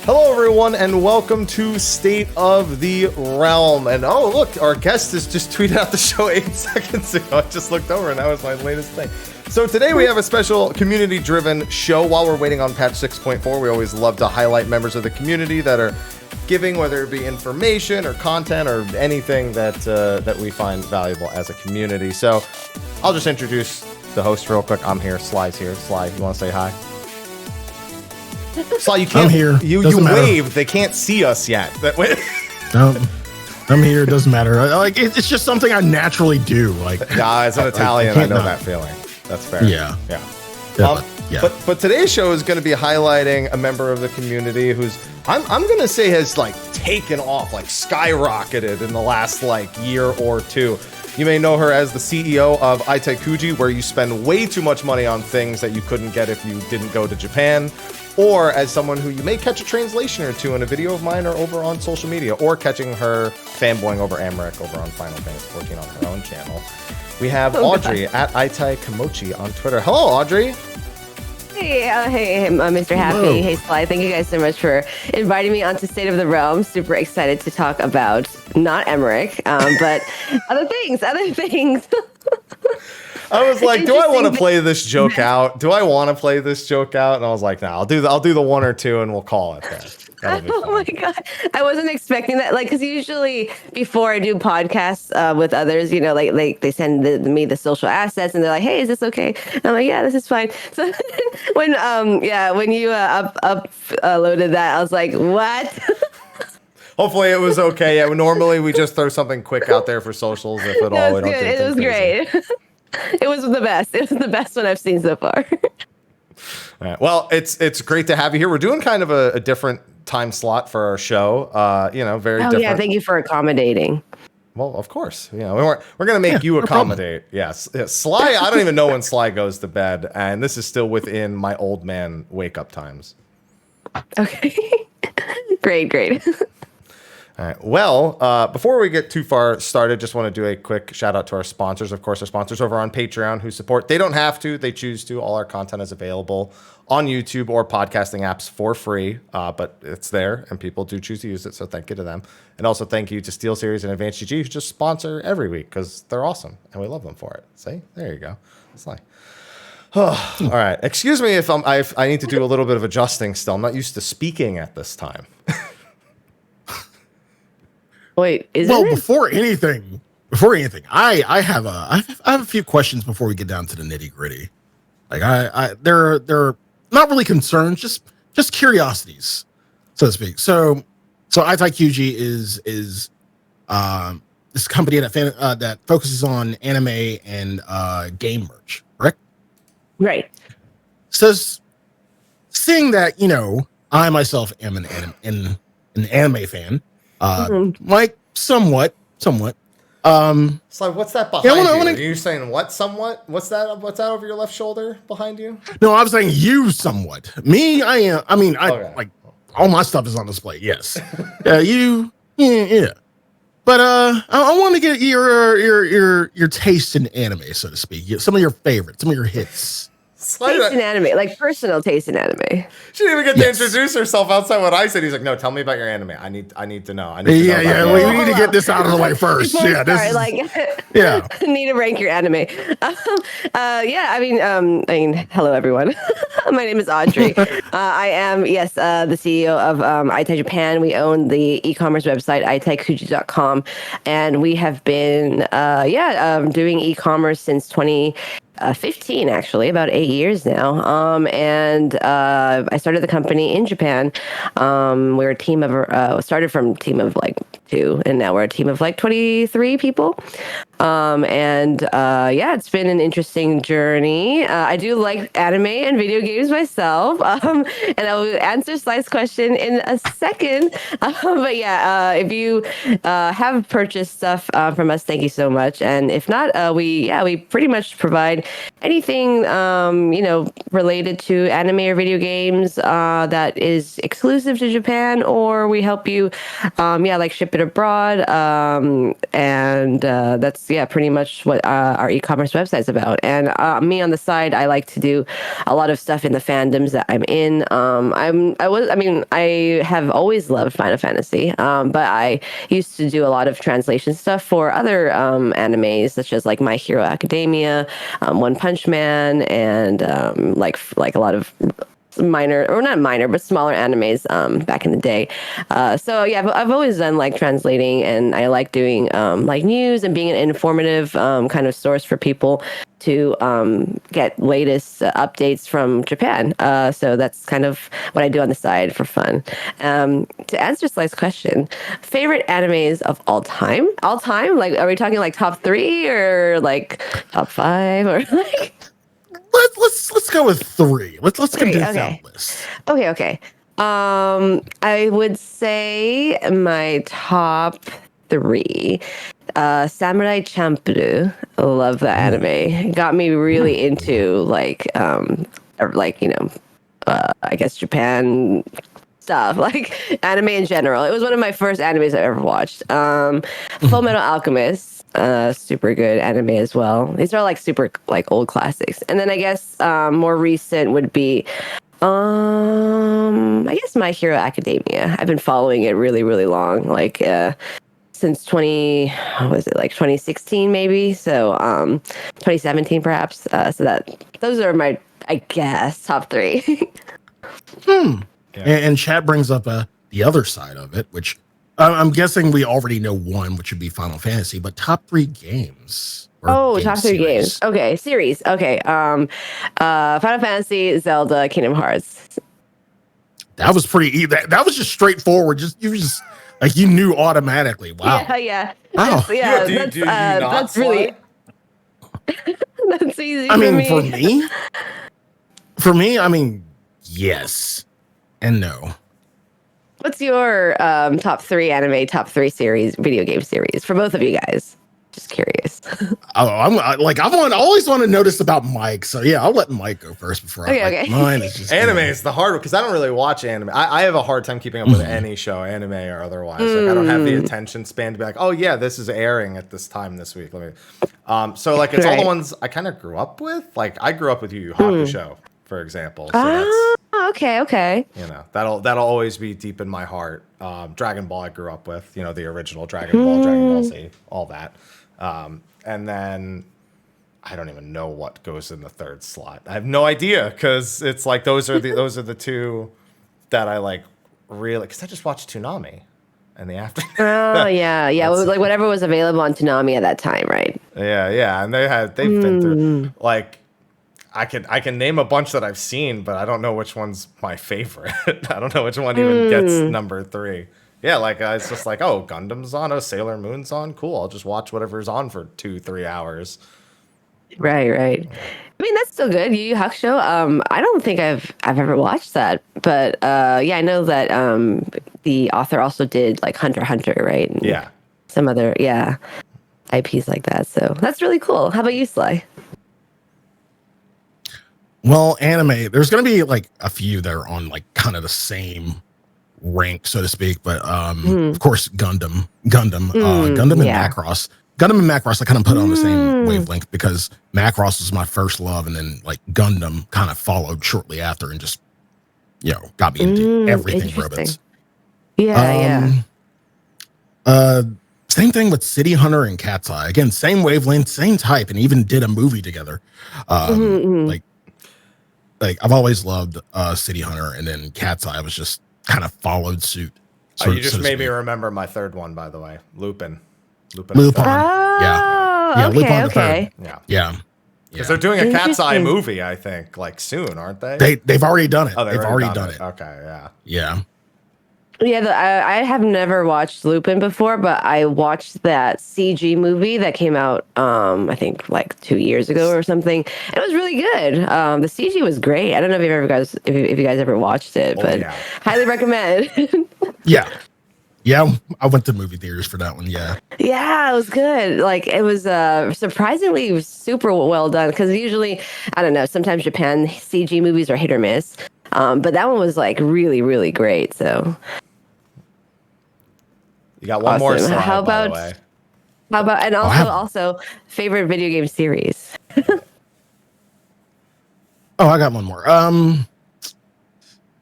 Hello, everyone, and welcome to State of the Realm. And oh, look, our guest has just tweeted out the show 8 seconds ago. I just looked over, and that was my latest thing. So today we have a special community-driven show. While we're waiting on patch 6.4, we always love to highlight members of the community that are giving, whether it be information or content or anything that we find valuable as a community. So I'll just introduce the host real quick. I'm here. Sly's here. Sly, you want to say hi? Sly, you can't. I'm here. You waved. They can't see us yet. No, I'm here. It doesn't matter. It's just something I naturally do. As an Italian, I know that feeling. That's fair. Yeah. But today's show is going to be highlighting a member of the community who's I'm going to say has taken off, skyrocketed in the last year or two. You may know her as the CEO of Aitai Kuji, where you spend way too much money on things that you couldn't get if you didn't go to Japan, or as someone who you may catch a translation or two in a video of mine or over on social media, or catching her fanboying over Amrik over on Final Fantasy XIV on her own channel. We have Audrey at Aitai Kuji on Twitter. Hello, Audrey. Hey, Mr. Happy. Hello. Hey, Sly. Thank you guys so much for inviting me onto State of the Realm. Super excited to talk about not Emmerich, but other things. I was like, do I want to play this joke out? And I was like, no, I'll do the one or two and we'll call it that. Oh my God. I wasn't expecting that. Because usually before I do podcasts with others, they send me the social assets and they're like, hey, is this okay? And I'm like, yeah, this is fine. So when you uploaded that, I was like, what? Hopefully it was okay. Yeah, normally we just throw something quick out there for socials, if at all. It was great. It was the best. It was the best one I've seen so far. All right. Well, it's great to have you here. We're doing kind of a different time slot for our show. Very different. Yeah, thank you for accommodating. Well, of course. We're going to make you accommodate. Yes. Sly, I don't even know when Sly goes to bed, and this is still within my old man wake-up times. Okay. Great. All right. Well, before we get too far started, just want to do a quick shout out to our sponsors. Of course, our sponsors over on Patreon who support. They don't have to. They choose to. All our content is available on YouTube or podcasting apps for free, but it's there, and people do choose to use it, so thank you to them. And also thank you to SteelSeries and Advanced GG, who just sponsor every week because they're awesome, and we love them for it. See? There you go. It's like... all right. Excuse me if I need to do a little bit of adjusting still. I'm not used to speaking at this time. Wait, before anything, I have a few questions before we get down to the nitty gritty. They're not really concerns, just curiosities, so to speak. So Aitai Kuji is this company that focuses on anime and game merch, correct? Right. So seeing that, I myself am an anime fan. Somewhat. So what's that behind you? Are you saying what somewhat? What's that over your left shoulder behind you? No, I was saying you somewhat. Me, I am. I mean, Okay. All my stuff is on display. Yes. You. Yeah. But I want to get your taste in anime, so to speak. Some of your favorites, some of your hits. Taste in anime, personal taste in anime. She didn't even get to introduce herself outside what I said. He's like, no, tell me about your anime. I need to know. We need to get this out of the way first. Need to rank your anime. Hello everyone. My name is Audrey. I am the CEO of Aitai Japan. We own the e-commerce website aitaikuji.com, and we have been doing e-commerce since 2015, actually, about 8 years now. I started the company in Japan. We're a team of, started from a team of 2, and now we're a team of 23 people. It's been an interesting journey. I do like anime and video games myself. And I will answer Sly's question in a second. If you have purchased stuff from us, thank you so much. And if not, we pretty much provide anything related to anime or video games that is exclusive to Japan, or we help you ship it abroad. That's pretty much what our e-commerce website's about. And me on the side, I like to do a lot of stuff in the fandoms that I'm in. I have always loved Final Fantasy, but I used to do a lot of translation stuff for other animes, such as like My Hero Academia, One Punch Man, and like a lot of minor, or not minor, but smaller animes back in the day. So yeah, I've always done like translating, and I like doing like news and being an informative kind of source for people to get latest updates from Japan. So that's kind of what I do on the side for fun. To answer Sly's question, favorite animes of all time? All time? Like, are we talking like top 3 or like top 5 or like? Let's go with 3. Let's condense that list. Okay. I would say my top 3. Samurai Champloo. I love that anime. Got me really into I guess Japan stuff, like anime in general. It was one of my first animes I ever watched. Full Metal Alchemist. Super good anime as well. These are like super like old classics. And then I guess more recent would be I guess My Hero Academia. I've been following it really, really long, like since 2016 maybe, so 2017 perhaps. So those are my, I guess, top 3. Yeah. And chat brings up the other side of it, which I'm guessing we already know one, which would be Final Fantasy, but top 3 games. Top 3 games. Okay, series. Okay. Final Fantasy, Zelda, Kingdom Hearts. That was pretty. That was just straightforward. You knew automatically. Wow. Yeah. Wow. That's really. That's easy. For me, I mean, yes and no. What's your top 3 anime, top 3 series, video game series for both of you guys? Just curious. I've always want to notice about Mike, so yeah, I'll let Mike go first before okay. Mine is just anime is the hard one because I don't really watch anime. I have a hard time keeping up with any show, anime or otherwise. Like I don't have the attention span to be like, oh yeah, this is airing at this time this week. Let me. So like it's all the ones I kind of grew up with. Like I grew up with Yu Yu Hakusho, for example. So that's okay. You know, that'll always be deep in my heart. Dragon Ball I grew up with, the original Dragon Ball Z, all that. And then I don't even know what goes in the 3rd slot. I have no idea because it's like those are the 2 that I like really, because I just watched Toonami in the afternoon. Oh yeah. Like whatever was available on Toonami at that time, right? Yeah, and they've been through like. I can name a bunch that I've seen, but I don't know which one's my favorite. I don't know which one even gets number 3. Yeah, like it's just like, oh, Gundam's on, oh, Sailor Moon's on, cool. I'll just watch whatever's on for 2-3 hours. Right. I mean, that's still good. Yu Yu Hakusho. I don't think I've ever watched that, but I know that the author also did like Hunter x Hunter, right? And yeah. Some other IPs like that. So that's really cool. How about you, Sly? Well, anime, there's going to be like a few that are on like kind of the same rank, so to speak. But of course, Gundam and Macross. Gundam and Macross I kind of put on the same wavelength because Macross was my first love. And then like Gundam kind of followed shortly after and just, got me into everything robots. Yeah. Same thing with City Hunter and Cat's Eye. Again, same wavelength, same type, and even did a movie together. Like I've always loved City Hunter, and then Cat's Eye was just kind of followed suit. You just made me remember my 3rd one, by the way. Lupin. Lupin. Yeah, Lupin the 3rd. Yeah. Because they're doing a Cat's Eye movie, I think, like soon, aren't they? They've already done it. Oh, they've already done it. Okay, yeah. Yeah. Yeah, I have never watched Lupin before, but I watched that CG movie that came out, I think like 2 years ago or something. And it was really good. The CG was great. I don't know if you guys ever watched it, but highly recommend. Yeah, I went to movie theaters for that one. Yeah, it was good. Like it was surprisingly super well done because usually, I don't know, sometimes Japan CG movies are hit or miss. But that one was like really, really great. So. You got one more slide, How about? by the way. How about and also favorite video game series? Oh, I got one more.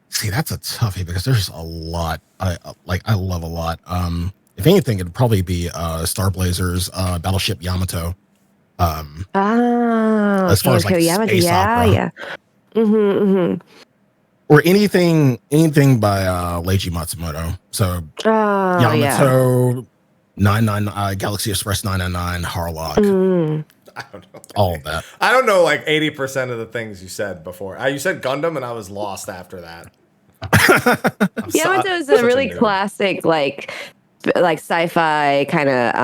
See, that's a toughie because there's a lot. I love a lot. If anything, it'd probably be Star Blazers, Battleship Yamato. As far as like Yamato, space opera, yeah. or anything by Leiji Matsumoto. So Yamato, 99 Galaxy Express 999, Harlock. I don't know. All of that. I don't know like 80% of the things you said before. You said Gundam, and I was lost after that. Yamato is a really classic, like sci-fi kind of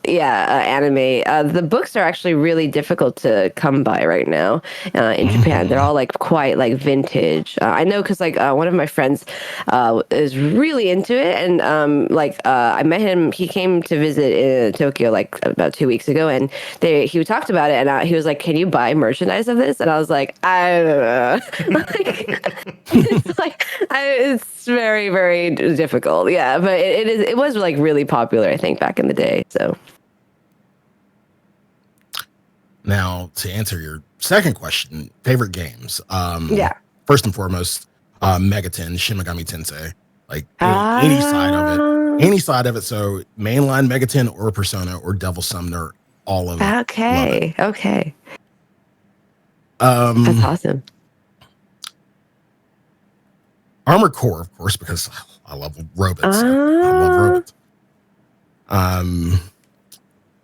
anime. The books are actually really difficult to come by right now in Japan. They're all like quite like vintage. I know because like one of my friends is really into it, and I met him. He came to visit in Tokyo like about 2 weeks ago, and he talked about it, and he was like, "Can you buy merchandise of this?" And I was like, "I don't know." It's very, very difficult. Yeah, but it was like really popular, I think, back in the day. So now to answer your second question, favorite games. First and foremost, Megaten, Shin Megami Tensei. Like any side of it. So mainline Megaten or Persona or Devil Summoner, all of it. Okay. That's awesome. Armored Core, of course, because I love robots. I love robots.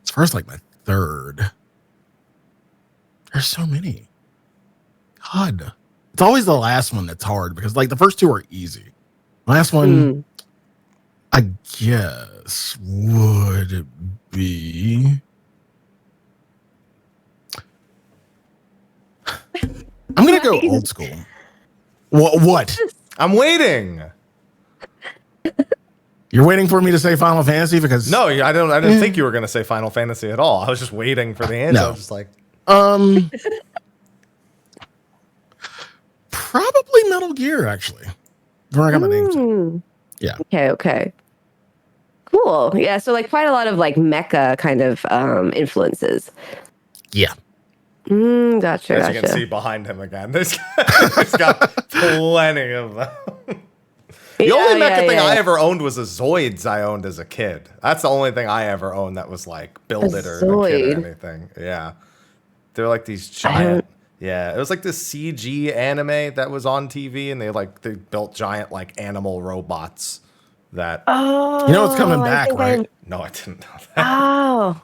As far as like my third, there's so many. God, it's always the last one that's hard because like the first two are easy. Last one, I guess, would be. I'm gonna go old school. What? I'm waiting. You're waiting for me to say Final Fantasy because no, I didn't think you were going to say Final Fantasy at all. I was just waiting for the answer. No. I was just like, probably Metal Gear actually. Where I got my name to. Yeah. Okay. Cool. Yeah. So like quite a lot of like mecha kind of influences. Yeah. Gotcha. As you can see behind him again, he's got plenty of them. The only mecha thing I ever owned was a Zoids I owned as a kid. That's the only thing I ever owned that was like build it or a kid or anything. Yeah. They're like these giant. Yeah. It was like this CG anime that was on TV, and they built giant like animal robots that. Oh. You know it's coming back, right? No, I didn't know that. Oh.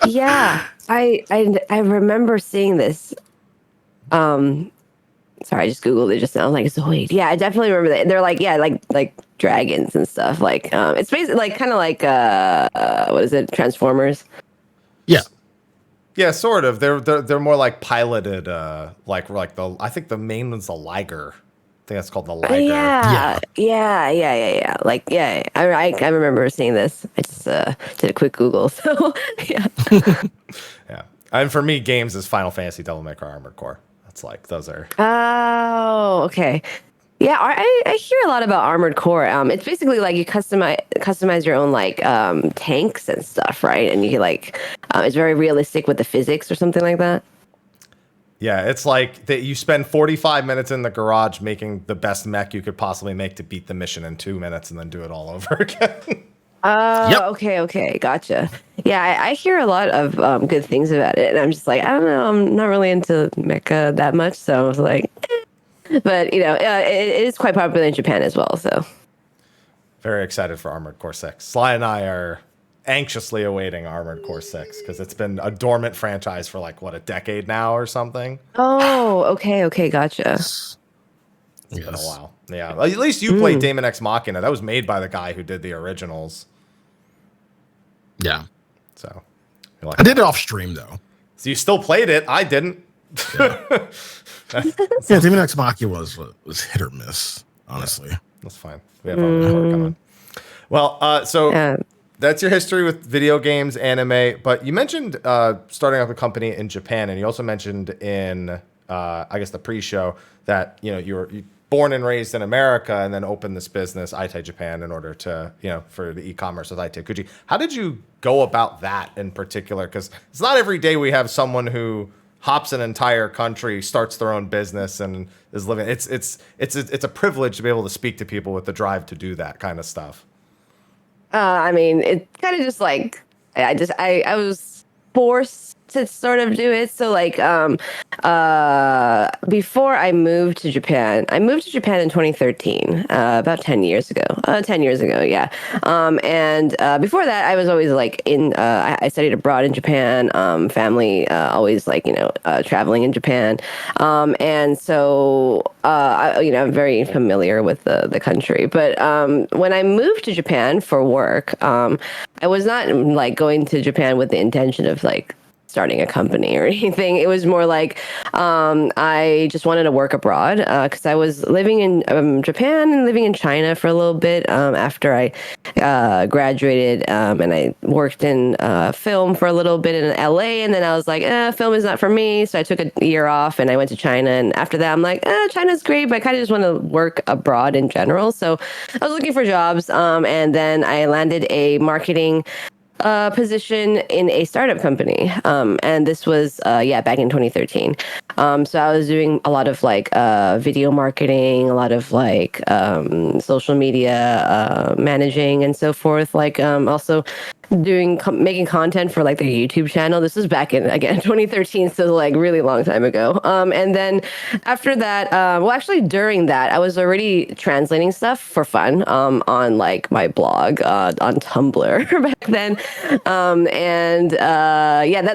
Yeah. I remember seeing this. Sorry, I just Googled it just now. Like Zoid. Yeah, I definitely remember that. They're like, like dragons and stuff. Like, it's basically like kind of like what is it? Transformers. Yeah. Yeah, sort of. They're more like piloted. Like I think the main one's the Liger. I think that's called the Liger. Yeah. Like, yeah. I remember seeing this. I just did a quick Google. So yeah. Yeah. And for me, games is Final Fantasy, Devil May Cry, Armored Core. That's like those are. Oh, okay. Yeah, I hear a lot about Armored Core. It's basically like you customize your own like tanks and stuff, right? And you like it's very realistic with the physics or something like that. Yeah, it's like that you spend 45 minutes in the garage making the best mech you could possibly make to beat the mission in 2 minutes and then do it all over again. Okay, gotcha. Yeah, I hear a lot of good things about it, and I'm just like, I don't know, I'm not really into mecha that much, so I was like, but you know, it is quite popular in Japan as well. So very excited for Armored Core 6. Sly and I are anxiously awaiting Armored Core 6 because it's been a dormant franchise for like a decade now or something. Oh, okay, gotcha. It's been a while. Yeah, at least you played Daemon X Machina. That was made by the guy who did the originals. Yeah. So I did it off stream though. So you still played it. I didn't. Yeah, Daemon X Machina was hit or miss, honestly. That's fine. We have our report coming. Well, so that's your history with video games, anime. But you mentioned starting up a company in Japan, and you also mentioned in I guess the pre-show that you born and raised in America and then opened this business, Aitai Japan, in order to, for the e-commerce with Aitai Kuji. How did you go about that in particular? Because it's not every day we have someone who hops an entire country, starts their own business, and is living. It's a privilege to be able to speak to people with the drive to do that kind of stuff. I mean, it kind of just like I was forced to sort of do it. So like before I moved to Japan in 2013, about 10 years ago. 10 years ago, yeah. And before that, I was always like I studied abroad in Japan. Family always like traveling in Japan. And so I'm very familiar with the country. But when I moved to Japan for work, I was not like going to Japan with the intention of like starting a company or anything. It was more like I just wanted to work abroad because I was living in Japan and living in China for a little bit after I graduated, and I worked in film for a little bit in LA, and then I was like, film is not for me, so I took a year off and I went to China, and after that I'm like, China's great, but I kind of just want to work abroad in general. So I was looking for jobs, and then I landed a marketing position in a startup company. And this was, back in 2013. So I was doing a lot of like video marketing, a lot of like social media managing and so forth. Like also making content for like their YouTube channel. This was back in, again, 2013, so like really long time ago. And then after that, actually during that, I was already translating stuff for fun on like my blog on Tumblr back then.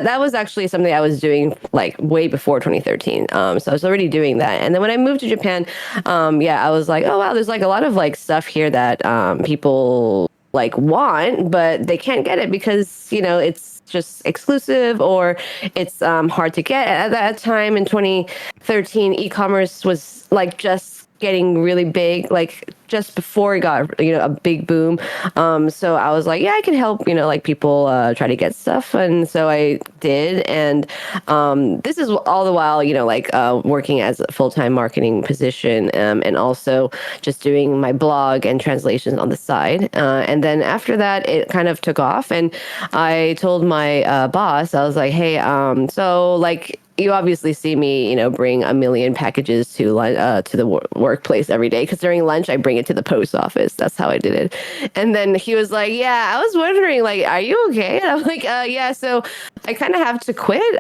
That was actually something I was doing like way before 2013. So I was already doing that. And then when I moved to Japan, I was like, oh wow, there's like a lot of like stuff here that people like want, but they can't get it because it's just exclusive or it's hard to get. At that time in 2013, e-commerce was like just getting really big, like just before it got a big boom. So I was like, yeah, I can help like people try to get stuff, and so I did. And this is all the while working as a full-time marketing position, and also just doing my blog and translations on the side. And then after that, it kind of took off, and I told my boss, I was like, hey, so like, you obviously see me, bring a million packages to the workplace every day, because during lunch I bring it to the post office. That's how I did it. And then he was like, yeah, I was wondering, like, are you okay? And I'm like, yeah. So I kind of have to quit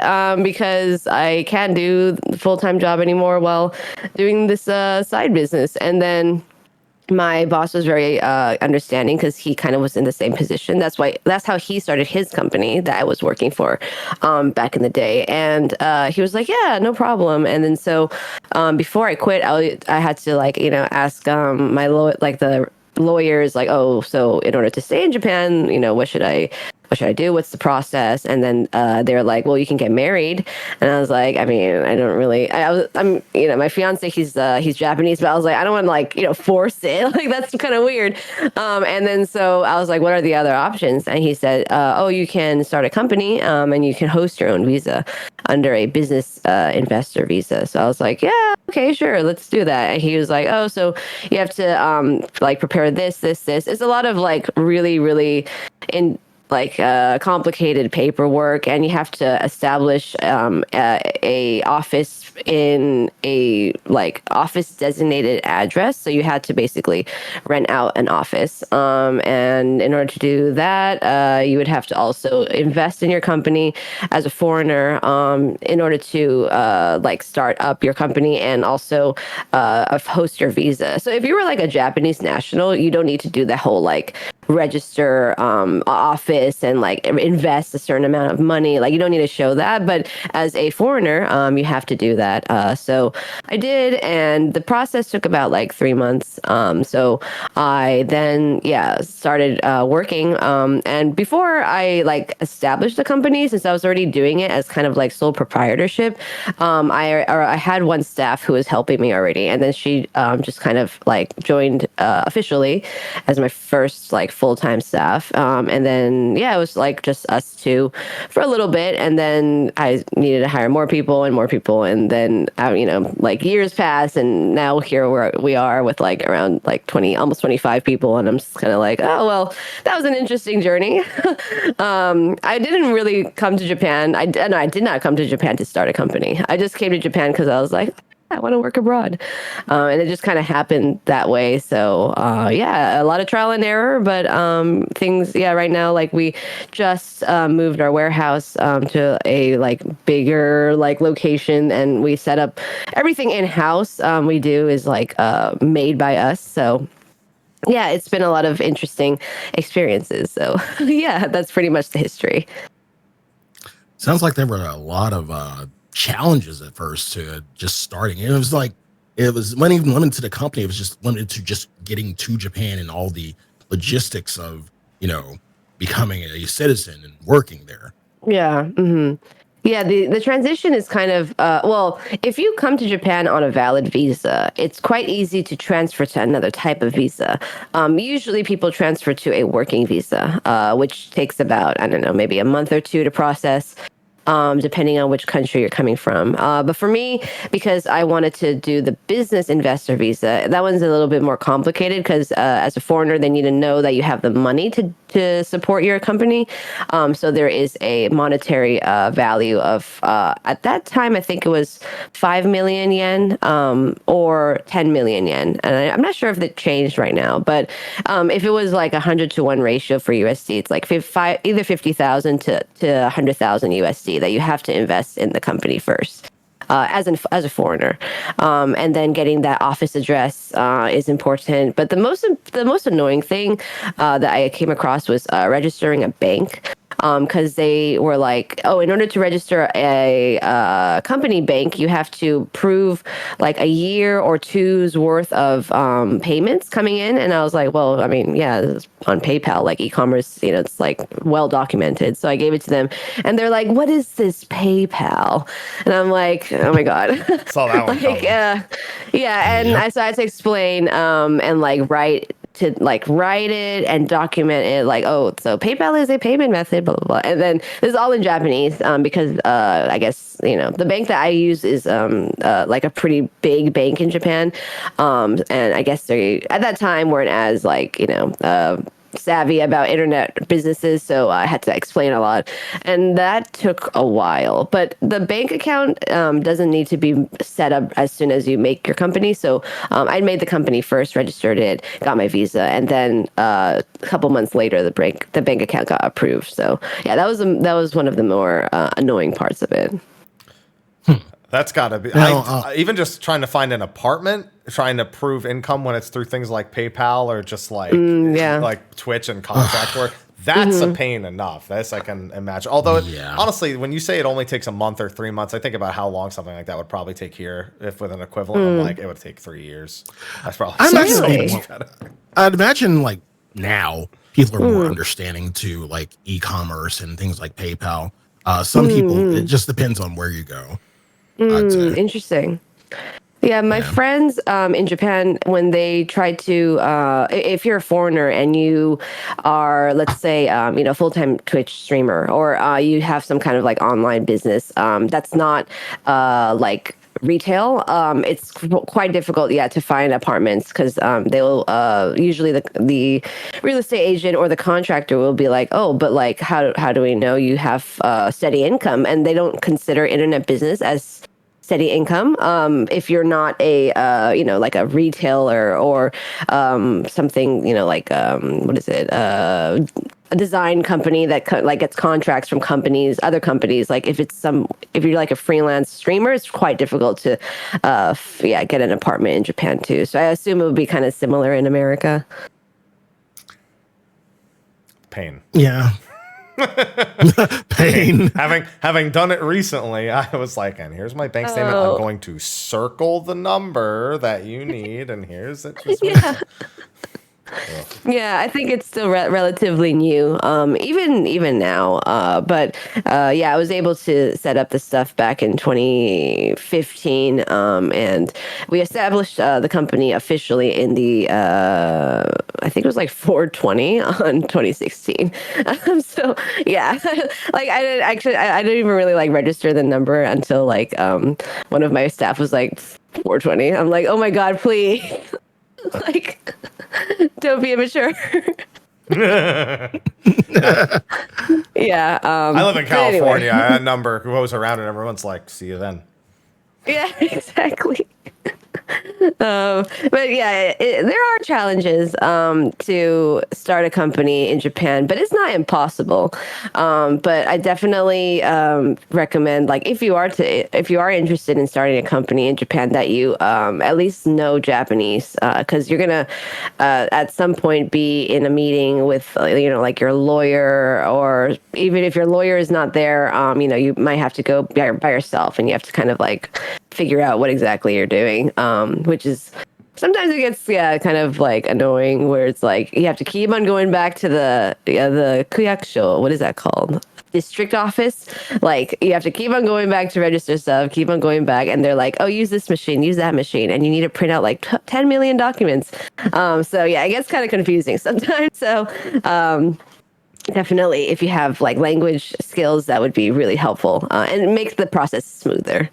because I can't do the full-time job anymore while doing this side business. And then my boss was very understanding because he kind of was in the same position. That's how he started his company that I was working for back in the day. And he was like, yeah, no problem. And then so before I quit, I had to ask the lawyers, like, oh, so in order to stay in Japan, what should I do? What's the process? And then they're like, well, you can get married. And I was like, I mean, I don't really, I'm my fiance, he's Japanese, but I was like, I don't want to force it. Like, that's kind of weird. And then so I was like, what are the other options? And he said, oh, you can start a company and you can host your own visa under a business investor visa. So I was like, yeah, okay, sure, let's do that. And he was like, oh, so you have to prepare this. It's a lot of really, really complicated paperwork, and you have to establish a office in a office designated address. So you had to basically rent out an office. And in order to do that, you would have to also invest in your company as a foreigner in order to start up your company and also host your visa. So if you were a Japanese national, you don't need to do that whole register office and invest a certain amount of money. You don't need to show that, but as a foreigner, you have to do that. So I did, and the process took about 3 months. So I then started working. And before I established the company, since I was already doing it as kind of sole proprietorship, I had one staff who was helping me already, and then she just kind of joined officially as my first full-time staff. And then then it was like just us two for a little bit, and then I needed to hire more people, and then like years passed, and now here we are with like around like 20, almost 25 people, and I'm just kind of like, oh well, that was an interesting journey. I didn't really come to Japan. I did not come to Japan to start a company. I just came to Japan because I was like, I want to work abroad. And it just kind of happened that way. So, a lot of trial and error, but things, right now, like we just moved our warehouse to a like bigger like location, and we set up everything in-house. We do is like made by us. So it's been a lot of interesting experiences. So that's pretty much the history. Sounds like there were a lot of challenges at first to just starting. And it was like, it was not even limited to the company. It was just limited to just getting to Japan and all the logistics of, becoming a citizen and working there. Yeah. Mm-hmm. Yeah, the transition is kind of, if you come to Japan on a valid visa, it's quite easy to transfer to another type of visa. Usually people transfer to a working visa, which takes about, I don't know, maybe a month or two to process. Depending on which country you're coming from. But for me, because I wanted to do the business investor visa, that one's a little bit more complicated because as a foreigner, they need to know that you have the money to support your company. So there is a monetary value of, at that time, I think it was 5 million yen or 10 million yen. And I'm not sure if it changed right now, but if it was like 100-to-1 ratio for USD, it's like either 50,000 to 100,000 USD that you have to invest in the company first. As a foreigner, and then getting that office address is important. But the most annoying thing that I came across was registering a bank. Because they were like, in order to register a company bank, you have to prove like a year or two's worth of payments coming in. And I was like, well, I mean, this is on PayPal, like e-commerce, it's like well documented. So I gave it to them, and they're like, what is this PayPal? And I'm like, oh my God. Saw that one. So I had to explain and like write it and document it, like, so PayPal is a payment method, blah, blah, blah. And then this is all in Japanese because I guess, the bank that I use is like a pretty big bank in Japan. And I guess they, at that time, weren't as like, savvy about internet businesses, so I had to explain a lot, and that took a while. But the bank account doesn't need to be set up as soon as you make your company. So I made the company first, registered it, got my visa, and then a couple months later, the bank account got approved. So that was one of the more annoying parts of it. That's got to be even just trying to find an apartment, trying to prove income when it's through things like PayPal or just like like Twitch and contract work. That's a pain enough. This I can imagine. Although honestly, when you say it only takes a month or 3 months, I think about how long something like that would probably take here. If with an equivalent, I'm like, it would take 3 years. That's probably. I'd imagine like now people are more understanding to like e-commerce and things like PayPal. Some people, it just depends on where you go. Interesting. Yeah, my friends in Japan, when they try to, if you're a foreigner and you are, let's say, full-time Twitch streamer, or you have some kind of like online business that's not like retail, it's quite difficult to find apartments because they'll usually the real estate agent or the contractor will be like, but like how do we know you have steady income? And they don't consider internet business as steady income if you're not a like a retailer or something, like what is it, a design company that like gets contracts from other companies. Like if you're like a freelance streamer, it's quite difficult to get an apartment in Japan too. So I assume it would be kind of similar in America. Pain. Yeah. Pain. Having done it recently, I was like, and here's my bank statement. I'm going to circle the number that you need, and here's it. Yeah, I think it's still relatively new, even now. But yeah, I was able to set up this stuff back in 2015, and we established the company officially in the I think it was like 420 on 2016. So yeah, like I didn't even really like register the number until like one of my staff was like 420. I'm like, oh my god, please. Like, don't be immature. Yeah. I live in California. Anyway. That number goes around and everyone's like, see you then. Yeah, exactly. But yeah, there are challenges to start a company in Japan, but it's not impossible. But I definitely recommend, like, if you are interested in starting a company in Japan, that you at least know Japanese, because you're gonna at some point be in a meeting with like your lawyer, or even if your lawyer is not there, you might have to go by yourself, and you have to kind of like figure out what exactly you're doing, which is sometimes it gets kind of like annoying, where it's like you have to keep on going back to the kuyakusho, what is that called, district office. Like you have to keep on going back to register stuff, keep on going back, and they're like, oh, use this machine, use that machine, and you need to print out like 10 million documents. So yeah, it gets kind of confusing sometimes. So definitely, if you have like language skills, that would be really helpful, and it makes the process smoother.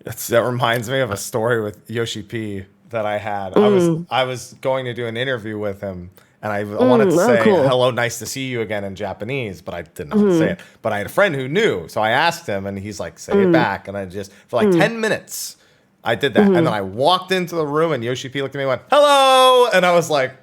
That reminds me of a story with Yoshi P that I had. I was going to do an interview with him, and I wanted to say, hello, nice to see you again in Japanese, but I didn't know how to say it. But I had a friend who knew, so I asked him, and he's like, say it back. And I just, for like 10 minutes, I did that. And then I walked into the room, and Yoshi P looked at me and went, hello! And I was like,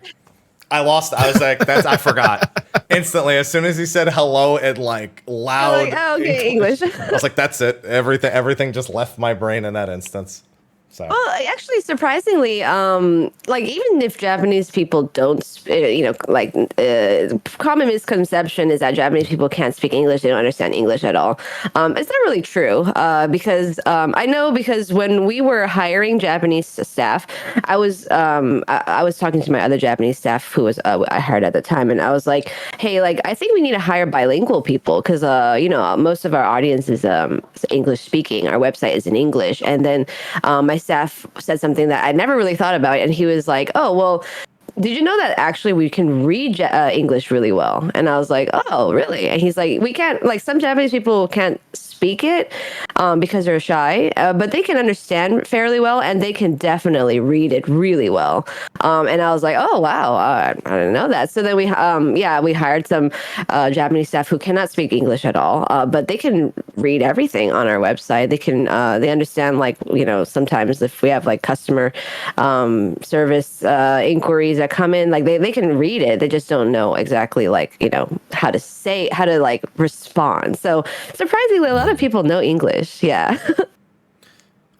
I lost. I was like, I forgot instantly. As soon as he said hello, it like loud. Like, oh, okay, English. I was like, that's it. Everything just left my brain in that instance. So. Well, actually, surprisingly, like even if Japanese people don't, common misconception is that Japanese people can't speak English; they don't understand English at all. It's not really true, because I know, because when we were hiring Japanese staff, I was talking to my other Japanese staff who was I hired at the time, and I was like, hey, like I think we need to hire bilingual people, because most of our audience is English speaking. Our website is in English, and then my staff said something that I never really thought about, and he was like, oh, well, did you know that actually we can read English really well? And I was like, oh, really? And he's like, we can't, like some Japanese people can't speak it because they're shy, but they can understand fairly well, and they can definitely read it really well. And I was like, oh, wow, I didn't know that. So then we hired some Japanese staff who cannot speak English at all, but they can read everything on our website. They can, they understand, like, sometimes if we have like customer service inquiries that come in, like they can read it. They just don't know exactly like, how to like respond. So surprisingly, a lot of people know English. Yeah.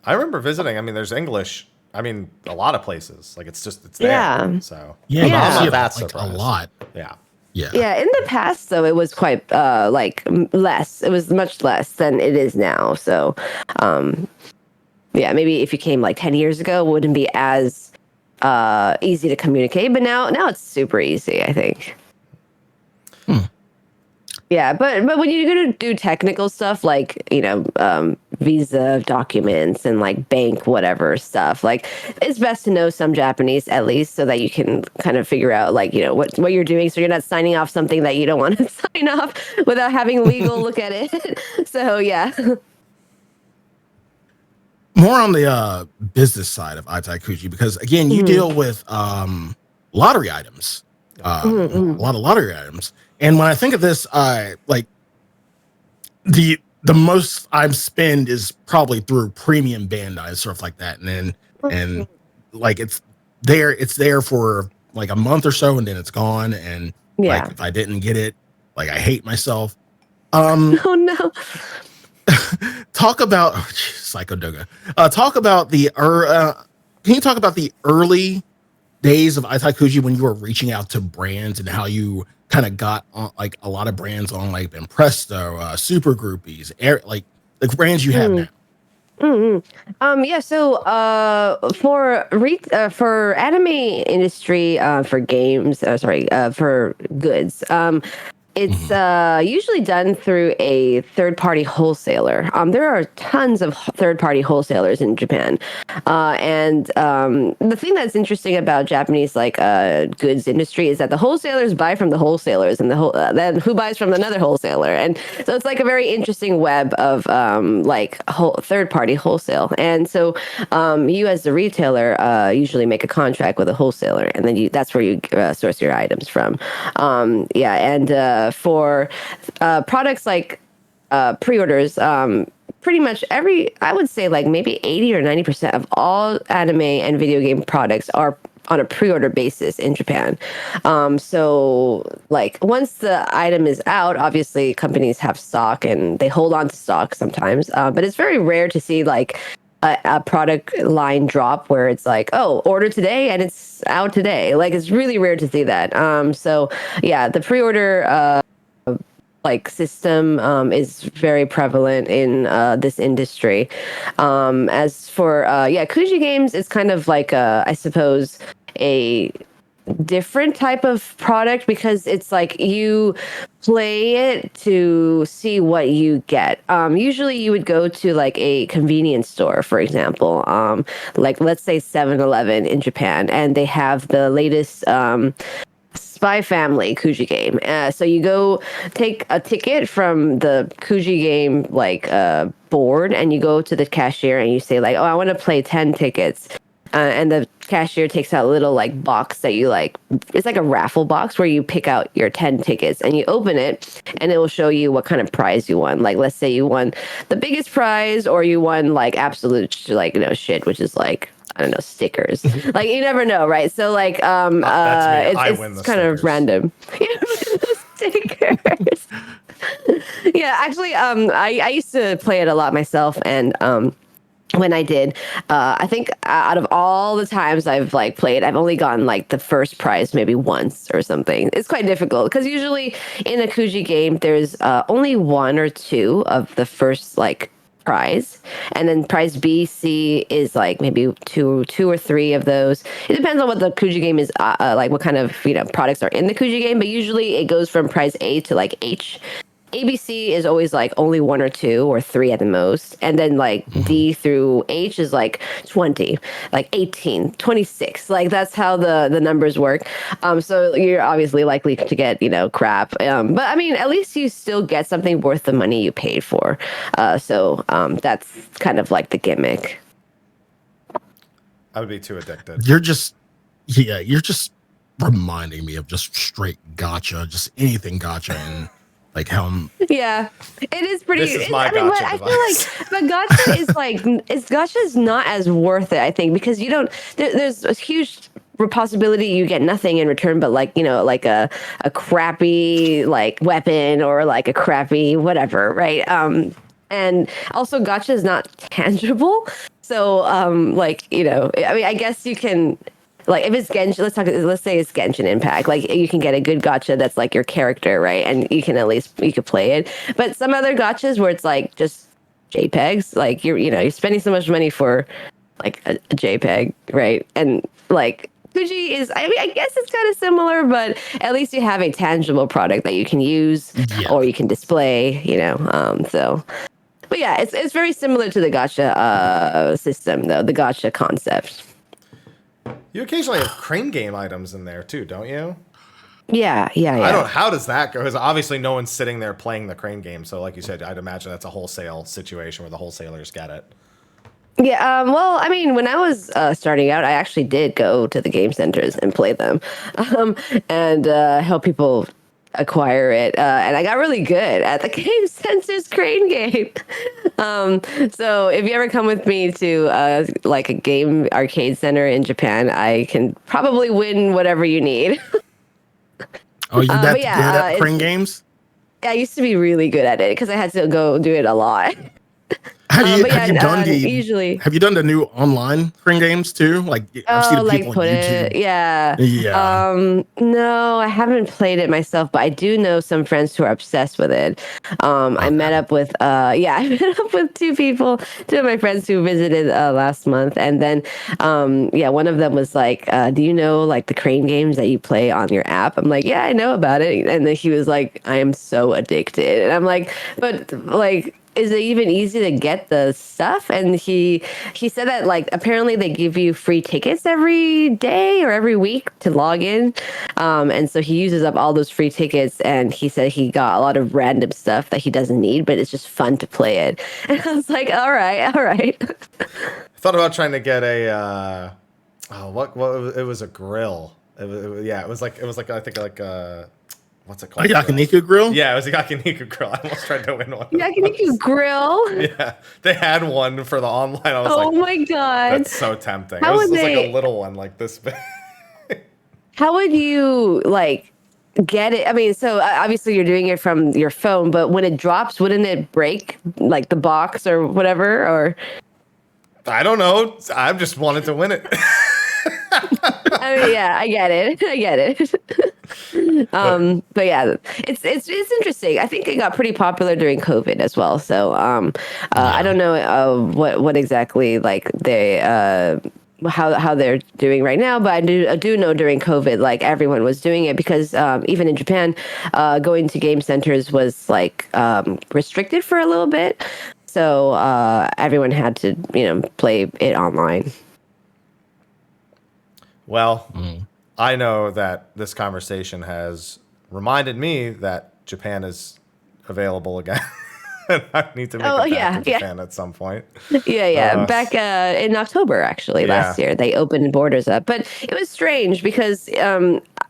I remember visiting. I mean, there's English. I mean, a lot of places. Like it's there. Yeah. So I'm not that like surprised. A lot. Yeah. Yeah. Yeah. In the past, though, it was quite like less. It was much less than it is now. So, yeah, maybe if you came like 10 years ago, it wouldn't be as easy to communicate. But now it's super easy, I think. Yeah, but when you're gonna do technical stuff like visa documents and like bank whatever stuff, like it's best to know some Japanese at least, so that you can kind of figure out like what you're doing, so you're not signing off something that you don't want to sign off without having legal look at it. So yeah. More on the business side of Aitai Kuji, because again, you deal with lottery items, a lot of lottery items. And when I think of this, like the most I spend is probably through premium Bandai and stuff like that, and like it's there for like a month or so, and then it's gone. And like if I didn't get it, like I hate myself. Oh no. Talk about Psycho Doga. Talk about the can you talk about the early days of Aitai Kuji when you were reaching out to brands, and how you kind of got on like a lot of brands on like Impresto, Super Groupies, like the brands you have now? Yeah. So, for anime industry, for games, for goods, it's usually done through a third-party wholesaler. There are tons of third-party wholesalers in Japan, and the thing that's interesting about Japanese goods industry is that the wholesalers buy from the wholesalers, and then who buys from another wholesaler, and so it's like a very interesting web of third-party wholesale. And so you as the retailer usually make a contract with a wholesaler, and then that's where you source your items from. For products like pre-orders, pretty much I would say like maybe 80 or 90% of all anime and video game products are on a pre-order basis in Japan. So like once the item is out, obviously companies have stock and they hold on to stock sometimes, but it's very rare to see like a product line drop where it's like, oh, order today and it's out today. Like it's really rare to see that. So yeah, the pre-order system is very prevalent in this industry. As for Kuji games, it's kind of like I suppose a different type of product because it's like you play it to see what you get. Usually you would go to like a convenience store, for example, like let's say 7-Eleven in Japan, and they have the latest Spy Family Kuji game. So you go take a ticket from the Kuji game board, and you go to the cashier and you say like, oh, I want to play 10 tickets. And the cashier takes out a little like box that you like. It's like a raffle box where you pick out your 10 tickets and you open it, and it will show you what kind of prize you won. Like, let's say you won the biggest prize, or you won like absolute shit, which is like, I don't know, stickers. Like you never know, right? So like it's kind of random. Stickers. Yeah, actually, I used to play it a lot myself, and when I did, I think out of all the times I've like played, I've only gotten like the first prize maybe once or something. It's quite difficult because usually in a Kuji game, there's only one or two of the first like prize, and then prize B, C is like maybe two or three of those. It depends on what the Kuji game is, like what kind of products are in the Kuji game, but usually it goes from prize A to like H. ABC is always like only one or two or three at the most. And then like D through H is like 20, like 18, 26. Like that's how the numbers work. So you're obviously likely to get, crap. But I mean, at least you still get something worth the money you paid for. So that's kind of like the gimmick. I would be too addicted. You're just reminding me of just straight gacha, just anything gacha and like how yeah, it is pretty. This is my gacha I feel like but gacha is like gacha is not as worth it, I think, because you don't. There's a huge possibility you get nothing in return, but like like a crappy like weapon or like a crappy whatever, right? And also gacha is not tangible, so I mean, I guess you can. Like if it's Genshin, let's say it's Genshin Impact. Like you can get a good gacha that's like your character, right? And you can you could play it. But some other gachas where it's like just JPEGs, like you're spending so much money for like a JPEG, right? And like Kuji is, I mean, I guess it's kind of similar, but at least you have a tangible product that you can use or you can display, so. But yeah, it's very similar to the gacha system, though, the gacha concept. You occasionally have crane game items in there too, don't you? Yeah. How does that go? Because obviously no one's sitting there playing the crane game. So like you said, I'd imagine that's a wholesale situation where the wholesalers get it. Yeah, well, I mean, when I was starting out, I actually did go to the game centers and play them and help people acquire it. And I got really good at the game center's crane game. So if you ever come with me to like a game arcade center in Japan, I can probably win whatever you need. Oh, you that good at crane games? I used to be really good at it because I had to go do it a lot. Have you done the new online Korean games too? Like I've seen people on YouTube. Yeah. No, I haven't played it myself, but I do know some friends who are obsessed with it. I met up with I met up with two of my friends who visited last month, and then one of them was like, do you know like the crane games that you play on your app? I'm like, yeah, I know about it. And then he was like, I am so addicted. And I'm like, but like, is it even easy to get the stuff? And he said that like apparently they give you free tickets every day or every week to log in, and so he uses up all those free tickets. And he said he got a lot of random stuff that he doesn't need, but it's just fun to play it. And I was like, all right. I thought about trying to get a it was a grill. It was like I think like what's it called? A yakiniku grill? Yeah, it was a yakiniku grill. I almost tried to win one. Yakiniku grill? Yeah, they had one for the online. I was oh my god, that's so tempting. It was like a little one, like this big. How would you like get it? I mean, so obviously you're doing it from your phone, but when it drops, wouldn't it break like the box or whatever? Or I don't know. I just wanted to win it. I mean, yeah, I get it. But yeah, it's interesting. I think it got pretty popular during COVID as well. So I don't know what exactly like they how they're doing right now, but I do know during COVID, like everyone was doing it because even in Japan, going to game centers was like restricted for a little bit. So everyone had to play it online. Well, I know that this conversation has reminded me that Japan is available again. I need to make it back to Japan at some point. Back in October, actually, last year, they opened borders up. But it was strange because,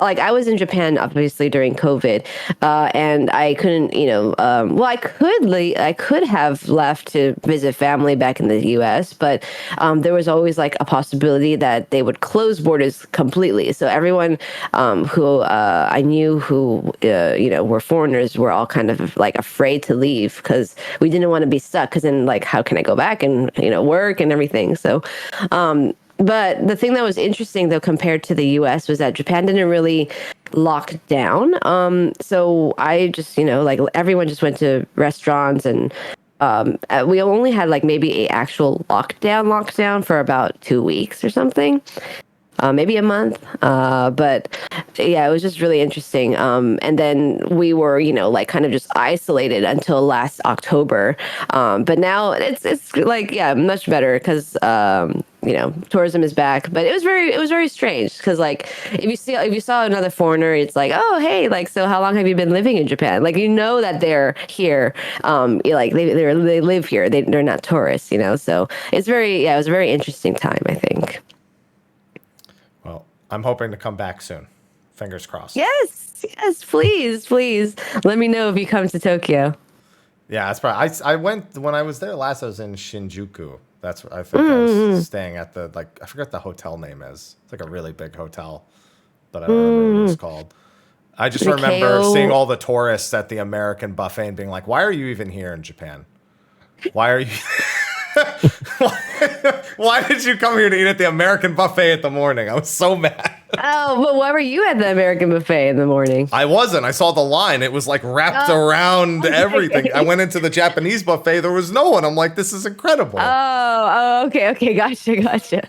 like, I was in Japan, obviously, during COVID, and I couldn't, I could have left to visit family back in the U.S., but there was always, like, a possibility that they would close borders completely. So everyone who I knew who, were foreigners were all kind of, like, afraid to leave because we didn't want to be stuck because then like how can I go back and work and everything. So but the thing that was interesting though compared to the US was that Japan didn't really lock down. So I just like everyone just went to restaurants and we only had like maybe a actual lockdown for about 2 weeks or something. Maybe a month. But yeah, it was just really interesting. And then we were, like kind of just isolated until last October. But now it's like, yeah, much better because, tourism is back. But it was very strange because like if you saw another foreigner, it's like, oh, hey, like, so how long have you been living in Japan? Like, that they're here. Like they live here. They're not tourists, so it was a very interesting time, I think. I'm hoping to come back soon. Fingers crossed. Yes, please. Let me know if you come to Tokyo. Yeah, that's probably. I went when I was there last. I was in Shinjuku. That's where I think I was staying at I forget what the hotel name is. It's like a really big hotel, but I don't remember what it's called. I just remember seeing all the tourists at the American buffet and being like, "Why are you even here in Japan? Why are you?" Why did you come here to eat at the American buffet in the morning? I was so mad. Oh, but why were you at the American buffet in the morning? I wasn't. I saw the line. It was like wrapped around everything. I went into the Japanese buffet. There was no one. I'm like, this is incredible. Oh, okay. Gotcha.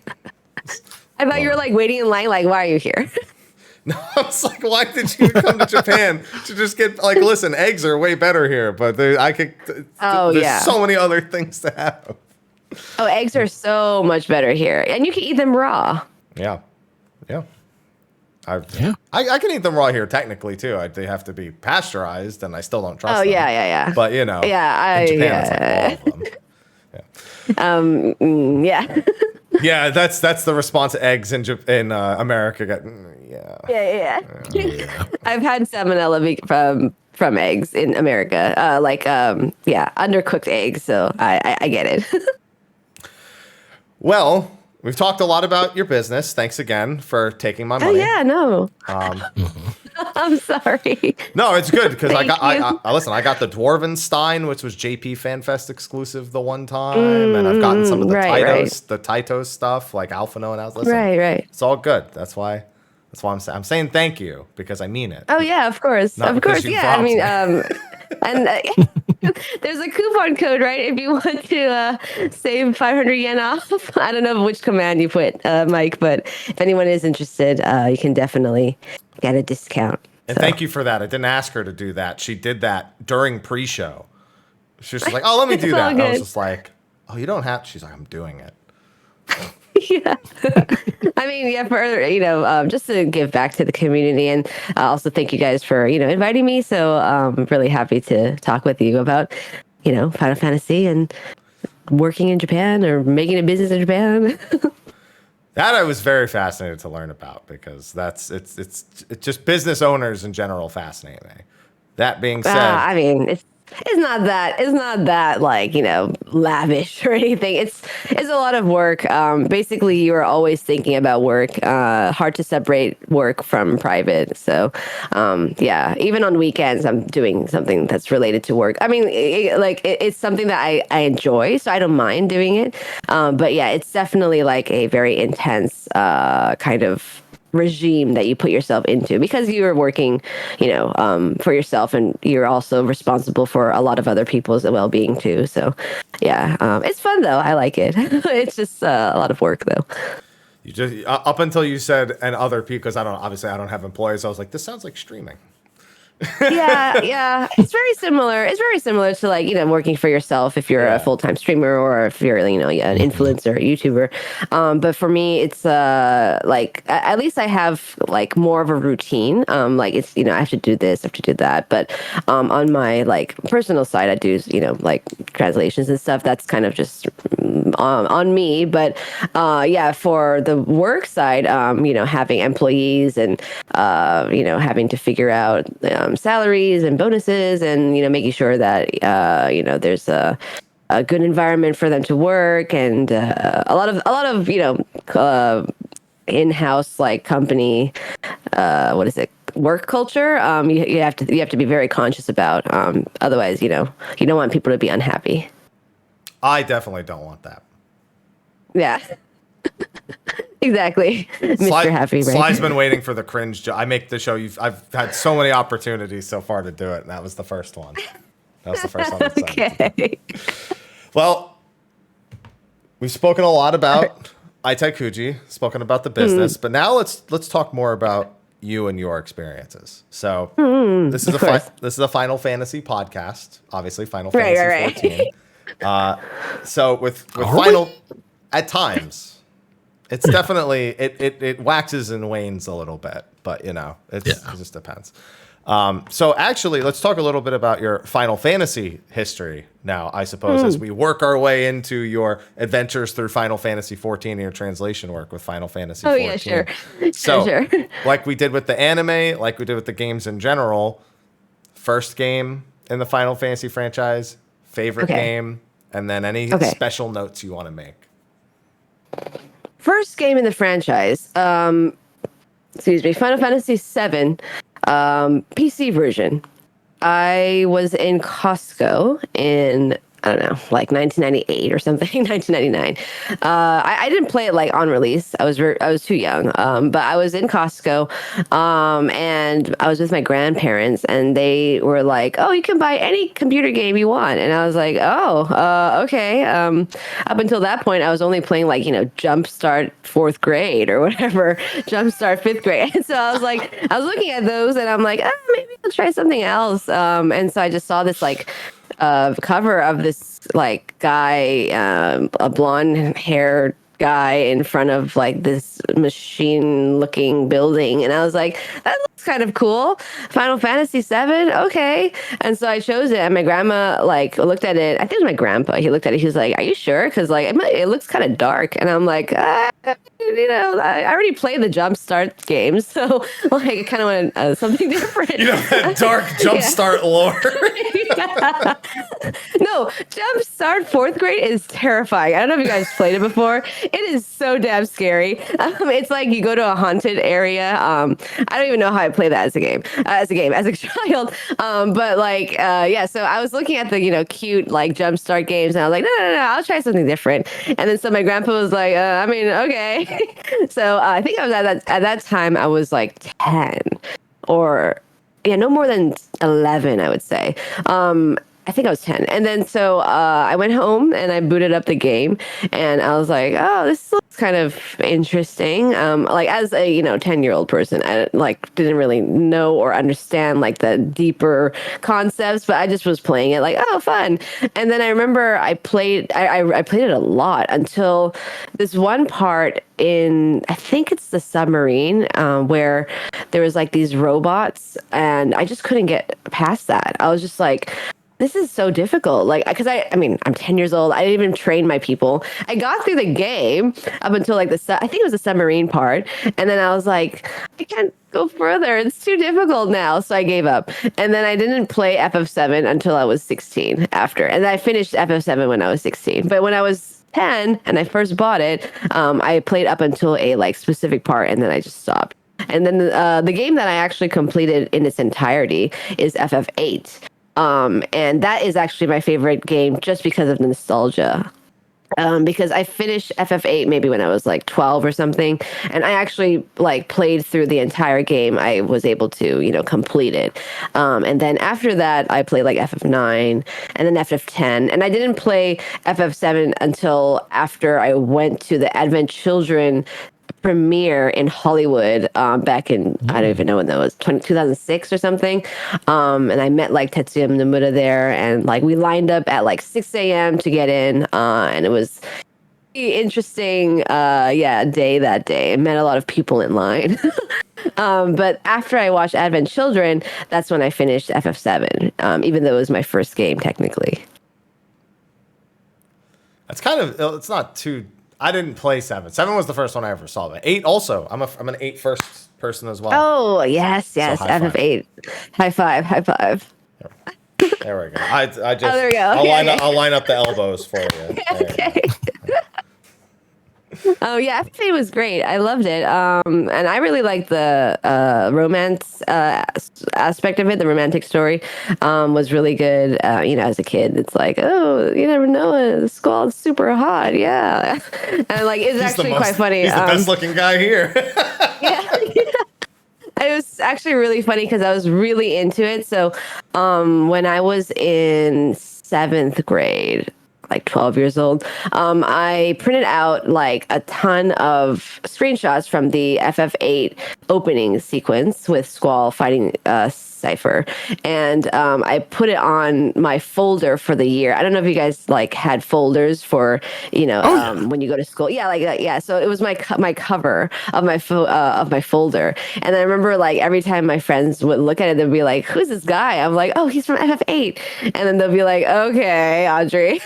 I thought you were like waiting in line. Like, why are you here? No, I was like, why did you come to Japan to just get like? Listen, eggs are way better here, but there's so many other things to have. Oh, eggs are so much better here, and you can eat them raw. Yeah. I can eat them raw here technically too. They have to be pasteurized, and I still don't trust them. Oh yeah. But in Japan, it's like all of them. Yeah. Yeah, that's the response to eggs in America. Yeah. I've had salmonella from eggs in America, undercooked eggs. So I get it. Well, we've talked a lot about your business. Thanks again for taking my money. Oh yeah, no. I'm sorry. No, it's good because I got the Dwarvenstein, which was JP FanFest exclusive the one time, and I've gotten some of the Titos stuff like Alphano and Listen, right. It's all good. That's why I'm saying thank you because I mean it. Oh yeah, of course, yeah. I mean, and there's a coupon code, right? If you want to save 500 yen off. I don't know which command you put, Mike, but if anyone is interested, you can definitely get a discount. And thank you for that. I didn't ask her to do that. She did that during pre-show. She was just like, "Oh, let me do that." And I was just like, "Oh, you don't have." She's like, "I'm doing it." Yeah. I mean, yeah, for, just to give back to the community, and also thank you guys for, inviting me. So I'm really happy to talk with you about, Final Fantasy and working in Japan or making a business in Japan. That I was very fascinated to learn about because it's just business owners in general fascinate me. That being said, I mean, it's not that like, lavish or anything. It's a lot of work. Basically, you are always thinking about work. Hard to separate work from private. So, yeah, even on weekends, I'm doing something that's related to work. I mean, it's something that I enjoy, so I don't mind doing it. But yeah, it's definitely like a very intense kind of regime that you put yourself into because you're working, for yourself, and you're also responsible for a lot of other people's well-being too. So, yeah, it's fun though. I like it. It's just a lot of work though. You just up until you said and other people, because I don't have employees. I was like, this sounds like streaming. Yeah. It's very similar. It's very similar to like, working for yourself if you're a full-time streamer or if you're, an influencer, YouTuber. But for me, it's like at least I have like more of a routine. Like it's, I have to do this, I have to do that. But on my like personal side, I do, like translations and stuff. That's kind of just on me. But yeah, for the work side, having employees and, having to figure out salaries and bonuses and, making sure that, there's a good environment for them to work and a lot of in-house like company, work culture. You have to be very conscious about. Otherwise, you don't want people to be unhappy. I definitely don't want that. Yeah. Exactly. Mr. Happy, right? Sly's been waiting for the cringe. I make the show. I've had so many opportunities so far to do it, and that was the first one. That was the first one. Okay. Well, we've spoken a lot about Aitai Kuji, spoken about the business, but now let's talk more about you and your experiences. So this is a Final Fantasy podcast, obviously Final Fantasy 14. So with Final, at times. It's definitely it waxes and wanes a little bit, but it just depends. So actually, let's talk a little bit about your Final Fantasy history now, I suppose, as we work our way into your adventures through Final Fantasy 14 and your translation work with Final Fantasy 14. Yeah, sure. So, like we did with the anime, like we did with the games in general, first game in the Final Fantasy franchise, favorite game, and then any special notes you want to make. First game in the franchise, Final Fantasy VII, PC version. I was in Costco in, I don't know, like 1998 or something, 1999. I didn't play it like on release. I was too young. But I was in Costco, and I was with my grandparents, and they were like, "Oh, you can buy any computer game you want." And I was like, "Oh, okay." Up until that point, I was only playing like Jumpstart 4th grade or whatever, Jumpstart 5th grade. And so I was looking at those, and I'm like, maybe I'll try something else. And so I just saw this like cover of this like guy, a blonde haired guy in front of like this machine looking building, and I was like, that looks kind of cool. Final Fantasy VII, okay. And so I chose it, and my grandma like looked at it. I think it was my grandpa. He looked at it. He was like, "Are you sure? Because like it looks kind of dark." And I'm like, I already played the Jumpstart games, so like I kind of wanted something different. That dark Jumpstart lore. Yeah. No, Jumpstart 4th grade is terrifying. I don't know if you guys played it before. It is so damn scary. It's like you go to a haunted area. I don't even know how I play that as a child. But like, yeah. So I was looking at the cute like jumpstart games, and I was like, no, I'll try something different. And then so my grandpa was like, I mean, okay. So I think I was at that time I was like 10 or no more than 11, I would say. I think I was 10. And then so I went home and I booted up the game and I was like, oh, this looks kind of interesting. Like as a 10-year-old person, I like didn't really know or understand like the deeper concepts, but I just was playing it like, oh, fun. And then I remember I played it a lot until this one part in, I think it's the submarine, where there was like these robots and I just couldn't get past that. I was just like, this is so difficult. Like, because I mean, I'm 10 years old. I didn't even train my people. I got through the game up until like I think it was the submarine part. And then I was like, I can't go further. It's too difficult now. So I gave up. And then I didn't play FF7 until I was 16 after. And I finished FF7 when I was 16. But when I was 10 and I first bought it, I played up until a like specific part and then I just stopped. And then the game that I actually completed in its entirety is FF8. And that is actually my favorite game just because of the nostalgia. Because I finished FF8 maybe when I was like 12 or something, and I actually like played through the entire game. I was able to, complete it. And then after that, I played like FF9 and then FF10, and I didn't play FF7 until after I went to the Advent Children premiere in Hollywood back in, I don't even know when that was, 2006 or something. And I met like Tetsuya Nomura there, and like we lined up at like 6 a.m. to get in, and it was interesting day that day. I met a lot of people in line. But after I watched Advent Children, that's when I finished FF7, even though it was my first game technically. That's kind of, it's not too, I didn't play 7. 7 was the first one I ever saw. But 8 also. I'm an 8 first person as well. Oh, yes. So FF8. High five. There we go. I just, oh, there we go. I'll line up the elbows for you. Okay. Oh yeah, FF8 was great. I loved it. And I really liked the romance aspect of it. The romantic story was really good. As a kid, it's like, oh, you never know, the squall's super hot. Yeah, and like it's actually quite funny. He's the best looking guy here. yeah. It was actually really funny because I was really into it. So when I was in 7th grade, like 12 years old, I printed out like a ton of screenshots from the FF8 opening sequence with Squall fighting Cypher, and I put it on my folder for the year. I don't know if you guys like had folders for when you go to school. Yeah, like that. Yeah, so it was my cover of my folder, and I remember like every time my friends would look at it, they'd be like, "Who's this guy?" I'm like, "Oh, he's from FF8," and then they'll be like, "Okay, Audrey."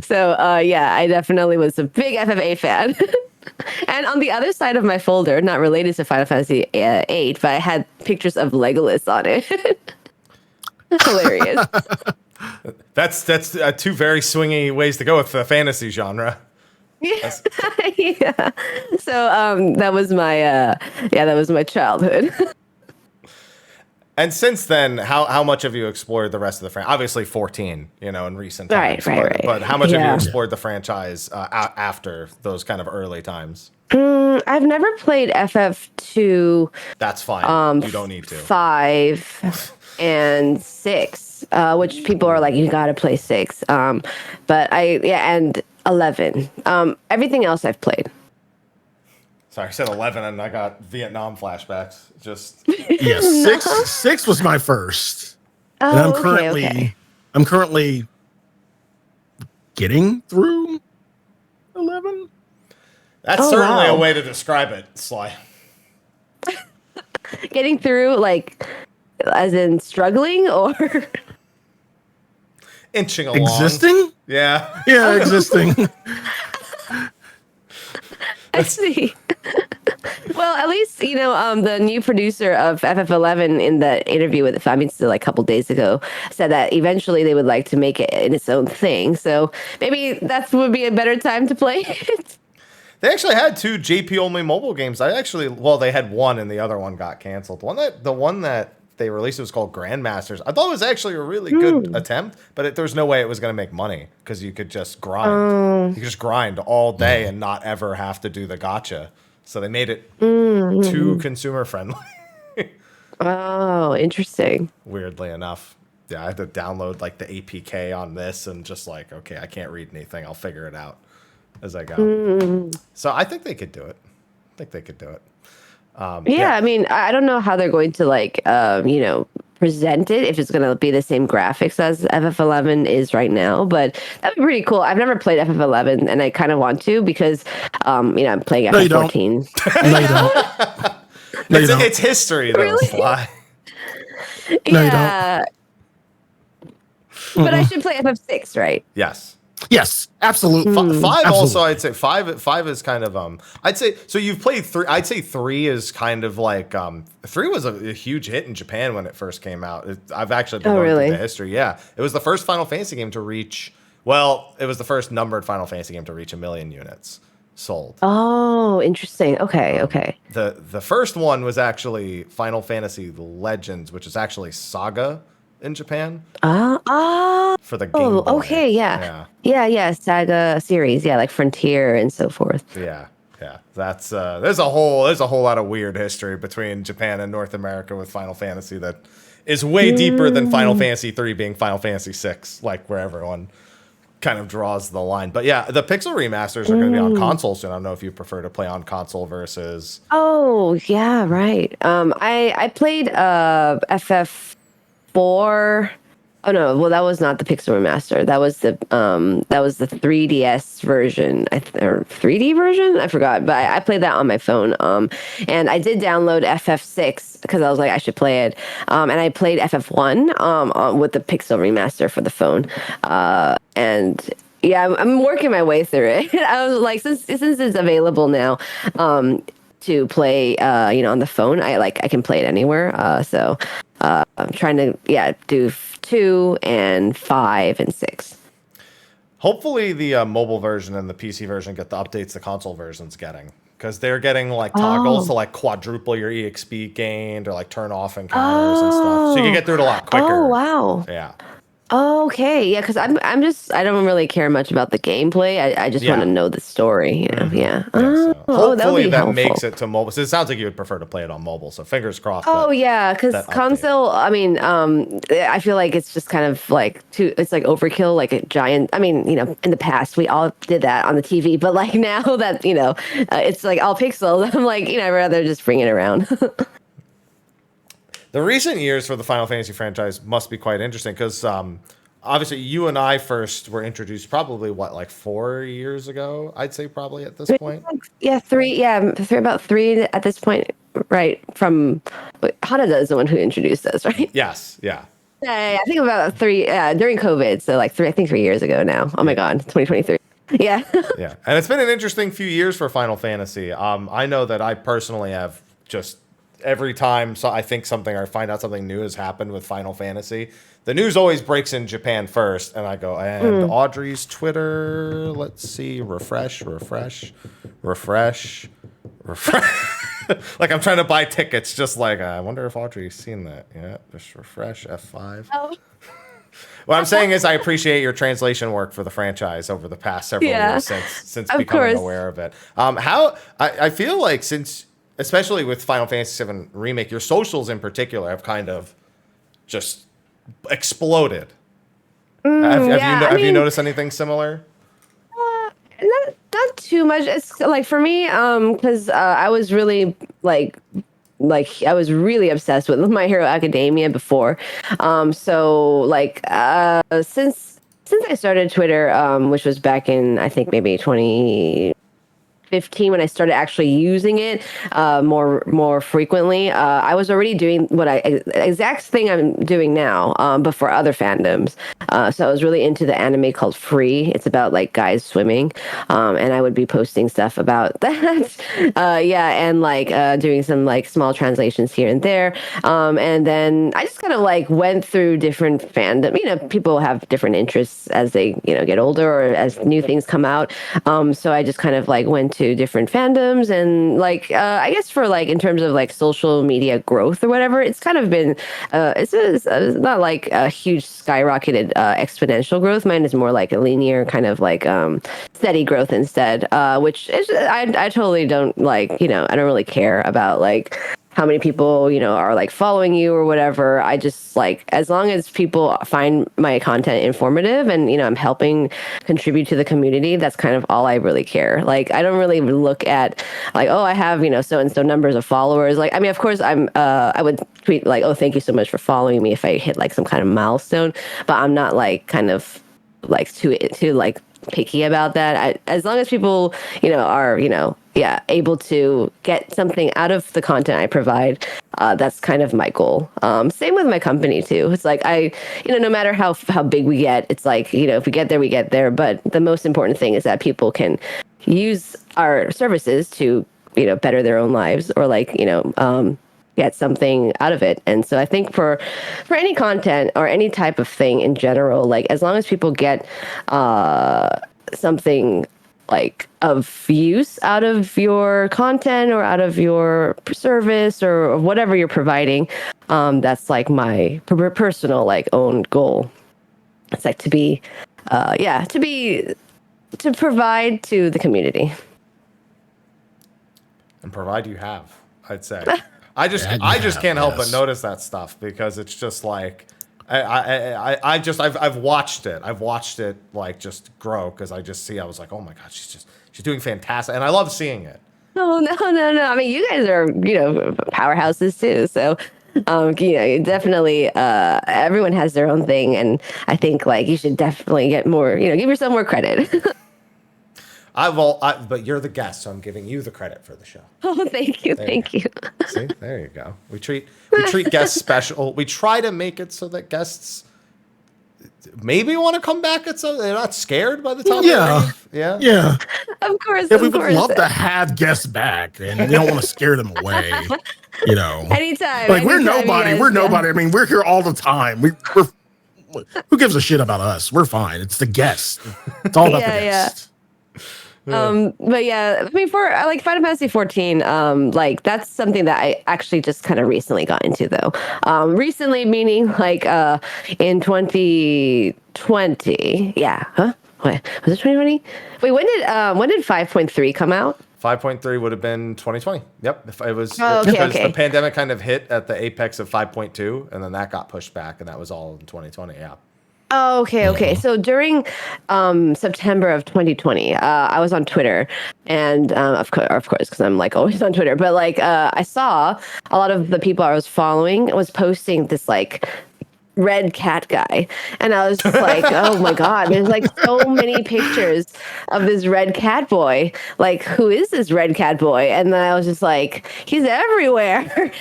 So, I definitely was a big FF8 fan. And on the other side of my folder, not related to Final Fantasy VIII, but I had pictures of Legolas on it. Hilarious. That's two very swingy ways to go with the fantasy genre. Yeah. Yeah. So that was my childhood. And since then, how much have you explored the rest of the franchise? Obviously 14, in recent times. Right. But how much have you explored the franchise after those kind of early times? I've never played FF2. That's fine. You don't need to. 5 and 6, which people are like, you gotta play 6. But and 11. Everything else I've played. Sorry, I said 11 and I got Vietnam flashbacks. Just no. 6 was my first. Oh, and I'm currently getting through 11. That's certainly a way to describe it, Sly. Getting through, like, as in struggling, or inching along. Existing? Yeah. Yeah, existing. I see. Well, at least, the new producer of FF11 in the interview with Famitsu like a couple days ago said that eventually they would like to make it in its own thing. So maybe that would be a better time to play it. They actually had 2 JP only mobile games. They had one and the other one got canceled. The one that they released was called Grandmasters. I thought it was actually a really good attempt, but there was no way it was going to make money because you could just grind. You could just grind all day and not ever have to do the gacha. So they made it too consumer friendly. Oh, interesting. Weirdly enough. Yeah, I had to download like the APK on this and just like, okay, I can't read anything. I'll figure it out as I go. So I think they could do it. Yeah, I mean, I don't know how they're going to like, present it, if it's going to be the same graphics as FF11 is right now, but that'd be pretty cool. I've never played FF11 and I kind of want to because, I'm playing FF14. No, you don't. It's history though, Really? Sly. No, you Yeah. But I should play FF6, right? Yes. Yes, absolutely. 5 Absolutely. also, I'd say 5 is kind of I'd say so. You've played 3. I'd say 3 is kind of like 3 was a huge hit in Japan when it first came out. I've actually been going through the history. Yeah, it was the first Final Fantasy game to reach. Well, it was the first numbered Final Fantasy game to reach 1 million units sold. Oh, interesting. Okay. The first one was actually Final Fantasy Legends, which is actually Saga in Japan. For the Game Boy. Okay, yeah. Saga series, like Frontier and so forth. Yeah. That's there's a whole lot of weird history between Japan and North America with Final Fantasy that is way deeper than Final Fantasy 3 being Final Fantasy 6, like where everyone kind of draws the line. But yeah, the pixel remasters are going to be on console soon. I don't know if you prefer to play on console versus. Oh yeah, right. I played FF4. Oh no, well that was not the pixel remaster. That was the 3DS version, or 3D version. I forgot, but I played that on my phone. And I did download FF6 because I was like I should play it. And I played FF1 with the pixel remaster for the phone. And yeah, I'm working my way through it. I was like, since it's available now, to play, on the phone, I can play it anywhere. So I'm trying to do 2 and 5 and 6. Hopefully the mobile version and the PC version get the updates the console version's getting, because they're getting like toggles to like quadruple your EXP gained or like turn off encounters and stuff, so you can get through it a lot quicker. Oh wow. Yeah. Okay, yeah, because I don't really care much about the gameplay. I just want to know the story. Yeah. So hopefully that helpful. makes it to mobile. So it sounds like you would prefer to play it on mobile. So fingers crossed. Oh yeah, because console. I mean, I feel like it's just kind of like it's like overkill, like a giant. I mean, in the past we all did that on the TV, but like now that it's like all pixels, I'm like, I'd rather just bring it around. The recent years for the Final Fantasy franchise must be quite interesting because obviously you and I first were introduced probably like 4 years ago, I'd say probably at this point. Yeah, 3. Yeah, about 3 at this point, right? From Hanada is the one who introduced us, right? Yes, yeah. Yeah, I think about 3 during COVID, so like 3 years ago now. Oh my God, 2023. Yeah. Yeah, and it's been an interesting few years for Final Fantasy. I know that I personally have just every time I think something or find out something new has happened with Final Fantasy, the news always breaks in Japan first, and I go, and Audrey's Twitter, let's see, refresh. Like I'm trying to buy tickets, just like, I wonder if Audrey's seen that. Yeah, just refresh F5. Oh. What I'm saying is I appreciate your translation work for the franchise over the past several years since becoming aware of it. I feel like since, especially with Final Fantasy VII Remake, your socials in particular have kind of just exploded. Have you noticed anything similar? Not too much. It's like for me, because I was really like I was really obsessed with My Hero Academia before. So like since I started Twitter, which was back in I think maybe 2015 when I started actually using it more frequently, I was already doing exact thing I'm doing now, but for other fandoms. So I was really into the anime called Free. It's about like guys swimming, and I would be posting stuff about that. And like doing some like small translations here and there. And then I just kind of like went through different fandom. People have different interests as they get older or as new things come out. So I just kind of like went into different fandoms, and like I guess for like in terms of like social media growth or whatever, it's kind of been it's not like a huge skyrocketed exponential growth. Mine is more like a linear kind of like steady growth instead, which is, I totally don't like, I don't really care about like how many people, are like following you or whatever. I just like, as long as people find my content informative and, I'm helping contribute to the community, that's kind of all I really care. Like, I don't really look at like, oh, I have, so-and-so numbers of followers. Like, I mean, of course I would tweet like, oh, thank you so much for following me if I hit like some kind of milestone, but I'm not like kind of like too like picky about that. As long as people, are, able to get something out of the content I provide, that's kind of my goal. Same with my company too. It's like no matter how big we get, it's like, if we get there, we get there. But the most important thing is that people can use our services to, better their own lives or like, get something out of it. And so I think for any content or any type of thing in general, like as long as people get something like of use out of your content or out of your service or whatever you're providing, that's like my personal like own goal. It's like to provide to the community. And provide you have, I'd say. I just can't help but notice that stuff because it's just like I've watched it. I've watched it like just grow because I just see. I was like, oh my god, she's doing fantastic, and I love seeing it. Oh no! I mean, you guys are powerhouses too. So definitely everyone has their own thing, and I think like you should definitely get more. Give yourself more credit. But you're the guest, so I'm giving you the credit for the show. Oh, thank you. See, there you go. We treat guests special. We try to make it so that guests maybe want to come back at some. They're not scared by the time they leave. Yeah. Of course. Yeah, we would love to have guests back, and we don't want to scare them away. Anytime. Like we're nobody. We're nobody. I mean, we're here all the time. We're who gives a shit about us? We're fine. It's the guest. It's all about the guest. But yeah, I mean, for like Final Fantasy 14, like that's something that I actually just kind of recently got into though. Recently meaning like in 2020. Yeah. Huh? What was it 2020? Wait, when did 5.3 come out? 5.3 would have been 2020. Yep. It was because the pandemic kind of hit at the apex of 5.2 and then that got pushed back and that was all in 2020. Yeah. Oh, okay. So during September of 2020, I was on Twitter, and of course, because I'm like always on Twitter. But like, I saw a lot of the people I was following was posting this like red cat guy, and I was just like, oh my god, there's like so many pictures of this red cat boy. Like, who is this red cat boy? And then I was just like, he's everywhere.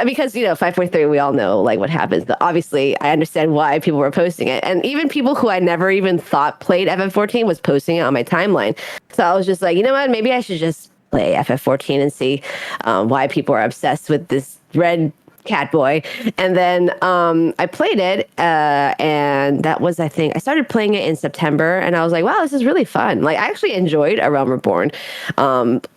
Because 5.3, we all know like what happens. But obviously, I understand why people were posting it, and even people who I never even thought played FF14 was posting it on my timeline. So I was just like, you know what? Maybe I should just play FF14 and see why people are obsessed with this red cat boy. And then I played it and that was, I think I started playing it in September, and I was like, wow, this is really fun. Like, I actually enjoyed A Realm Reborn.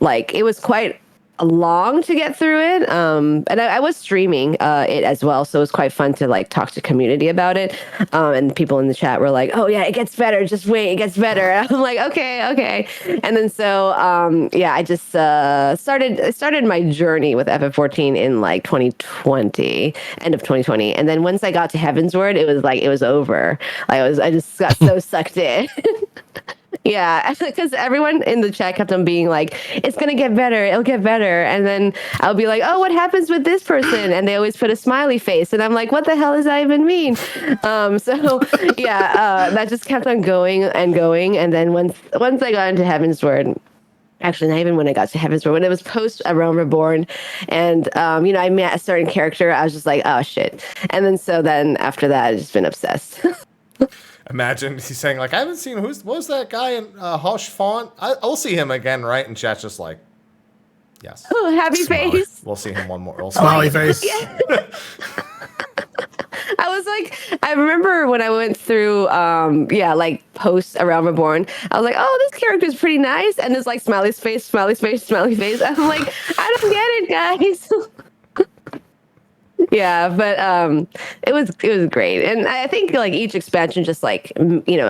Like, it was quite long to get through it, and I was streaming it as well, so it was quite fun to like talk to community about it, and people in the chat were like, oh yeah, it gets better, just wait, it gets better. I'm like, okay. And then so I just started my journey with FF14 in like 2020, end of 2020, and then once I got to Heavensward, it was over. Like, I just got so sucked in. Yeah, because everyone in the chat kept on being like, it's going to get better, it'll get better. And then I'll be like, oh, what happens with this person? And they always put a smiley face. And I'm like, what the hell does that even mean? That just kept on going and going. And then once I got into Heavensward, actually, not even when I got to Heavensward, when it was post A Realm Reborn, and I met a certain character, I was just like, oh shit. And then after that, I've just been obsessed. Imagine he's saying like, I haven't seen what was that guy in Hosh Font? I'll see him again, right? And chat's just like, yes. Oh, happy face. We'll see him one more. Smiley face. Yeah. I was like, I remember when I went through, like post A Realm Reborn, I was like, oh, this character is pretty nice, and it's like smiley face, smiley face, smiley face. I'm like, I don't get it, guys. Yeah, but it was great, and I think like each expansion just like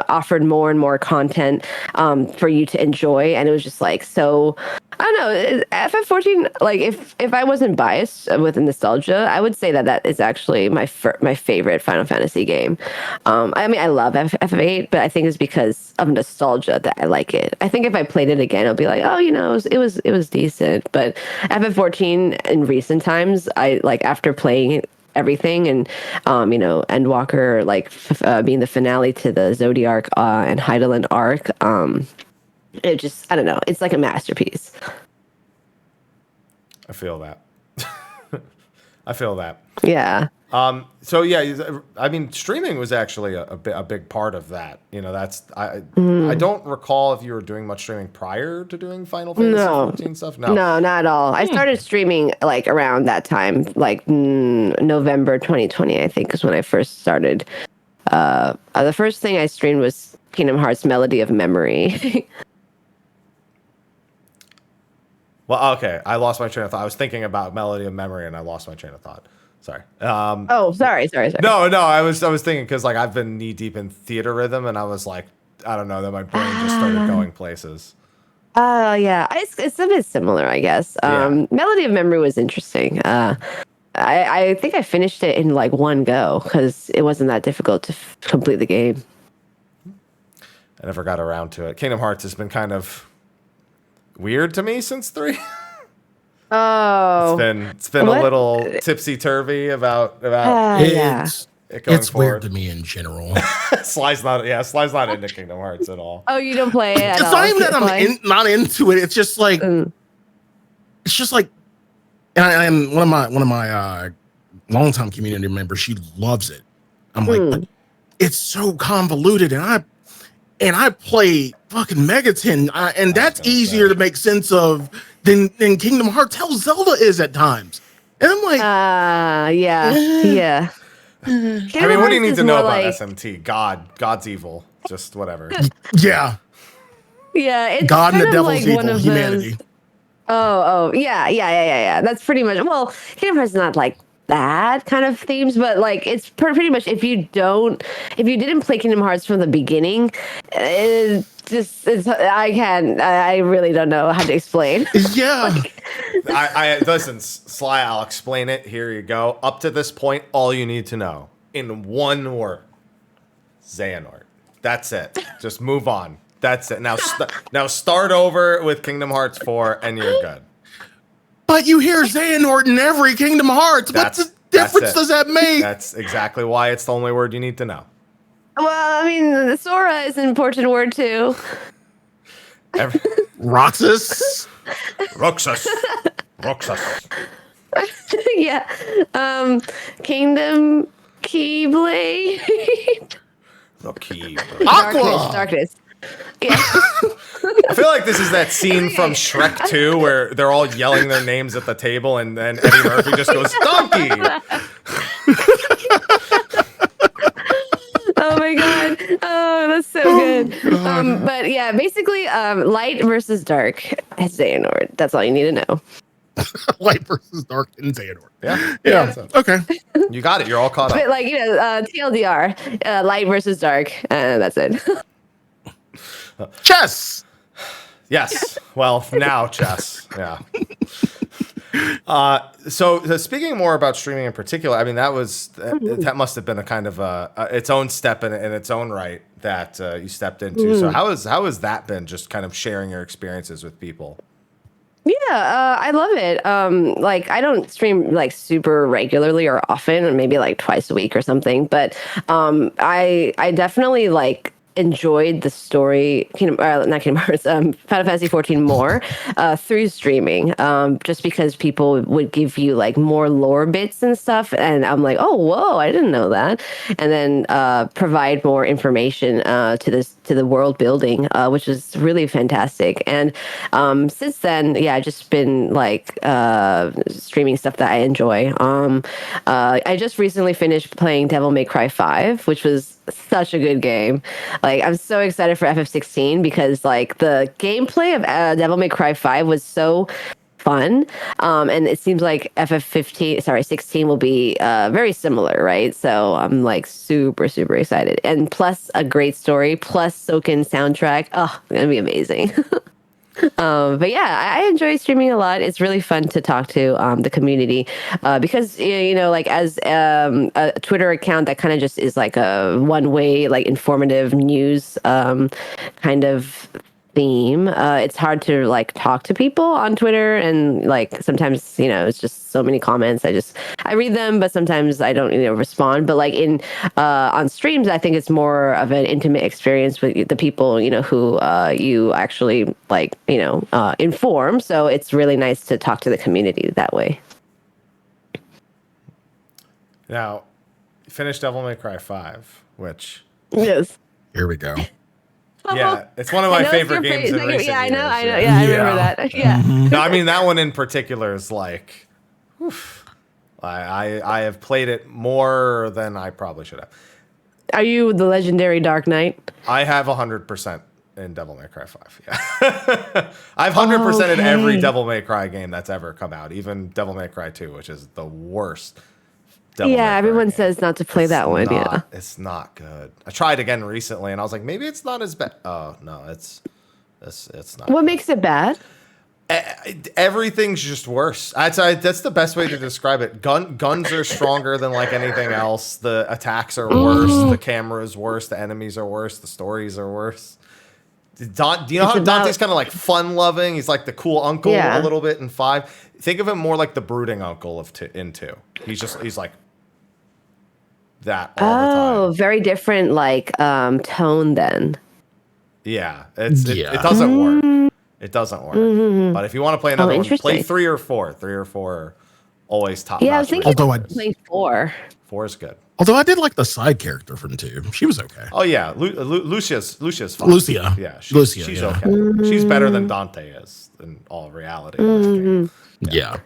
offered more and more content for you to enjoy, and it was just like so. I don't know. FF14, like if I wasn't biased with nostalgia, I would say that is actually my favorite Final Fantasy game. I mean, I love FF8, but I think it's because of nostalgia that I like it. I think if I played it again, I'll be like, oh, it was decent. But FF14 in recent times, I like after playing everything and Endwalker being the finale to the Zodiac and Hydaelyn arc. It just, I don't know. It's like a masterpiece. I feel that. I feel that. Yeah. So yeah, I mean, streaming was actually a big part of that. I don't recall if you were doing much streaming prior to doing Final Fantasy 14 stuff. No, not at all. I started streaming like around that time, like November 2020, I think, is when I first started. The first thing I streamed was Kingdom Hearts Melody of Memory. Well, okay. I lost my train of thought. I was thinking about Melody of Memory, and I lost my train of thought. Sorry. Sorry. No. I was thinking because like I've been knee deep in theater rhythm, and I was like, I don't know, that my brain just started going places. Yeah. It's a bit similar, I guess. Melody of Memory was interesting. I think I finished it in like one go because it wasn't that difficult to complete the game. I never got around to it. Kingdom Hearts has been kind of weird to me since 3. Oh, it's been a little tipsy turvy about it's going forward. Weird to me in general. Sly's not into Kingdom Hearts at all. Oh, you don't play it at all? It's not even that I'm not into it. It's just like and one of my longtime community members, she loves it. I'm like, but it's so convoluted, and I play fucking Megaton, and that's easier to make sense of than Kingdom Hearts. Hell, Zelda is at times, and I'm like, yeah. I mean, what do you need to know about SMT? God's evil, just whatever. Yeah, it's God and the devil's like evil, humanity. Yeah. That's pretty much. Well, Kingdom Hearts is not like that kind of themes, but like it's pretty much if you didn't play Kingdom Hearts from the beginning, I really don't know how to explain. Yeah. I listen, Sly, I'll explain it. Here you go. Up to this point, all you need to know in one word: Xehanort. That's it. Just move on. That's it. Now start over with Kingdom Hearts 4, and you're good. But you hear Xehanort in every Kingdom Hearts. What the difference does that make? That's exactly why it's the only word you need to know. Well, I mean, Sora is an important word too. Roxas. Yeah. Kingdom Keyblade. Aqua. Darkness. Yeah. I feel like this is that scene from Shrek 2 where they're all yelling their names at the table and then Eddie Murphy just goes, Donkey! Oh my god. Oh, that's so good. But yeah, basically, light versus dark as Xehanort. That's all you need to know. Light versus dark in Xehanort. Yeah. Okay. You got it. You're all caught up. But like, TLDR, light versus dark. That's it. Chess. Yes. Well, now chess. Yeah. So speaking more about streaming in particular, I mean, that must have been a kind of its own step in its own right that you stepped into. So how has that been? Just kind of sharing your experiences with people. Yeah, I love it. Like I don't stream like super regularly or often, or maybe like twice a week or something. But I definitely like enjoyed the story, not Kingdom Hearts, Final Fantasy 14 more through streaming, just because people would give you like more lore bits and stuff, and I'm like, oh, whoa, I didn't know that, and then provide more information to the world building, which is really fantastic. And since then, yeah, I've just been like streaming stuff that I enjoy. I just recently finished playing Devil May Cry 5, which was such a good game. Like, I'm so excited for FF16 because like the gameplay of Devil May Cry 5 was so fun, and it seems like 16 will be very similar, right? So I'm like super excited, and plus a great story, plus Soken soundtrack. Oh, it's gonna be amazing. But yeah, I enjoy streaming a lot. It's really fun to talk to the community because like as a Twitter account that kind of just is like a one-way, like informative news kind of theme. It's hard to like talk to people on Twitter, and like sometimes it's just so many comments. I read them, but sometimes I don't respond. But like on streams, I think it's more of an intimate experience with the people who you actually like inform. So it's really nice to talk to the community that way. Now, you finished Devil May Cry 5, which yes, here we go. Yeah, it's one of my favorite games in recent years. Yeah, I know. Yeah, I remember that. Yeah. No, I mean, that one in particular is like, oof. I have played it more than I probably should have. Are you the legendary Dark Knight? I have 100% in Devil May Cry 5. Yeah. I've 100% in every Devil May Cry game that's ever come out, even Devil May Cry 2, which is the worst. Everyone says not to play that one. Yeah, it's not good. I tried again recently, and I was like, maybe it's not as bad. Oh no, it's not. What makes it bad? Everything's just worse. That's the best way to describe it. Guns are stronger than like anything else. The attacks are worse. The camera is worse. The enemies are worse. The stories are worse. Do you know how Dante's kind of like fun-loving? He's like the cool uncle a little bit in 5. Think of him more like the brooding uncle in 2. He's like that all the time. Oh, very different like tone then. Yeah, it doesn't work. It doesn't work. Mm-hmm. But if you want to play another one, play 3 or 4. 3 or 4 are always top. Yeah, I was thinking play 4. 4 is good. Although I did like the side character from 2. She was okay. Oh yeah, Lucia's fine. Lucia. Yeah, she's okay. She's better than Dante is in all reality. In this game. Yeah.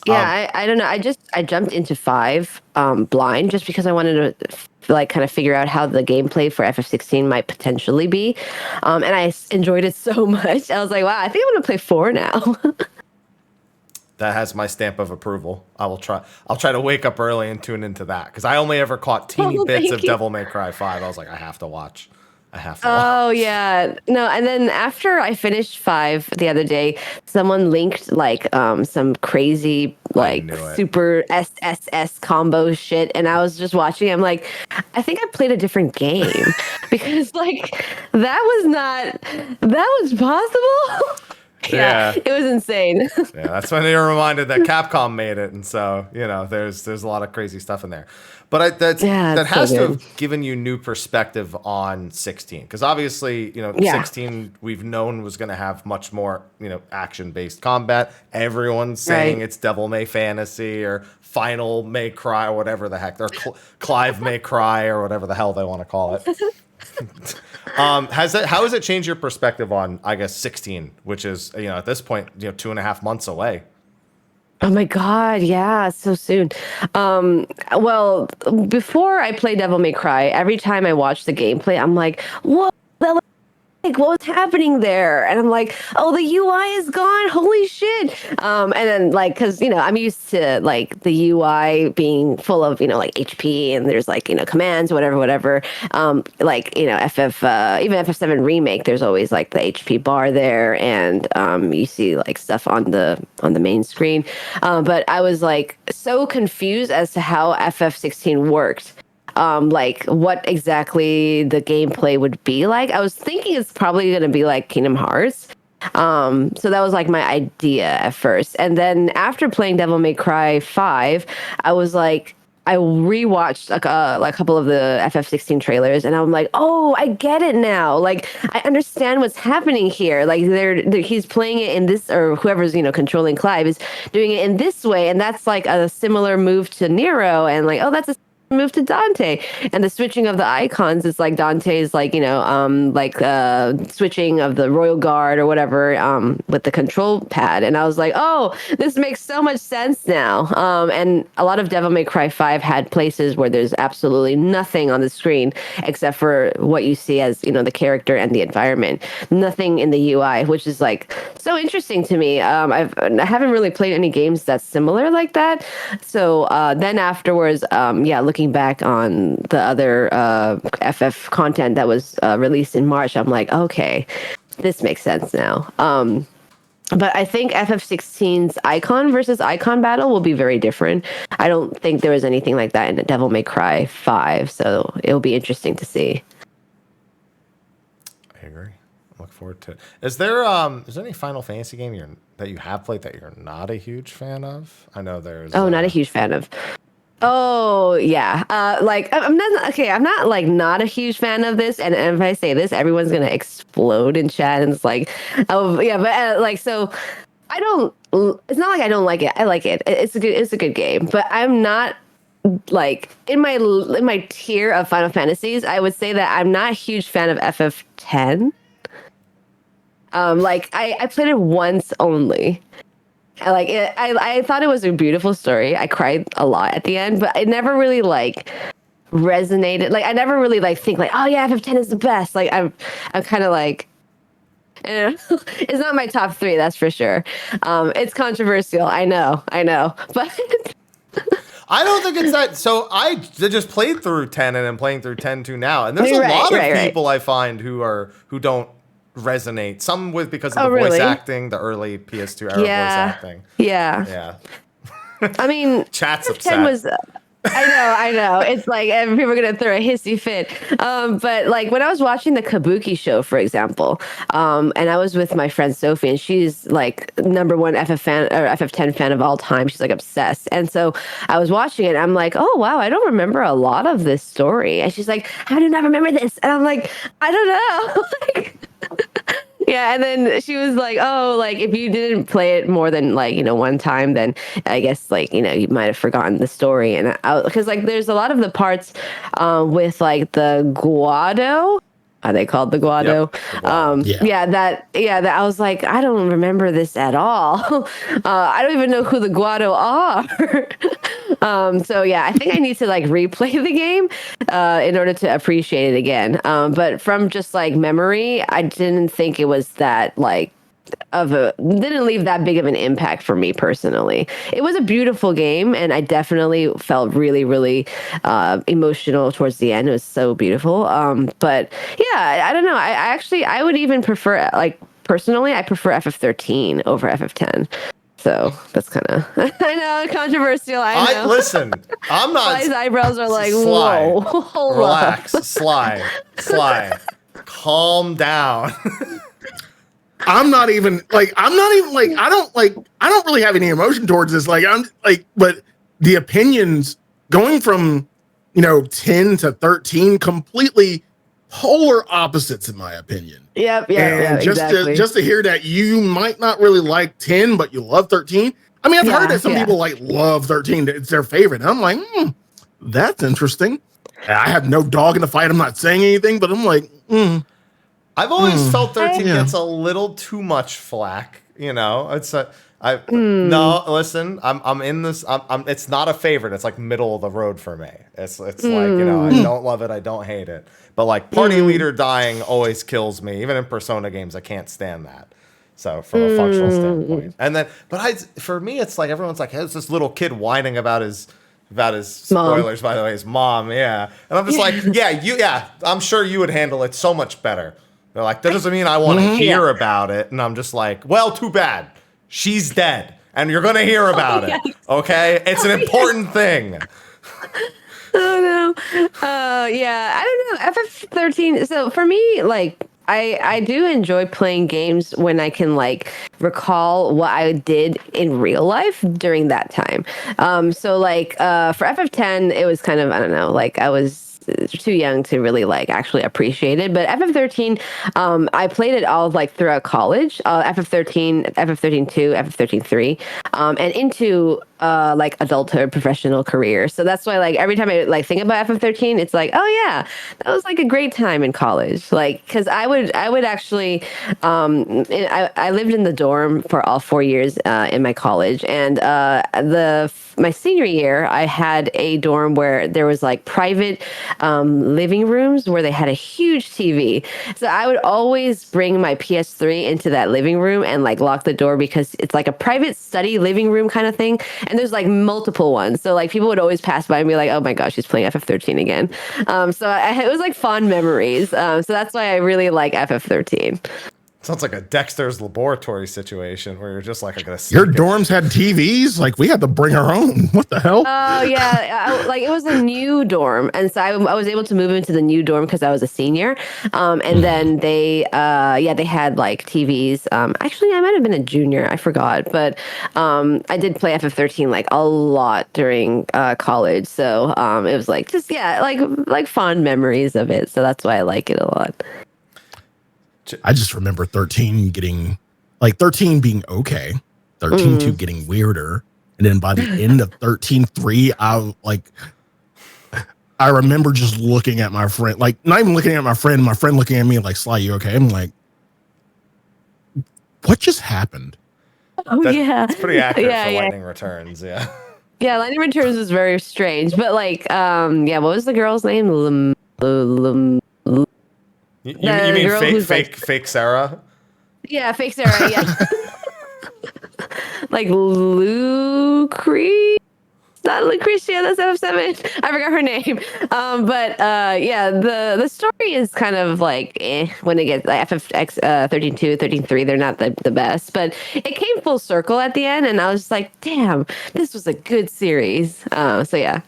Yeah, I don't know. I jumped into 5 blind just because I wanted to like kind of figure out how the gameplay for FF16 might potentially be, and I enjoyed it so much. I was like, wow, I think I'm gonna play 4 now. That has my stamp of approval. I'll try to wake up early and tune into that because I only ever caught teeny bits of Devil May Cry 5. I was like, I have to watch. Oh yeah, no. And then after I finished 5 the other day, someone linked like some crazy like super SSS combo shit, and I was just watching. I'm like, I think I played a different game because like that was possible. Yeah, it was insane. Yeah, that's when they were reminded that Capcom made it, and so there's a lot of crazy stuff in there. But that has to have given you new perspective on 16, because obviously 16 we've known was going to have much more action based combat. Everyone's saying it's Devil May Fantasy or Final May Cry or whatever the heck, or Clive May Cry or whatever the hell they want to call it. How has it changed your perspective on, I guess, 16, which is at this point 2.5 months away? Oh my God, yeah, so soon. Well, before I play Devil May Cry, every time I watch the gameplay, I'm like, whoa, like what was happening there? And I'm like, oh, the UI is gone. Holy shit. And then like, because I'm used to like the UI being full of like HP and there's like commands, whatever. Like even FF7 remake, there's always like the HP bar there, and you see like stuff on the main screen. But I was like so confused as to how FF16 worked. Like what exactly the gameplay would be like. I was thinking it's probably going to be like Kingdom Hearts. So that was like my idea at first. And then after playing Devil May Cry 5, I was like, I rewatched like a couple of the FF16 trailers, and I'm like, oh, I get it now. Like, I understand what's happening here. Like, he's playing it in this, or whoever's controlling Clive is doing it in this way, and that's like a similar move to Nero, and like, oh, that's a move to Dante, and the switching of the icons is like Dante's switching of the Royal Guard or whatever with the control pad, and I was like, oh, this makes so much sense now. And a lot of Devil May Cry 5 had places where there's absolutely nothing on the screen except for what you see as the character and the environment, nothing in the UI, which is like so interesting to me. I haven't really played any games that's similar like that. So then afterwards, looking back on the other FF content that was released in March, I'm like, okay, this makes sense now. But I think FF16's icon versus icon battle will be very different. I don't think there was anything like that in Devil May Cry 5, so it'll be interesting to see. I agree. I look forward to it. Is there any Final Fantasy game that you have played that you're not a huge fan of? I know there's... not a huge fan of. Oh yeah, I'm not like not a huge fan of this, and if I say this, everyone's gonna explode in chat, and it's like, oh yeah, but so I don't. It's not like I don't like it. I like it. It's a good game, but I'm not like in my tier of Final Fantasies. I would say that I'm not a huge fan of FF10. I played it once only. I thought it was a beautiful story. I cried a lot at the end, but it never really resonated. Like, I never really think oh yeah, FF10 is the best. Like, I'm kind of like, it's not my top 3, that's for sure. It's controversial. I know, but I don't think it's that. So I just played through 10 and I'm playing through 10 too now, and there's a lot of people I find who don't resonate. Some because of the voice acting, the early PS2 era voice acting. Yeah. I mean, chat's upset. Was, I know. It's like people are gonna throw a hissy fit. But like when I was watching the Kabuki show, for example, and I was with my friend Sophie, and she's like #1 FF10 fan of all time. She's like obsessed. And so I was watching it, and I'm like, oh wow, I don't remember a lot of this story. And she's like, how do you not remember this? And I'm like, I don't know. Yeah, and then she was like, oh, like, if you didn't play it more than, one time, then I guess, you might have forgotten the story. And because, there's a lot of the parts with, the Guado. Are they called the Guado? Yep. That I was like, I don't remember this at all. I don't even know who the Guado are. So yeah, I think I need to replay the game in order to appreciate it again. But from just memory, I didn't think it was that didn't leave that big of an impact for me personally. It was a beautiful game, and I definitely felt really, really emotional towards the end. It was so beautiful. But yeah, I don't know. I would even prefer, personally, I prefer FF13 over FF10. So that's kind of, I know, controversial. I know. Listen, I'm not. His eyebrows are like, Sly, whoa, relax, Sly, calm down. I don't really have any emotion towards this. But the opinions going from 10 to 13 completely polar opposites in my opinion. Yep, exactly. Just to hear that you might not really like 10, but you love 13. I mean, I've heard that some people love 13. It's their favorite. And I'm like, that's interesting. I have no dog in the fight. I'm not saying anything, but I'm like, I've always felt 13 gets a little too much flack. It's no. Listen, I'm in this. It's not a favorite. It's middle of the road for me. It's I don't love it. I don't hate it. But party leader dying always kills me. Even in Persona games, I can't stand that. So from a functional standpoint, and then, for me, it's everyone's hey, it's this little kid whining about his spoilers, by the way, his mom. Yeah, and I'm just I'm sure you would handle it so much better. They're that doesn't mean I want to hear about it. And I'm just well, too bad. She's dead. And you're going to hear about it. Okay? It's an important thing. Oh, no. I don't know. FF13. So for me, I do enjoy playing games when I can like recall what I did in real life during that time. So like for FF10, it was kind of, I don't know, like I was too young to really like actually appreciate it. But FF13, I played it all like throughout college. FF13, FF13 2, FF13 3, and into like adulthood, professional career. So that's why like every time I like think about FF13, it's like, oh yeah, that was like a great time in college. Like because I would actually I lived in the dorm for all 4 years in my college, and my senior year, I had a dorm where there was like private living rooms where they had a huge TV. So I would always bring my PS3 into that living room and like lock the door because it's like a private study living room kind of thing. And there's like multiple ones. So like people would always pass by and be like, oh my gosh, she's playing FF13 again. It was like fond memories. So that's why I really like FF13. Sounds like a Dexter's Laboratory situation where you're just like, your dorms had TVs? Like we had to bring our own. What the hell? Oh yeah, like it was a new dorm, and so I was able to move into the new dorm because I was a senior. And then they had like TVs. Actually, I might have been a junior. I forgot, but I did play FF13 like a lot during college. So it was like just like fond memories of it. So that's why I like it a lot. I just remember 13 being okay, 13-2 getting weirder, and then by the end of 13-3, I remember just looking at my friend, like not even looking at my friend looking at me like, Sly, you okay? I'm like, what just happened? It's pretty accurate for Lightning Returns, yeah. Yeah, Lightning Returns was very strange, but like, what was the girl's name? You mean fake Sarah? Yeah, fake Sarah. Yeah, like Lucretia. Not Lucretia. That's FF7. I forgot her name. The story is kind of like when it gets like FFX 13-2, 13-3. They're not the best, but it came full circle at the end, and I was just like, damn, this was a good series. So yeah.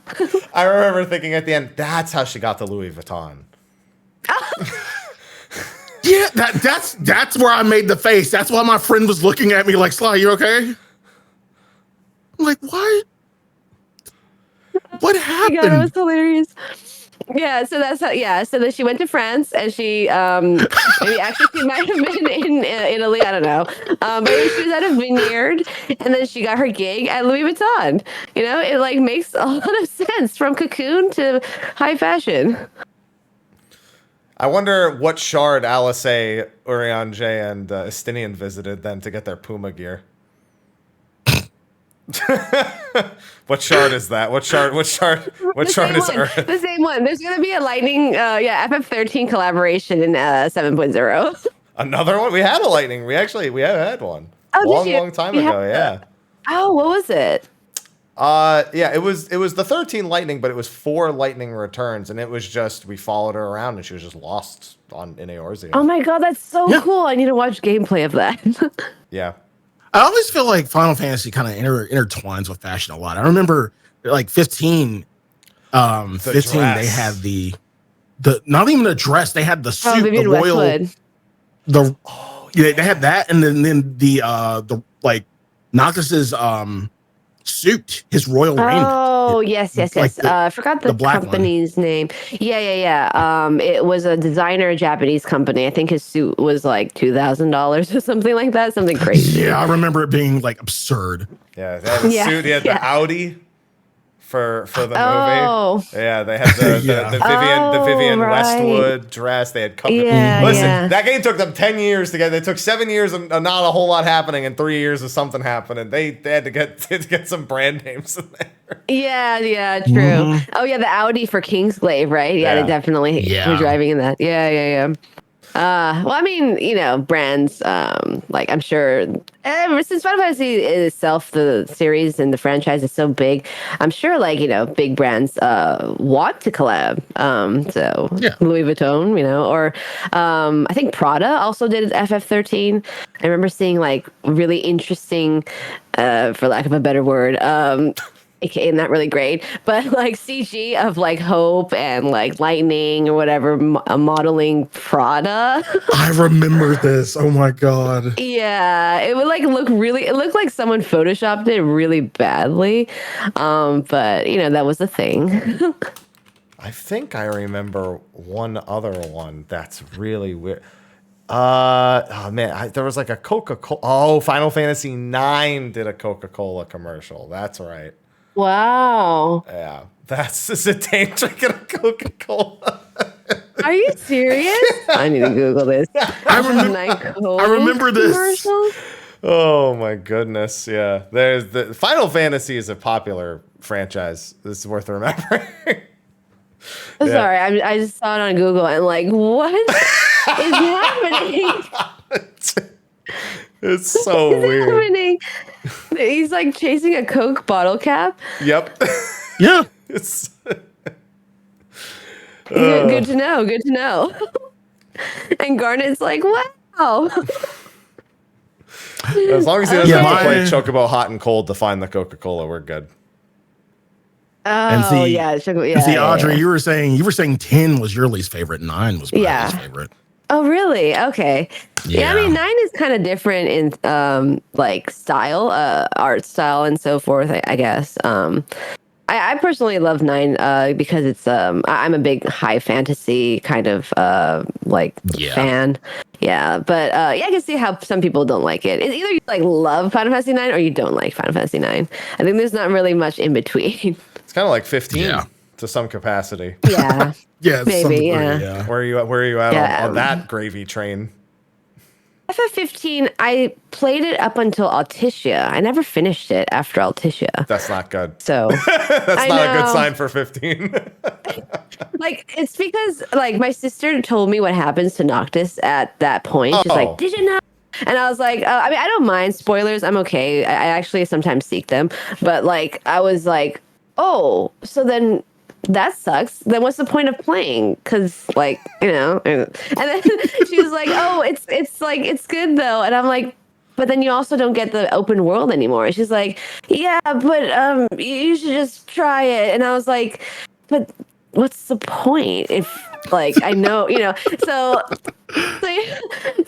I remember thinking at the end, that's how she got the Louis Vuitton. Yeah, that's where I made the face. That's why my friend was looking at me like, Sly, you okay? I'm like, what? What happened? God, it was hilarious. Yeah, so that's how. Yeah, so then she went to France, and she maybe actually she might have been in Italy. I don't know, but she was at a vineyard, and then she got her gig at Louis Vuitton. You know, it like makes a lot of sense from cocoon to high fashion. I wonder what shard Alice A, Urianger, and Estinian visited then to get their Puma gear. What shard is that? What shard is Earth? The same one. There's going to be a Lightning, FF13 collaboration in 7.0. Another one? We had a Lightning. We have had one. Oh, long time ago, yeah. Oh, what was it? It was the 13 Lightning, but it was 4 Lightning returns, and it was just we followed her around, and she was just lost in Eorzea. Oh my god, that's so cool! I need to watch gameplay of that. Yeah, I always feel like Final Fantasy kind of intertwines with fashion a lot. I remember like 15, the 15 dress. They had the not even a dress, they had the suit, the royal. They had that, and then the like Noctis's suit, his royal raiment. Oh, yes. I forgot the company's name. Yeah. It was a designer Japanese company. I think his suit was like $2,000 or something like that. Something crazy. Yeah, I remember it being like absurd. Yeah, they had the suit. He had the Audi for the movie. Yeah, they had the Vivian Westwood dress. They had company. That game took them 10 years to get. They took 7 years of not a whole lot happening and 3 years of something happening. They had to get some brand names in there. Yeah, true. Mm-hmm. Oh yeah, the Audi for Kingsglaive, right? Yeah, they definitely were driving in that. Yeah. Well, I mean, brands, like I'm sure ever since Final Fantasy itself, the series and the franchise is so big, I'm sure like, big brands want to collab. Louis Vuitton, or I think Prada also did FF13. I remember seeing like really interesting, for lack of a better word, aka not really great, but like CG of like Hope and like Lightning or whatever modeling Prada. I remember this. Oh my god. Yeah, it would like look really. It looked like someone photoshopped it really badly, but that was the thing. I think I remember one other one that's really weird. Oh man, there was like a Coca-Cola. Oh, Final Fantasy IX did a Coca-Cola commercial. That's right. Wow. Yeah, that's a tank drinking a Coca-Cola. Are you serious? I need to Google this. I remember this. Commercial? Oh my goodness. Yeah. There's the Final Fantasy is a popular franchise. This is worth remembering. Sorry, I just saw it on Google and like, what is happening? It's so weird. Happening? He's like chasing a Coke bottle cap. Yep. Yeah. It's Good to know. Good to know. And Garnet's like, wow. as long as he doesn't have to play Chocobo Hot and Cold to find the Coca-Cola, we're good. Oh, Audrey, you were saying 10 was your least favorite, 9 was my least favorite. Oh, really? Okay. Yeah, I mean, 9 is kind of different in like style, art style, and so forth. I guess. I personally love 9 because it's I'm a big high fantasy kind of fan. Yeah, but I can see how some people don't like it. It's either you like love Final Fantasy 9 or you don't like Final Fantasy 9. I think there's not really much in between. It's kind of like 15 to some capacity. Yeah. Yeah, maybe. Yeah. Where are you at on that gravy train? FF15, I played it up until Altissia. I never finished it after Altissia. That's not good. So that's not a good sign for 15. Like, it's because like my sister told me what happens to Noctis at that point. She's like, did you know? And I was like, I mean, I don't mind spoilers. I'm okay. I actually sometimes seek them. But like, I was like, oh, so then that sucks. Then what's the point of playing? Because like, and then she was like, oh, it's like, it's good though. And I'm like, but then you also don't get the open world anymore. She's like, yeah, but you should just try it. And I was like, but what's the point if like I know, so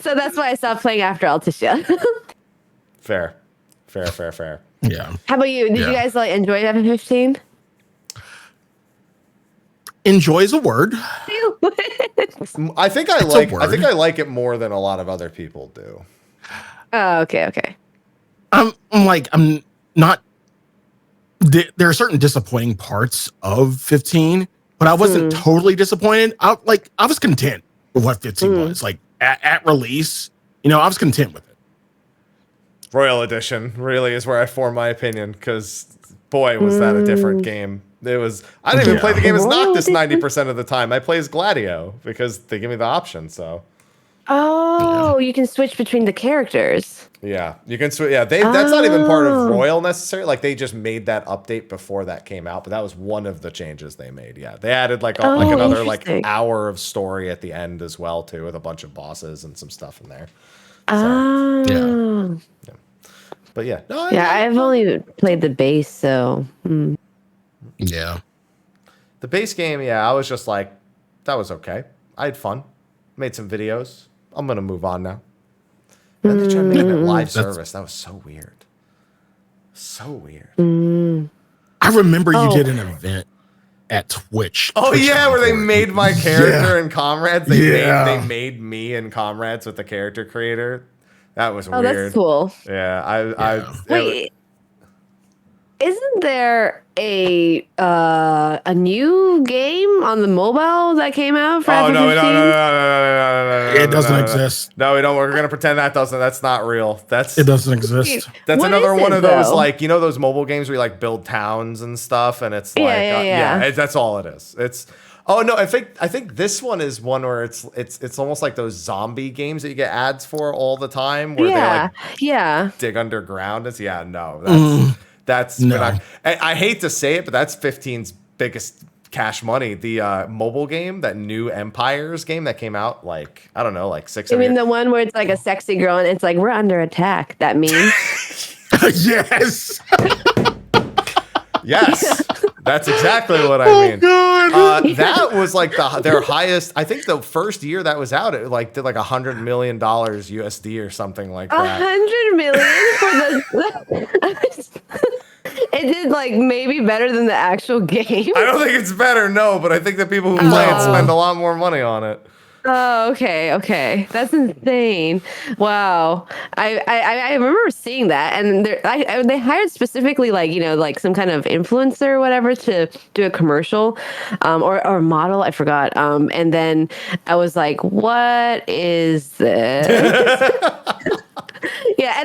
that's why I stopped playing after Altissia. Fair. Yeah. How about you? Did you guys like enjoy FF15? Enjoy is a word. I think I like it more than a lot of other people do. Oh, okay. I'm not. There are certain disappointing parts of 15, but I wasn't totally disappointed. I was content with what 15 was. Like at release, I was content with it. Royal Edition really is where I form my opinion, because boy, was that a different game. It was. I didn't even play the game as Noctis 90% of the time. I play as Gladio because they give me the option. So. Oh, you can switch between the characters. Yeah, you can switch. Yeah, that's not even part of Royal necessarily. Like they just made that update before that came out, but that was one of the changes they made. Yeah, they added another hour of story at the end as well too, with a bunch of bosses and some stuff in there. So, yeah. But yeah, I've only played the base, so. Yeah. The base game, I was just like, that was okay. I had fun. Made some videos. I'm going to move on now. And they tried making it live service. That was so weird. I remember you did an event at Twitch. Oh, yeah, where they made my character and comrades. They made me and comrades with the character creator. That was weird. Oh, that's cool. Yeah, Wait. Isn't there a new game on the mobile that came out for FF15? No. It doesn't exist. No, we don't. We're gonna pretend that's not real. It doesn't exist. That's another one of those those mobile games where you like build towns and stuff, and it's like that's all it is. It's I think this one is one where it's almost like those zombie games that you get ads for all the time where they dig underground. That's I hate to say it, but that's 15's biggest cash money. The mobile game, that new Empires game that came out 6 You mean the one where it's like a sexy girl and it's like, we're under attack? That means yes. Yes, that's exactly what I mean. That was like their highest. I think the first year that was out, it like did like $100 million USD or something like that. $100 million for the. It did like maybe better than the actual game. I don't think it's better, no, but I think that people who play it spend a lot more money on it. Oh, okay. That's insane. Wow. I remember seeing that, and they hired specifically like some kind of influencer or whatever to do a commercial, or a model. I forgot. And then I was like, what is this? Yeah,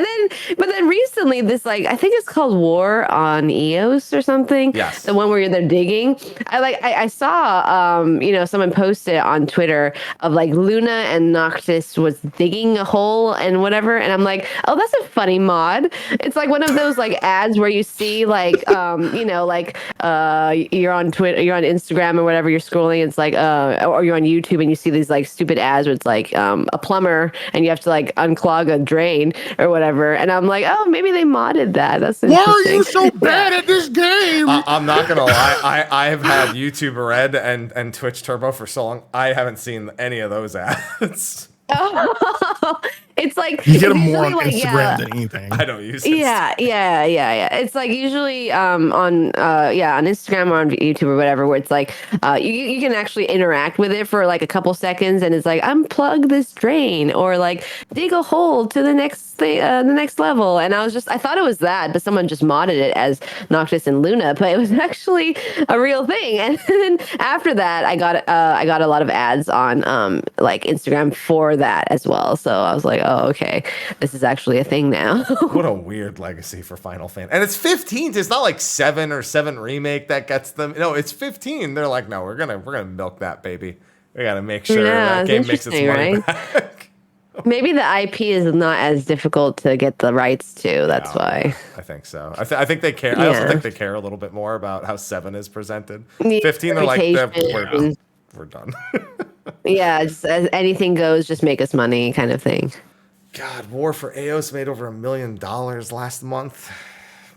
but then recently this I think it's called War on Eos or something. Yes. The one where they're digging. I saw someone posted on Twitter of like Luna and Noctis was digging a hole and whatever, and I'm like, oh, that's a funny mod. It's like one of those like ads where you see you're on Twitter, you're on Instagram or whatever, you're scrolling, it's like or you're on YouTube and you see these like stupid ads where it's like a plumber and you have to like unclog a drain or whatever, and I'm like, oh, maybe they modded that. That's interesting. Why are you so bad at this game? I'm not gonna lie, I have had YouTube Red and Twitch Turbo for so long. I haven't seen any of those ads. Oh, it's like you get them more on Instagram than anything. I don't use it. Yeah. It's like usually on Instagram or on YouTube or whatever, where it's like you can actually interact with it for like a couple seconds, and it's like unplug this drain or like dig a hole to the next thing, the next level. And I thought it was that, but someone just modded it as Noctis and Luna, but it was actually a real thing. And then after that, I got a lot of ads on like Instagram for that as well. So I was like, oh, okay, this is actually a thing now. What a weird legacy for Final Fantasy. And it's 15. It's not like 7 or 7 Remake that gets them. No, it's 15. They're like, no, we're gonna milk that baby. We gotta make sure that game makes its money back. Maybe the IP is not as difficult to get the rights to. That's why. I think so. I think they care. I also think they care a little bit more about how 7 is presented. 15, they're like, we're done. Yeah, just anything goes, just make us money kind of thing. God, War for Eos made over $1 million last month.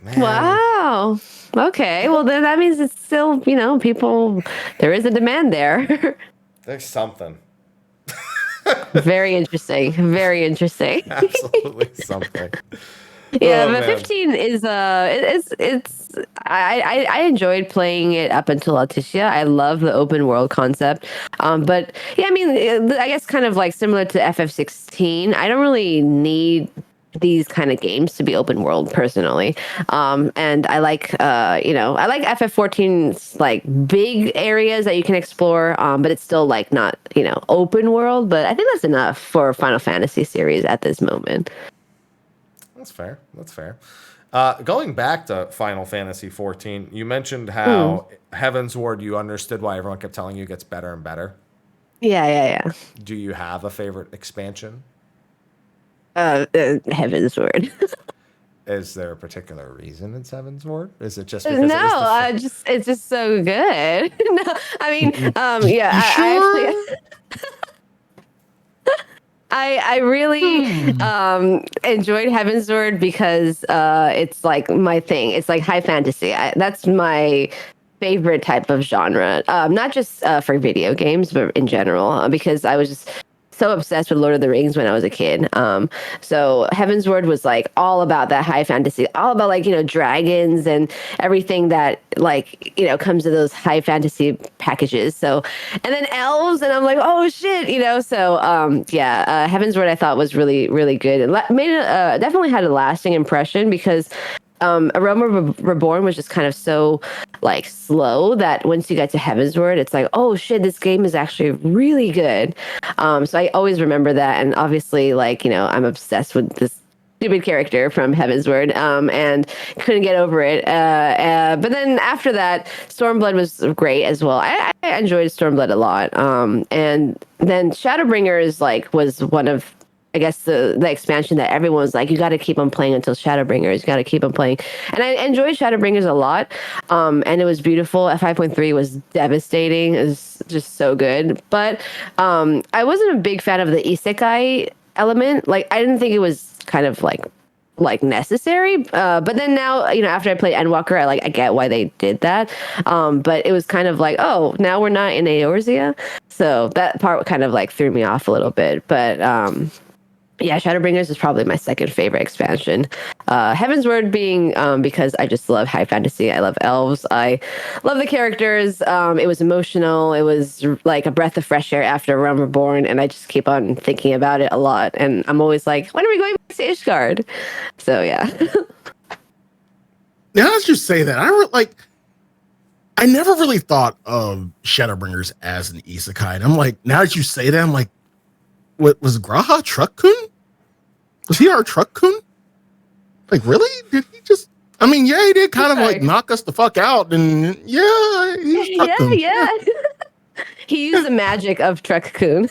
Man. Wow. Okay. Well, then that means it's still, people, there is a demand there. There's something. Very interesting. Very interesting. Absolutely something. Yeah, but 15 is I enjoyed playing it up until Letitia. I love the open world concept. But yeah, I mean, I guess kind of like similar to FF16, I don't really need these kind of games to be open world personally. And I like I like FF14's like big areas that you can explore, but it's still like not, open world, but I think that's enough for Final Fantasy series at this moment. That's fair. Going back to Final Fantasy 14, you mentioned how Heaven's Ward, you understood why everyone kept telling you gets better and better. Yeah. Do you have a favorite expansion? Heaven's Ward. Is there a particular reason it's Heaven's Ward? Is it just because it's just so good. No, I mean, yeah, I really enjoyed Heaven's Ward because it's like my thing. It's like high fantasy. That's my favorite type of genre. Not just for video games, but in general, because I was just so obsessed with Lord of the Rings when I was a kid. So Heaven's Ward was like all about that high fantasy, all about like, dragons and everything that like, comes to those high fantasy packages. So, and then elves, and I'm like, oh shit, so Heaven's Ward I thought was really, really good and definitely had a lasting impression because Aroma Reborn was just kind of so like slow that once you get to Heaven's Ward, it's like, oh shit, this game is actually really good. So I always remember that, and obviously, like, I'm obsessed with this stupid character from Heaven's Ward, and couldn't get over it. But then after that, Stormblood was great as well. I enjoyed Stormblood a lot. And then Shadowbringers was one of, I guess, the expansion that everyone was like, you got to keep on playing until Shadowbringers. You got to keep on playing. And I enjoyed Shadowbringers a lot. And it was beautiful. F5.3 was devastating. It was just so good. But I wasn't a big fan of the isekai element. Like, I didn't think it was kind of like like necessary. But then now, after I played Endwalker, I get why they did that. But it was kind of like, oh, now we're not in Eorzea. So that part kind of like threw me off a little bit. But yeah, Shadowbringers is probably my second favorite expansion. Heaven's Word being because I just love high fantasy. I love elves. I love the characters. It was emotional. It was like a breath of fresh air after Realm Reborn, and I just keep on thinking about it a lot. And I'm always like, when are we going back to Ishgard? So yeah. Now let's just say that I never really thought of Shadowbringers as an isekai, and I'm like, now that you say that, I'm like, what was Graha Truck-kun? Was he our Truck-kun? Like, really? Did he just? I mean, yeah, he did kind of like knock us the fuck out, and yeah, he's Truck-kun. Yeah. He used the magic of Truck-kun.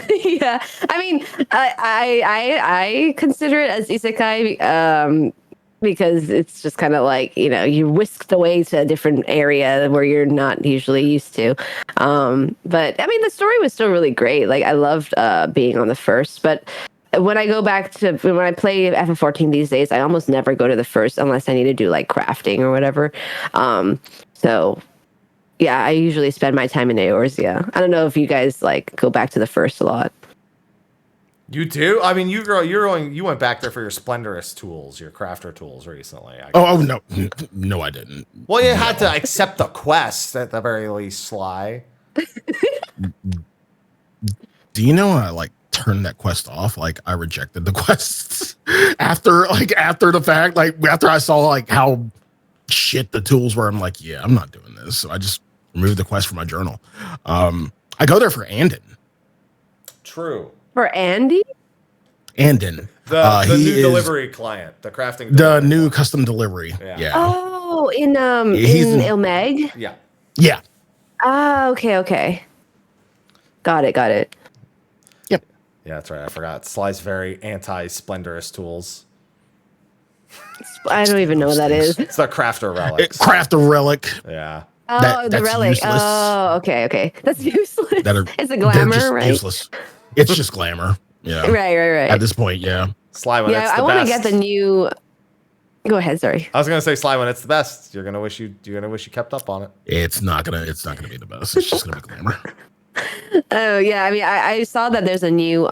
Yeah, I mean, I consider it as isekai because it's just kind of like, you're whisked away to a different area where you're not usually used to. But I mean, the story was still really great. Like, I loved being on the first, but when I go back to when I play FF14 these days, I almost never go to the first unless I need to do like crafting or whatever. So yeah, I usually spend my time in Eorzea. I don't know if you guys like go back to the first a lot. You do? I mean, you went back there for your Splendorous tools, your crafter tools recently. Oh no, I didn't. Well, you had to accept the quest at the very least, Sly. Do you know I like turned that quest off? Like, I rejected the quests after the fact. Like, after I saw like how shit the tools were, I'm like, yeah, I'm not doing this. So I just removed the quest from my journal. I go there for Andon. True. For Andy? Andon. The new delivery client, the crafting the new custom delivery. Yeah. Oh, in Ilmeg? Yeah. Yeah. Ah, okay. Got it. Yep. Yeah, that's right. I forgot. Sly's very anti-Splendorous tools. I don't even know what that is. It's the crafter relic. Crafter relic. Yeah. Oh, the relic. Useless. Oh, okay. That's useless. It's a glamour, just right? Useless. It's just glamour. Yeah. Right. At this point, yeah. Sly, when it's the best. I want to get the new. Go ahead. Sorry. I was gonna say, Sly, when it's the best, you're gonna wish you kept up on it. It's not gonna be the best. It's just gonna be glamour. Oh yeah, I mean, I saw that there's a new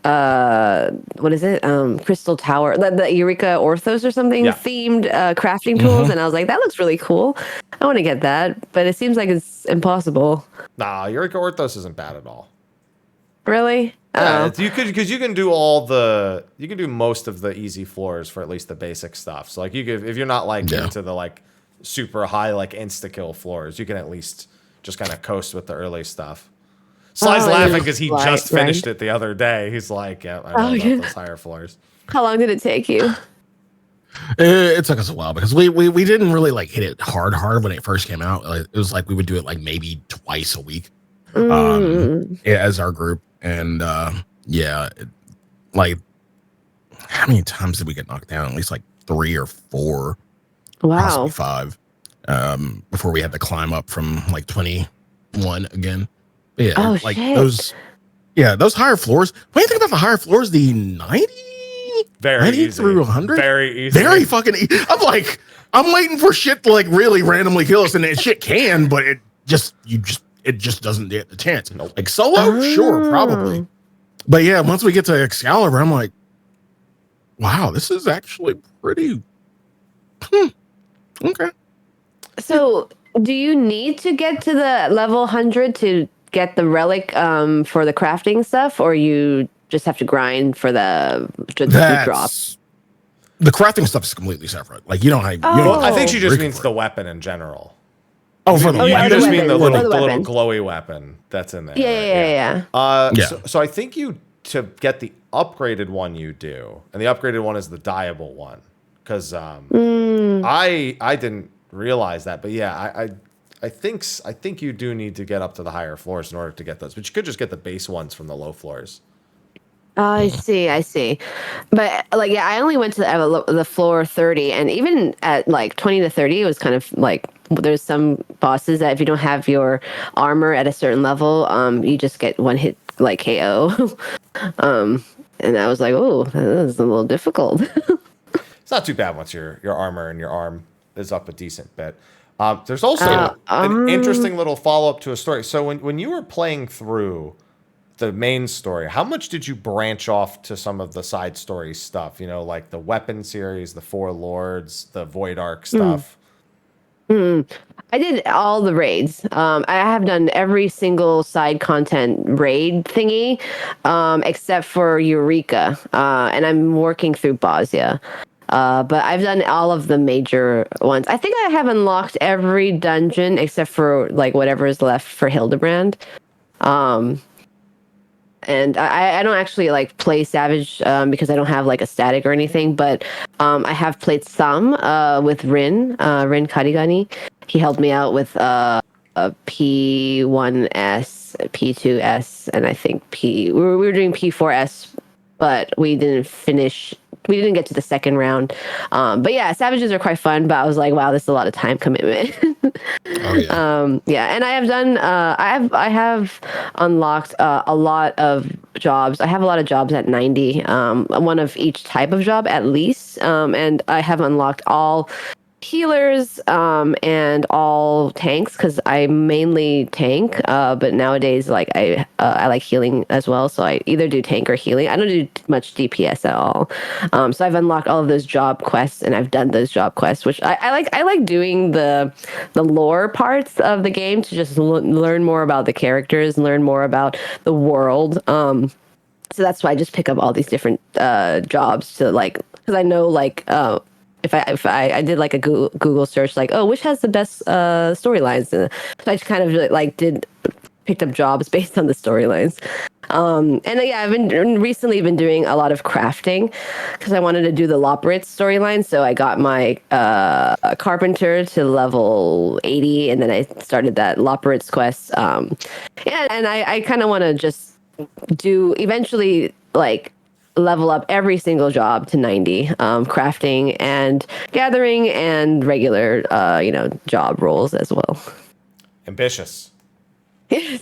what is it? Crystal Tower, the Eureka Orthos or something themed crafting tools, and I was like, that looks really cool. I want to get that, but it seems like it's impossible. Nah, Eureka Orthos isn't bad at all. Really? Yeah, you can do most of the easy floors for at least the basic stuff. So like if you're not like into the like super high like insta kill floors, you can at least just kind of coast with the early stuff. Sly's laughing because he just finished it the other day. He's like, yeah, I know about those higher floors. How long did it take you? It took us a while because we didn't really like hit it hard when it first came out. It was like we would do it like maybe twice a week as our group. And like how many times did we get knocked down? At least like 3 or 4. Wow. Possibly 5. Before we had to climb up from like 21 again. But yeah, those higher floors. When you think about the higher floors, the 90 through 100, very easy, very fucking easy. I'm waiting for shit to like really randomly kill us, and that shit can, but it just doesn't get the chance. Nope. Like solo, sure, probably, but yeah, once we get to Excalibur, I'm like, wow, this is actually pretty. Okay. So, do you need to get to the level 100 to get the relic for the crafting stuff, or you just have to grind for the drop? The crafting stuff is completely separate. Like you don't have. I think she just means the weapon in general. Oh, for the you just mean the little weapon. glowy weapon that's in there. Yeah. So I think to get the upgraded one you do, and the upgraded one is the dyeable one, because I didn't realize that, but yeah, I think you do need to get up to the higher floors in order to get those, but you could just get the base ones from the low floors. I see. But like, yeah, I only went to the floor 30, and even at like 20 to 30, it was kind of like there's some bosses that if you don't have your armor at a certain level, you just get one hit like KO. And I was like, oh, this is a little difficult. It's not too bad once your armor and your arm is up a decent bit. There's also an interesting little follow-up to a story. So when you were playing through the main story, how much did you branch off to some of the side story stuff? You know, like the weapon series, the Four Lords, the Void Arc stuff. I did all the raids. I have done every single side content raid thingy, except for Eureka, and I'm working through Bosnia. But I've done all of the major ones. I think I have unlocked every dungeon except for like whatever is left for Hildebrand. And I don't actually like play Savage because I don't have like a static or anything, but I have played some with Rin Karigani. He helped me out with a P1S, P2S, and I think we were doing P4S, but we didn't finish. We didn't get to the second round. But yeah, Savages are quite fun, but I was like, wow, this is a lot of time commitment. Yeah, and I have done I have unlocked a lot of jobs. I have a lot of jobs at 90, one of each type of job at least. And I have unlocked all healers and all tanks because I mainly tank, but nowadays like I like healing as well, so I either do tank or healing. I don't do much DPS at all. So I've unlocked all of those job quests and I've done those job quests, which I like doing the lore parts of the game to just learn more about the characters, learn more about the world. So that's why I just pick up all these different jobs to like, because I know like if I did like a Google search, like, oh, which has the best storylines? So I just kind of like picked up jobs based on the storylines. And yeah, I've recently been doing a lot of crafting because I wanted to do the Loporrit storyline. So I got my carpenter to level 80, and then I started that Loporrit's quest. Yeah, and I kind of want to just do eventually like level up every single job to 90, crafting and gathering and regular job roles as well. Ambitious. I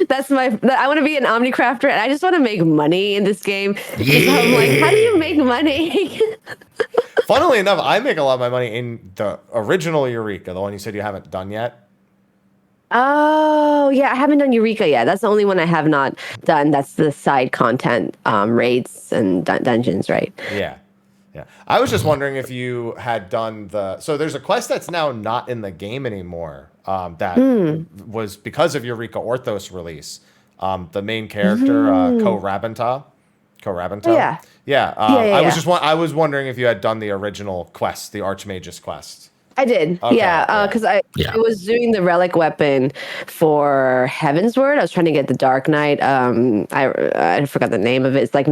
want to be an omnicrafter, and I just want to make money in this game. Yeah. I'm like, how do you make money? Funnily enough, I make a lot of my money in the original Eureka, the one you said you haven't done yet. Oh, yeah, I haven't done Eureka yet. That's the only one I have not done. That's the side content, raids and dungeons, right? Yeah. I was just wondering if you had done so there's a quest that's now not in the game anymore, that was because of Eureka Orthos release. The main character, Ko-Rabanta. Oh, yeah. I was wondering if you had done the original quest, the Archmage's quest. I did, okay, because I was doing the relic weapon for Heaven's Word. I was trying to get the Dark Knight. I forgot the name of it. It's like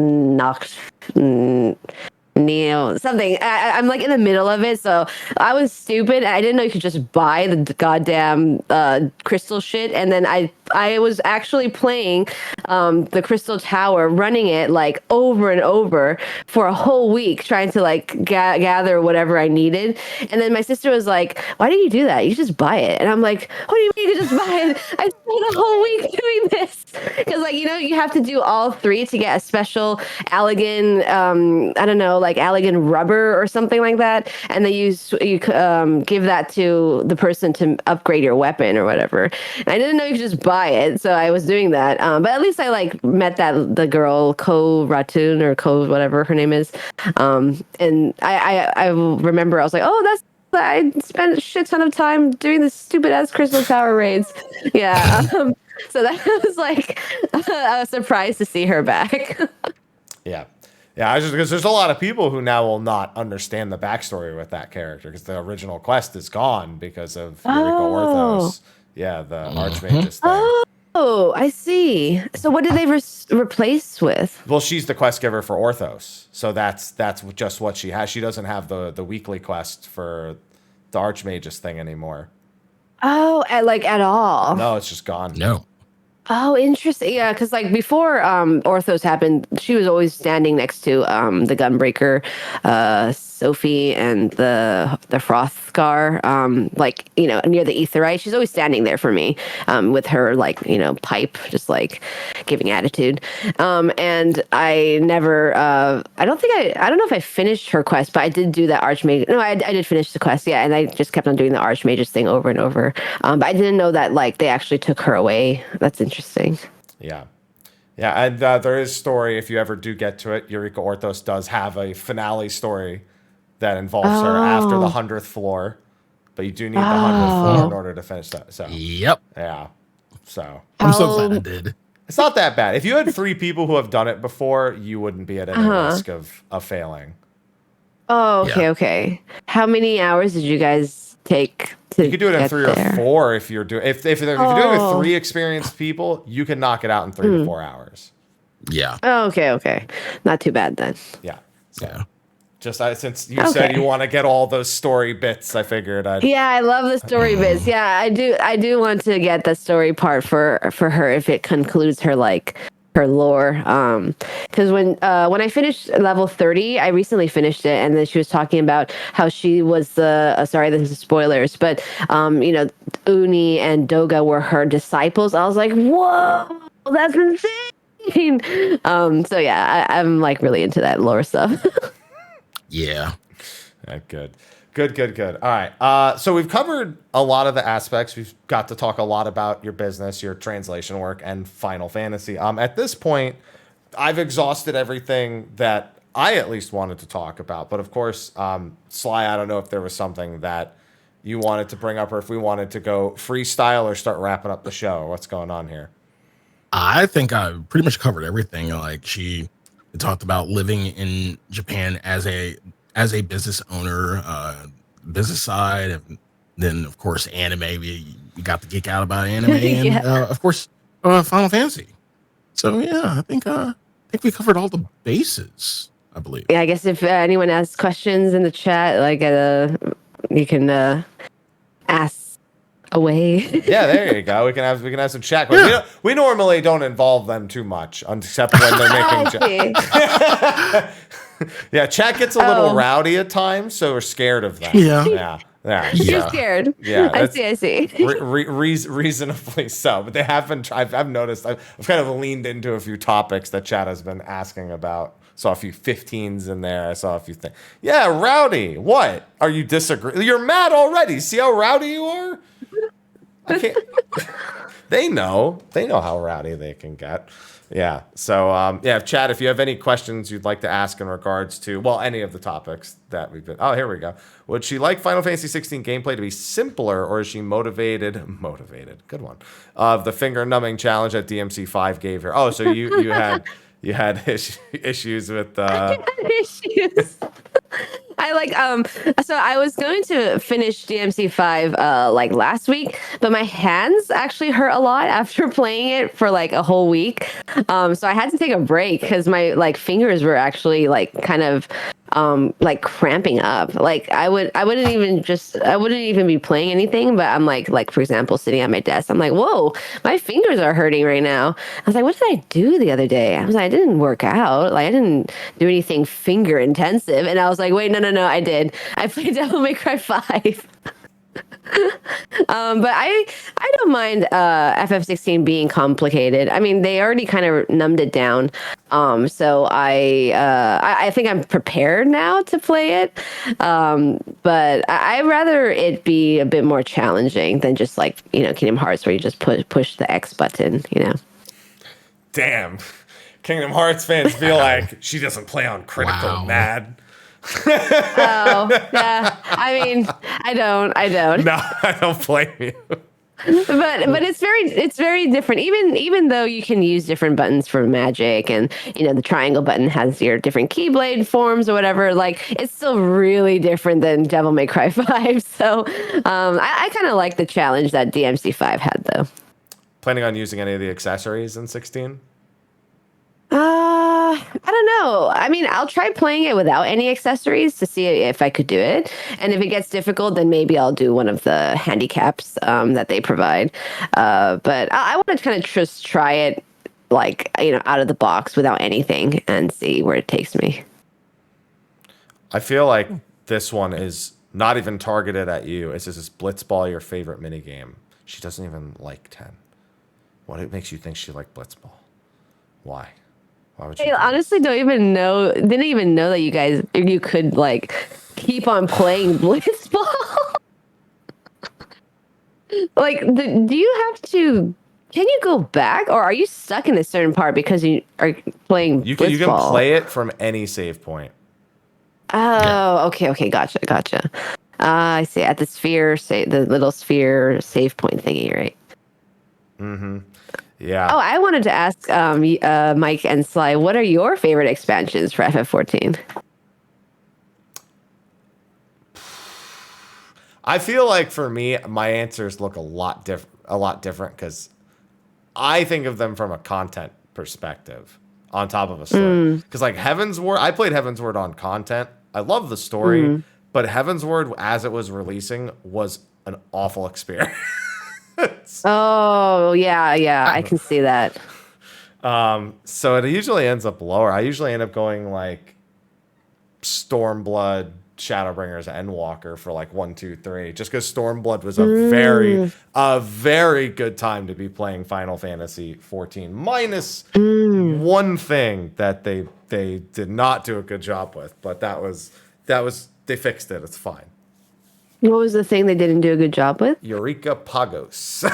Neo something. I'm like in the middle of it, so I was stupid. I didn't know you could just buy the goddamn crystal shit. And then I was actually playing the Crystal Tower, running it like over and over for a whole week, trying to like gather whatever I needed. And then my sister was like, "Why did you do that? You just buy it." And I'm like, "What do you mean you can just buy it? I spent a whole week doing this." Because like you have to do all three to get a special Allegan, I don't know, like Allegan rubber or something like that, and then you give that to the person to upgrade your weapon or whatever. And I didn't know you could just buy it, so I was doing that. But at least I like met the girl Ko-Ratun or Ko whatever her name is, and I remember I was like, oh, I spent a shit ton of time doing this stupid ass Crystal Tower raids. Yeah. So that was like a surprise to see her back. Yeah. Yeah, because there's a lot of people who now will not understand the backstory with that character because the original quest is gone because of Eureka Orthos. Yeah, the Archmage's thing. Oh, I see. So what did they replace with? Well, she's the quest giver for Orthos, so that's just what she has. She doesn't have the weekly quest for the Archmage's thing anymore. Oh, at all? No, it's just gone. No. Oh, interesting. Yeah, because like before Orthos happened, she was always standing next to the Gunbreaker, Sophie, and the Frothgar, like near the Aetheryte. She's always standing there for me, with her like pipe, just like giving attitude. And I never, I don't know if I finished her quest, but I did do that Archmage. No, I did finish the quest, yeah, and I just kept on doing the Archmages thing over and over. But I didn't know that like they actually took her away. That's interesting. Yeah. Yeah, and there is story, if you ever do get to it, Eureka Orthos does have a finale story that involves her after the 100th floor, but you do need the 100th floor in order to finish that. So Yep. yeah. So I'm so glad I did. it's not that bad. If you had 3 people who have done it before, you wouldn't be at any risk of failing. Oh, okay, okay. How many hours did you guys take to You could do it in 3 or 4 if you're doing if you're doing it with 3 experienced people, you can knock it out in 3 to 4 hours. Yeah. Oh, okay, okay. Not too bad then. Yeah. So. Yeah. Just since you said you want to get all those story bits, I figured I'd. Yeah, I love the story bits. Yeah, I do. I do want to get the story part for her if it concludes her like her lore. Because when I finished level 30, I recently finished it, and then she was talking about how she was the. Sorry, this is spoilers, but Uni and Doga were her disciples. I was like, whoa, that's insane. So yeah, I'm like really into that lore stuff. Yeah. Good. All right. So we've covered a lot of the aspects. We've got to talk a lot about your business, your translation work, and Final Fantasy. At this point, I've exhausted everything that I at least wanted to talk about. But of course, Sly, I don't know if there was something that you wanted to bring up, or if we wanted to go freestyle or start wrapping up the show. What's going on here? I think I pretty much covered everything. Like she talked about living in Japan as a business owner, business side, and then of course anime. We got to geek out about anime, and of course Final Fantasy. So yeah, I think we covered all the bases. I believe. Yeah, I guess if anyone has questions in the chat, like you can ask away. Yeah, there you go. We can have some chat. Yeah. We normally don't involve them too much, except when they're making jokes. Yeah, chat gets a little rowdy at times, so we're scared of them. Yeah. You're scared. Yeah, I see. Reasonably so, but they have been. I've noticed. I've kind of leaned into a few topics that chat has been asking about. Saw a few 15s in there. I saw a few things. Yeah, rowdy. What? Are you disagreeing? You're mad already. See how rowdy you are? I can't. They know how rowdy they can get. Yeah. So, chat, if you have any questions you'd like to ask in regards to, well, any of the topics that we've been. Oh, here we go. Would she like Final Fantasy 16 gameplay to be simpler, or is she motivated? Good one. Of the finger numbing challenge that DMC5 gave her. Oh, so you had issues with issues. I like so I was going to finish DMC5 like last week, but my hands actually hurt a lot after playing it for like a whole week. So I had to take a break because my like fingers were actually like kind of like cramping up. Like I wouldn't even be playing anything, but I'm like for example sitting at my desk, I'm like, whoa, my fingers are hurting right now. I was like, what did I do the other day? I was like, I didn't work out, like I didn't do anything finger intensive. And I was like, wait, no, I did. I played Devil May Cry 5. But I don't mind FF16 being complicated. I mean, they already kind of numbed it down. So I think I'm prepared now to play it. But I'd rather it be a bit more challenging than just like, Kingdom Hearts where you just push the X button, Damn. Kingdom Hearts fans feel like she doesn't play on critical, mad. Oh, yeah. I mean, I don't. No, I don't blame you. But it's very different. Even though you can use different buttons for magic, and the triangle button has your different keyblade forms or whatever. Like it's still really different than Devil May Cry 5. So I kind of like the challenge that DMC5 had though. Planning on using any of the accessories in 16? I don't know. I mean, I'll try playing it without any accessories to see if I could do it. And if it gets difficult, then maybe I'll do one of the handicaps that they provide. But I want to kind of just try it, like, out of the box without anything and see where it takes me. I feel like this one is not even targeted at you. It's just this Blitzball, your favorite minigame. She doesn't even like 10. What makes you think she liked Blitzball? Why? Why would you? I honestly didn't even know that you could like keep on playing Blitzball. Like, do you have to? Can you go back, or are you stuck in a certain part because you are playing? You can play it from any save point. Oh, okay, gotcha. I see. At the the little sphere save point thingy, right? Mm-hmm. Yeah. Oh, I wanted to ask Mike and Sly, what are your favorite expansions for FF14? I feel like for me, my answers look a lot different because I think of them from a content perspective on top of a story. Because like Heavensward, I played Heavensward on content. I love the story, but Heavensward, as it was releasing, was an awful experience. Oh, yeah, I can see that. So it usually ends up lower. I usually end up going like Stormblood, Shadowbringers, Endwalker for like 1, 2, 3. Just because Stormblood was a very good time to be playing Final Fantasy 14. Minus one thing that they did not do a good job with, but that was they fixed it. It's fine. What was the thing they didn't do a good job with? Eureka Pagos.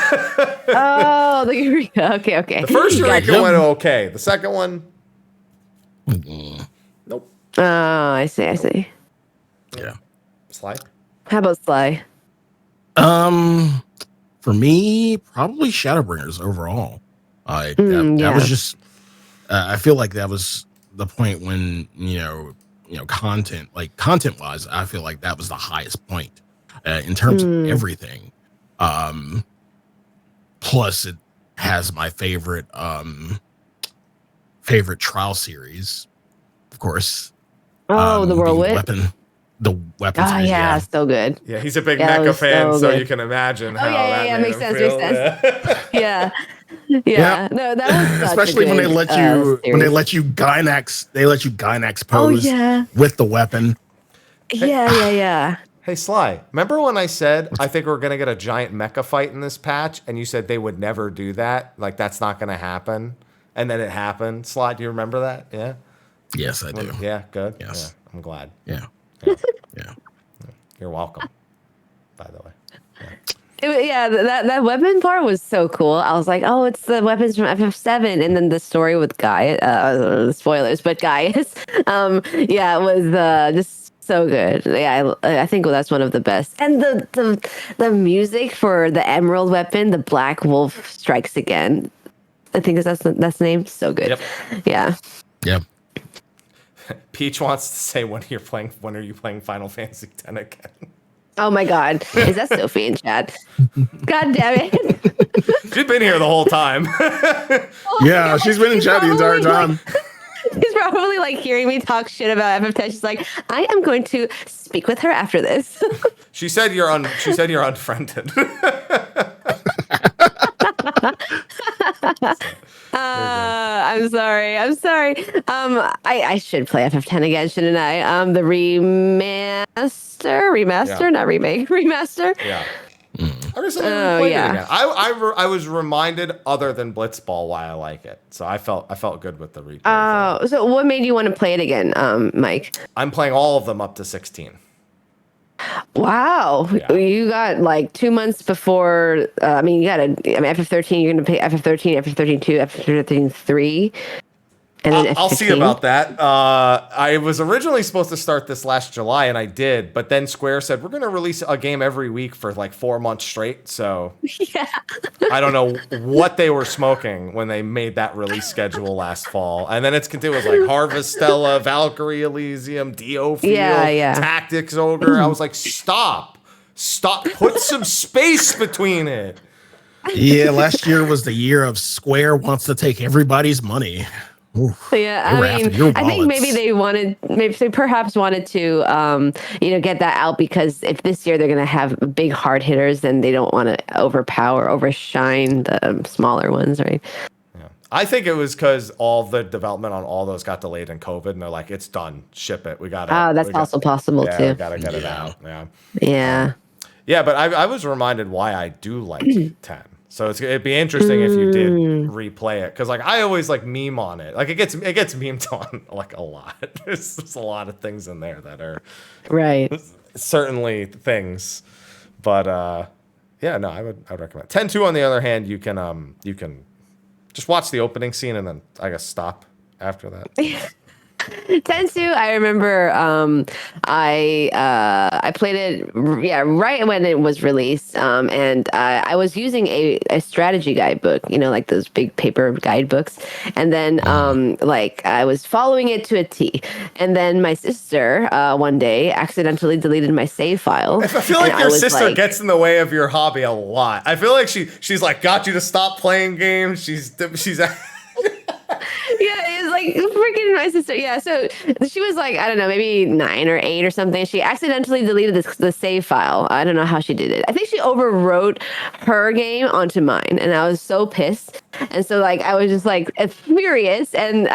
Oh, the Eureka. Okay. The first Eureka went okay. The second one, nope. Oh, I see. Yeah. Sly? How about Sly? For me, probably Shadowbringers overall. That was just. I feel like that was the point when content wise, I feel like that was the highest point in terms of everything. Plus, it has my favorite trial series, of course. Oh, the Whirlwind. The weapon series, yeah, so good. Yeah, he's a big mecha fan, so you can imagine how that makes sense. Yeah. No, that was such especially when they let you series. when they let you Gynax pose with the weapon. Yeah. Hey, Sly, remember when I said I think we're going to get a giant mecha fight in this patch, and you said they would never do that? Like, that's not going to happen. And then it happened. Sly, do you remember that? Yeah? Yes, I do. Yeah, good. Yes. Yeah, I'm glad. Yeah. You're welcome, by the way. That weapon part was so cool. I was like, oh, it's the weapons from FF7, and then the story with Gaius. Spoilers, but Gaius. It was just so good. Yeah, I think that's one of the best. And the music for the Emerald weapon, the Black Wolf Strikes Again. I think that's the name. So good. Yep. Yeah. Yep. Peach wants to say when are you playing Final Fantasy X again? Oh my God. Is that Sophie in chat? God damn it. She's been here the whole time. Yeah, she's been in chat the entire time. She's probably like hearing me talk shit about FF10. She's like, I am going to speak with her after this. She said you're unfriended. I'm sorry. I should play FF10 again, shouldn't I? The remaster, not remake, remaster. Yeah. I recently played it again. I was reminded, other than Blitzball, why I like it. So I felt good with the replay. So what made you want to play it again, Mike? I'm playing all of them up to 16. Wow. Yeah. You got like 2 months before. FF13, you're going to play FF13, FF13 2, FF13 3. And then I'll see about that. I was originally supposed to start this last July, and I did. But then Square said, we're going to release a game every week for like 4 months straight. So I don't know what they were smoking when they made that release schedule last fall. And then it's continuous, like Harvestella, Valkyrie Elysium, Dio Field, Tactics Ogre. I was like, stop. Put some space between it. Yeah, last year was the year of Square wants to take everybody's money. Oof, Yeah, I think maybe they perhaps wanted to, get that out, because if this year they're going to have big hard hitters, then they don't want to overshine the smaller ones, right? Yeah. I think it was because all the development on all those got delayed in COVID, and they're like, it's done, ship it. We got it. Oh, that's also possible too. We got to get it out. Yeah. Yeah. Yeah, but I was reminded why I do like 10. So it'd be interesting if you did replay it, because like I always like meme on it. Like it gets memed on like a lot. There's a lot of things in there that are right. Certainly things, but yeah, no, I would recommend 10-2. On the other hand, you can just watch the opening scene and then I guess stop after that. 10-2, I remember I played it right when it was released, and I was using a strategy guidebook, like those big paper guidebooks, and then like I was following it to a T, and then my sister one day accidentally deleted my save file. I feel like your sister gets in the way of your hobby a lot. I feel like she's like got you to stop playing games. She's yeah, it's like freaking my sister. Yeah, so she was like, I don't know, maybe 9 or 8 or something. She accidentally deleted the save file. I don't know how she did it. I think she overwrote her game onto mine, and I was so pissed. And so like I was just like furious, and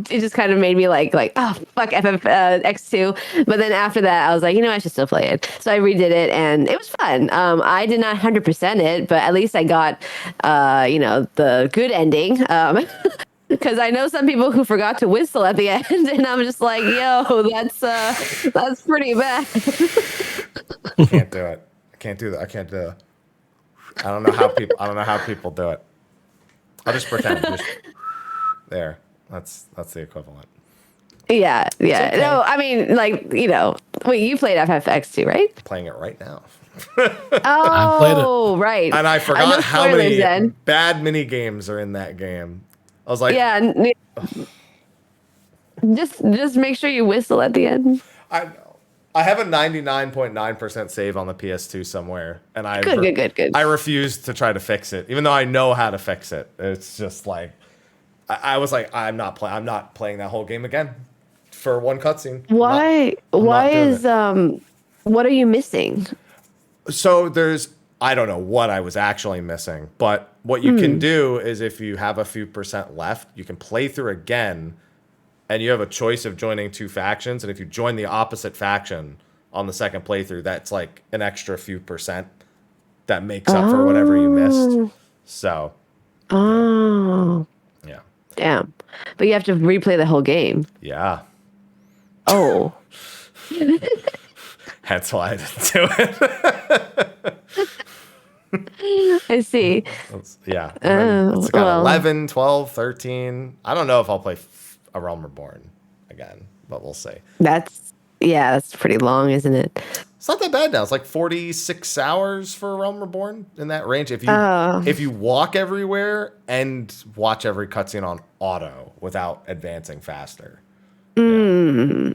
it just kind of made me like oh fuck FFXII. But then after that, I was like, I should still play it. So I redid it, and it was fun. I did not 100% it, but at least I got the good ending. Because I know some people who forgot to whistle at the end, and I'm just like, yo, that's pretty bad. I can't do it. I can't do that. I can't do it. I don't know how people do it. I'll just pretend. There. That's the equivalent. Yeah. Okay. No, I mean, wait, you played FFX2, right? Playing it right now. I played it. Right. And I forgot how many bad mini games are in that game. I was like, yeah, just make sure you whistle at the end. I have a 99.9% save on the PS2 somewhere, and good. I refuse to try to fix it, even though I know how to fix it. It's just like I was like, I'm not playing that whole game again for one cutscene. Why is what are you missing? So I don't know what I was actually missing, but what you can do is if you have a few percent left, you can play through again, and you have a choice of joining 2 factions. And if you join the opposite faction on the second playthrough, that's like an extra few percent that makes up for whatever you missed. So. Oh. Yeah. Damn. But you have to replay the whole game. Yeah. Oh. That's why I didn't do it. I see. Yeah. It's got 11, 12, 13. I don't know if I'll play A Realm Reborn again, but we'll see. That's pretty long, isn't it? It's not that bad now. It's like 46 hours for A Realm Reborn, in that range. If you walk everywhere and watch every cutscene on auto without advancing faster. Yeah.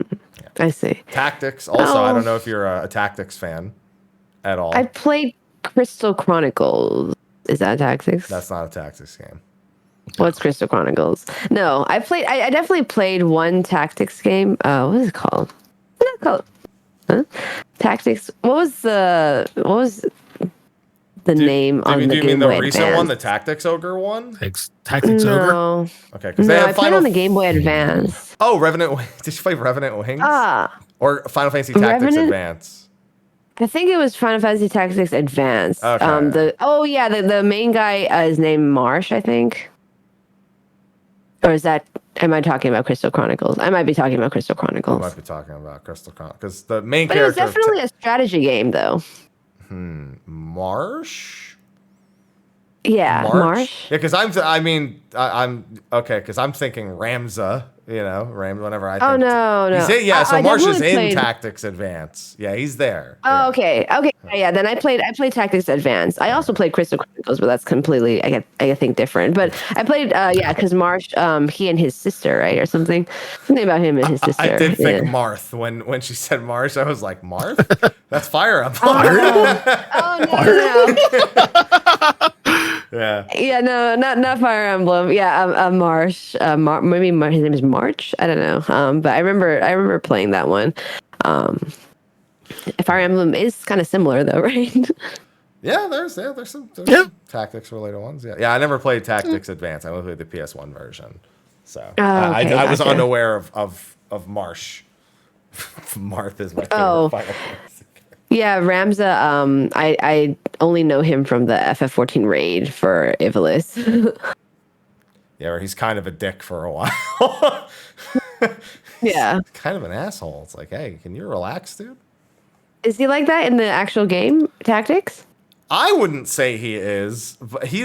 I see. Tactics. Also, I don't know if you're a tactics fan at all. I played Crystal Chronicles. Is that tactics? That's not a tactics game. What's Crystal Chronicles? No, I definitely played one tactics game. What is it called? What's it called? Huh? Tactics. What was the name on the Game Boy Advance? Do you mean the recent one, the Tactics Ogre one? Tactics Ogre? Okay, because I played on the Game Boy Advance. Oh, Revenant Wings. Did you play Revenant Wings? Or Final Fantasy Tactics Advance? I think it was Final Fantasy Tactics Advance. Okay. The main guy is named Marsh, I think. Or am I talking about Crystal Chronicles? I might be talking about Crystal Chronicles. I might be talking about Crystal Chronicles. Because the main character... But it's definitely a strategy game, though. Marsh? Yeah, Marsh. Yeah, because I'm thinking Ramza. Whenever I think. Oh, no. So Marsh is in Tactics Advance. Yeah, he's there. Oh, okay. Yeah, then I played Tactics Advance. I also played Crystal Chronicles, but that's completely, I think, different. But I played, because Marsh, he and his sister, right, or something. Something about him and his sister. I did think Marth when she said Marsh. I was like, Marth? That's Fire Emblem. Oh, no. Yeah, no, not Fire Emblem. Yeah, Marsh. Maybe his name is March. I don't know. But I remember playing that one. Fire Emblem is kind of similar though, right? Yeah, there's some tactics related ones. Yeah. I never played Tactics Advance. I only played the PS1 version. So I was unaware of Marsh. Marth is my favorite Final Fantasy. Yeah, Ramza. I only know him from the FF14 raid for Ivalice. Yeah, where he's kind of a dick for a while. Yeah, he's kind of an asshole. It's like, hey, can you relax, dude? Is he like that in the actual game Tactics? I wouldn't say he is, but he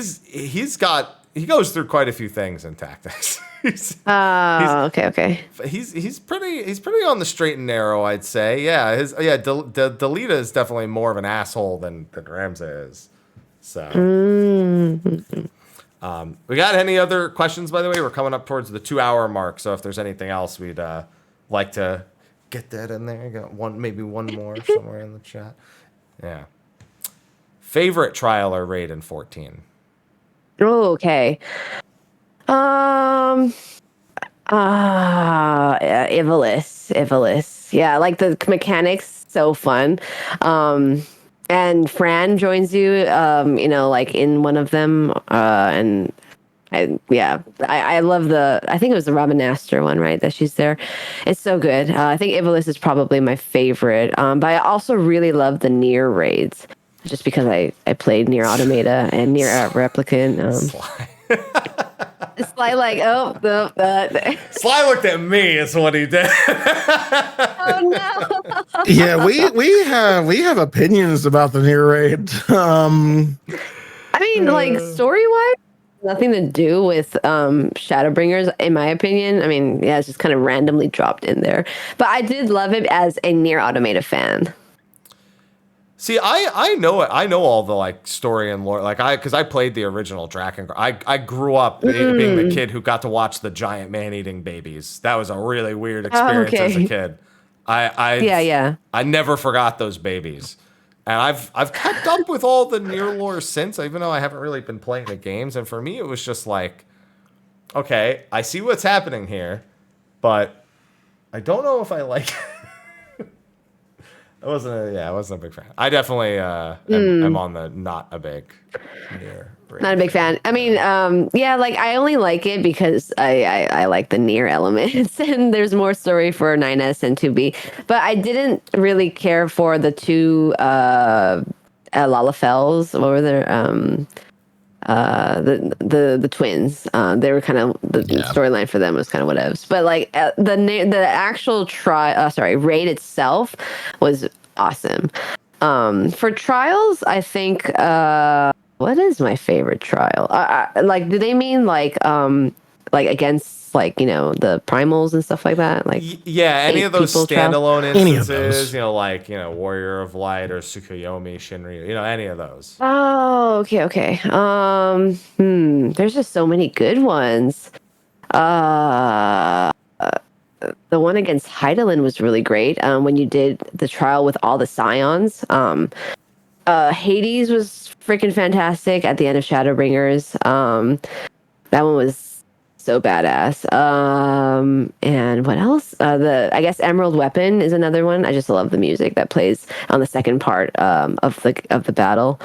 goes through quite a few things in Tactics. Okay. He's pretty on the straight and narrow, I'd say. Yeah, Delita is definitely more of an asshole than Ramza is. So, we got any other questions? By the way, we're coming up towards the 2-hour mark, so if there's anything else, we'd like to get that in there. Got maybe one more somewhere in the chat. Yeah. Favorite trial or raid in 14? Oh, okay. Ivalice. Yeah, like the mechanics, so fun. And Fran joins you, like in one of them. And I love I think it was the Robin Astor one, right? That she's there. It's so good. I think Ivalice is probably my favorite. But I also really love the Nier raids. Just because I played Nier Automata and Nier Replicant. Sly like, oh, no. Sly looked at me is what he did. Oh, no. Yeah, we have opinions about the Nier raid. I mean, like, story-wise, nothing to do with Shadowbringers, in my opinion. I mean, yeah, it's just kind of randomly dropped in there. But I did love it as a Nier Automata fan. See, I know it. I know all the like story and lore, because I played the original Drakengard. I grew up being the kid who got to watch the giant man-eating babies. That was a really weird experience as a kid. I never forgot those babies, and I've kept up with all the Nier lore since, even though I haven't really been playing the games. And for me, it was just like, okay, I see what's happening here, but I don't know if I like it. I wasn't a big fan. I definitely am on the not a big Nier. Not a big fan. I mean, like I only like it because I like the Nier elements, and there's more story for 9S and 2B. But I didn't really care for the two Lalafels. What were their the twins? They were kind of the storyline for them was kind of whatevs. But like the actual raid itself was awesome. For trials, I think what is my favorite trial? Like, do they mean like against like the primals and stuff like that? Like any of those standalone instances, like Warrior of Light or Tsukuyomi Shinryu, any of those. Oh, okay. There's just so many good ones. The one against Hydaelyn was really great. When you did the trial with all the Scions. Hades was freaking fantastic at the end of Shadowbringers. That one was so badass. And what else? I guess Emerald Weapon is another one. I just love the music that plays on the second part of the battle.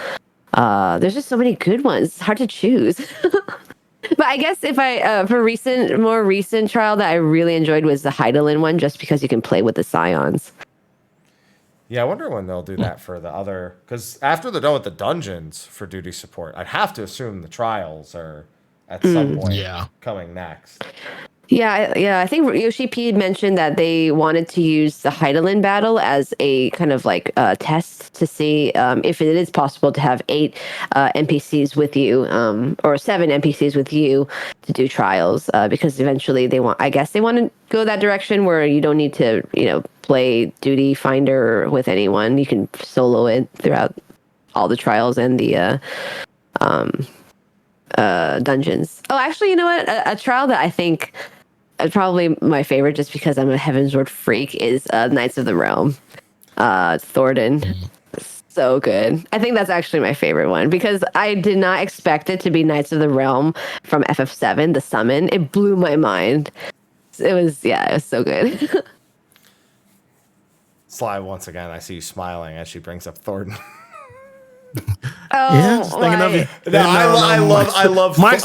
There's just so many good ones. It's hard to choose. But I guess if more recent trial that I really enjoyed was the Hydaelyn one, just because you can play with the Scions. Yeah, I wonder when they'll do that for the other, because after they're done with the dungeons for duty support, I'd have to assume the trials are at some point coming next. Yeah. I think Yoshi P mentioned that they wanted to use the Hydaelyn battle as a kind of like test to see if it is possible to have 8 NPCs with you, or 7 NPCs with you to do trials, because eventually they want to go that direction where you don't need to, play Duty Finder with anyone. You can solo it throughout all the trials and the dungeons. Oh, actually, you know what? A trial that I think probably my favorite, just because I'm a Heavensward freak, is Knights of the Realm. Thornton. so good. I think that's actually my favorite one because I did not expect it to be Knights of the Realm from FF7, the summon. It blew my mind. It was so good. Sly, once again, I see you smiling as she brings up Thornton. Yeah, just thinking of you. No, I love. Mike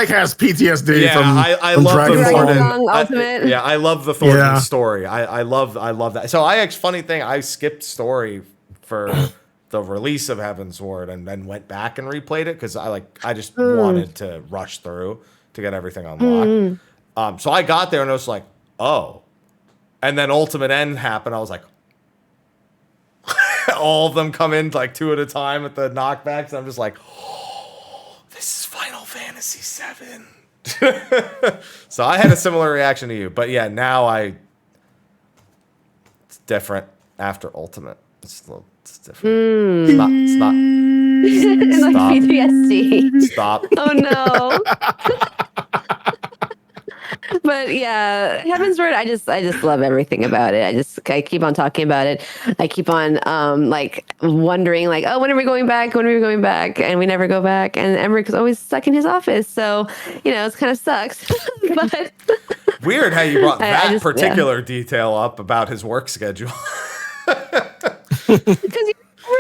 has PTSD Yeah, from I from love the Dragon's Thornton. Song Ultimate. I love the Thornton Yeah. story. I love that. So funny thing, I skipped story for the release of Heaven's Ward and then went back and replayed it because I just wanted to rush through to get everything unlocked. So I got there and I was like, oh, and then Ultimate End happened. I was like. All of them come in like 2 at a time at the knockbacks. I'm just like, oh, this is Final Fantasy VII. So I had a similar reaction to you, but yeah, now it's different after Ultimate. It's different. It's not. Like PTSD. Stop. Oh no. But yeah, Heaven's Word, I just love everything about it. I keep on talking about it. I keep on like wondering like, oh, when are we going back? When are we going back? And we never go back. And Emmerich is always stuck in his office. So, it kind of sucks. But weird how you brought that particular detail up about his work schedule. Because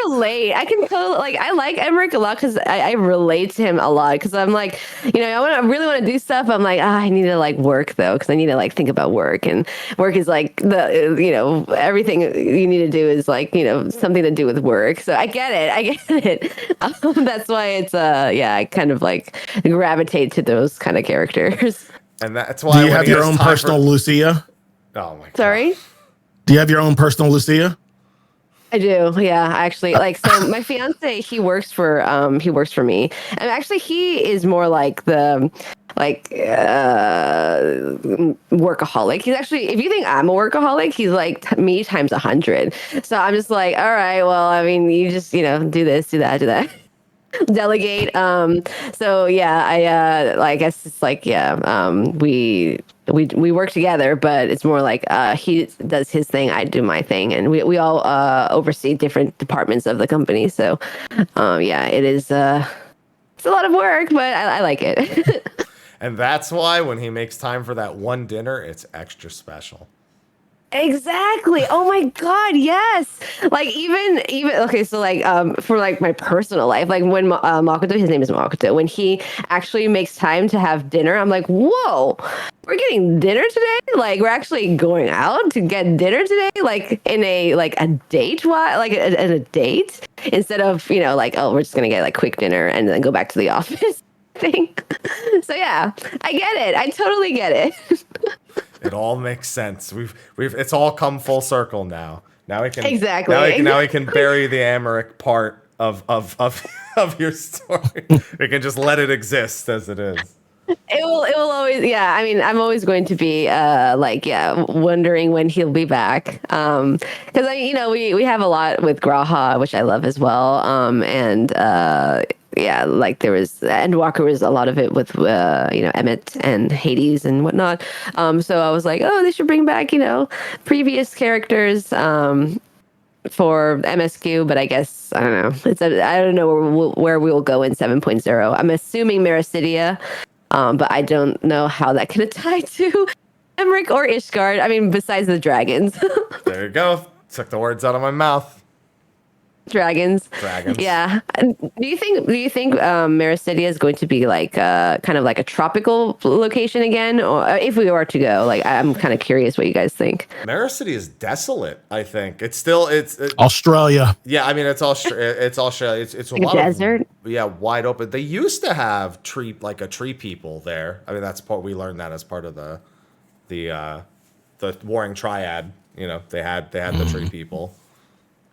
relate. I can totally like. I like Emmerich a lot because I relate to him a lot. Because I'm like, I really want to do stuff. I'm like, I need to like work though, because I need to like think about work, and work is like the everything you need to do is like something to do with work. So I get it. That's why it's I kind of like gravitate to those kind of characters. And that's why. Do you have your own personal Lucia? Oh my god. Sorry. Do you have your own personal Lucia? I do, yeah. Actually, like, so my fiance, he works for me, and actually, he is more like the workaholic. He's actually, if you think I'm a workaholic, he's like me times 100. So I'm just like, all right, well, I mean, you just do this, do that. Delegate. So yeah, I guess it's like we work together, but it's more like he does his thing, I do my thing, and we all oversee different departments of the company. So it is it's a lot of work, but I like it. And that's why when he makes time for that one dinner, it's extra special. Exactly. Oh my God. Yes. Like even okay. So like for like my personal life, like when Makoto, his name is Makoto, when he actually makes time to have dinner, I'm like, whoa, we're getting dinner today. Like we're actually going out to get dinner today. Like in a date, a date instead of like, oh, we're just gonna get like quick dinner and then go back to the office thing. So yeah, I get it. I totally get it. It all makes sense. We've it's all come full circle now. Now we can Now we can bury the Emmerich part of your story. We can just let it exist as it is. It will always, yeah. I mean, I'm always going to be wondering when he'll be back. Because we have a lot with Graha, which I love as well. Like there was Endwalker was a lot of it with Emmett and Hades and whatnot. So I was like, oh, they should bring back previous characters for MSQ, but I guess I don't know. I don't know where we will go in 7.0. I'm assuming Mericidia. But I don't know how that can tie to Emmerich or Ishgard. I mean, besides the dragons. There you go. Took the words out of my mouth. Dragons. Yeah. Do you think Mericidia is going to be like kind of like a tropical location again, or if we were to go? Like, I'm kind of curious what you guys think. Mericidia is desolate. I think it's still Australia. Yeah, I mean it's Australia. It's a like lot a desert. Wide open. They used to have tree people there. I mean that's part we learned that as part of the Warring Triad. They had the tree people.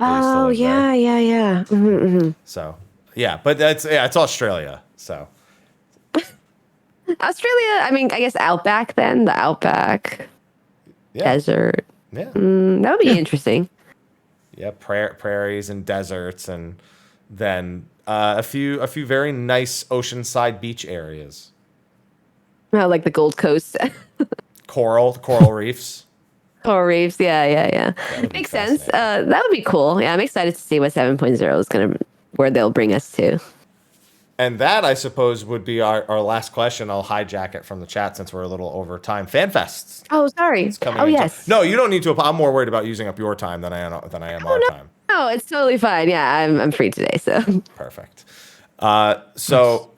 Oh yeah. Mm-hmm, mm-hmm. So yeah, but it's Australia. So Australia. I mean, I guess outback then the outback desert. Yeah, that would be interesting. Yeah, prairies and deserts, and then a few very nice oceanside beach areas. Like the Gold Coast. Coral reefs. Coral Reefs, yeah. Makes sense. That would be cool. Yeah, I'm excited to see what 7.0 is where they'll bring us to. And that, I suppose, would be our last question. I'll hijack it from the chat since we're a little over time. FanFest. Oh, sorry. Yes. No, you don't need to. I'm more worried about using up your time than I am our time. No, it's totally fine. Yeah, I'm free today, so. Perfect. So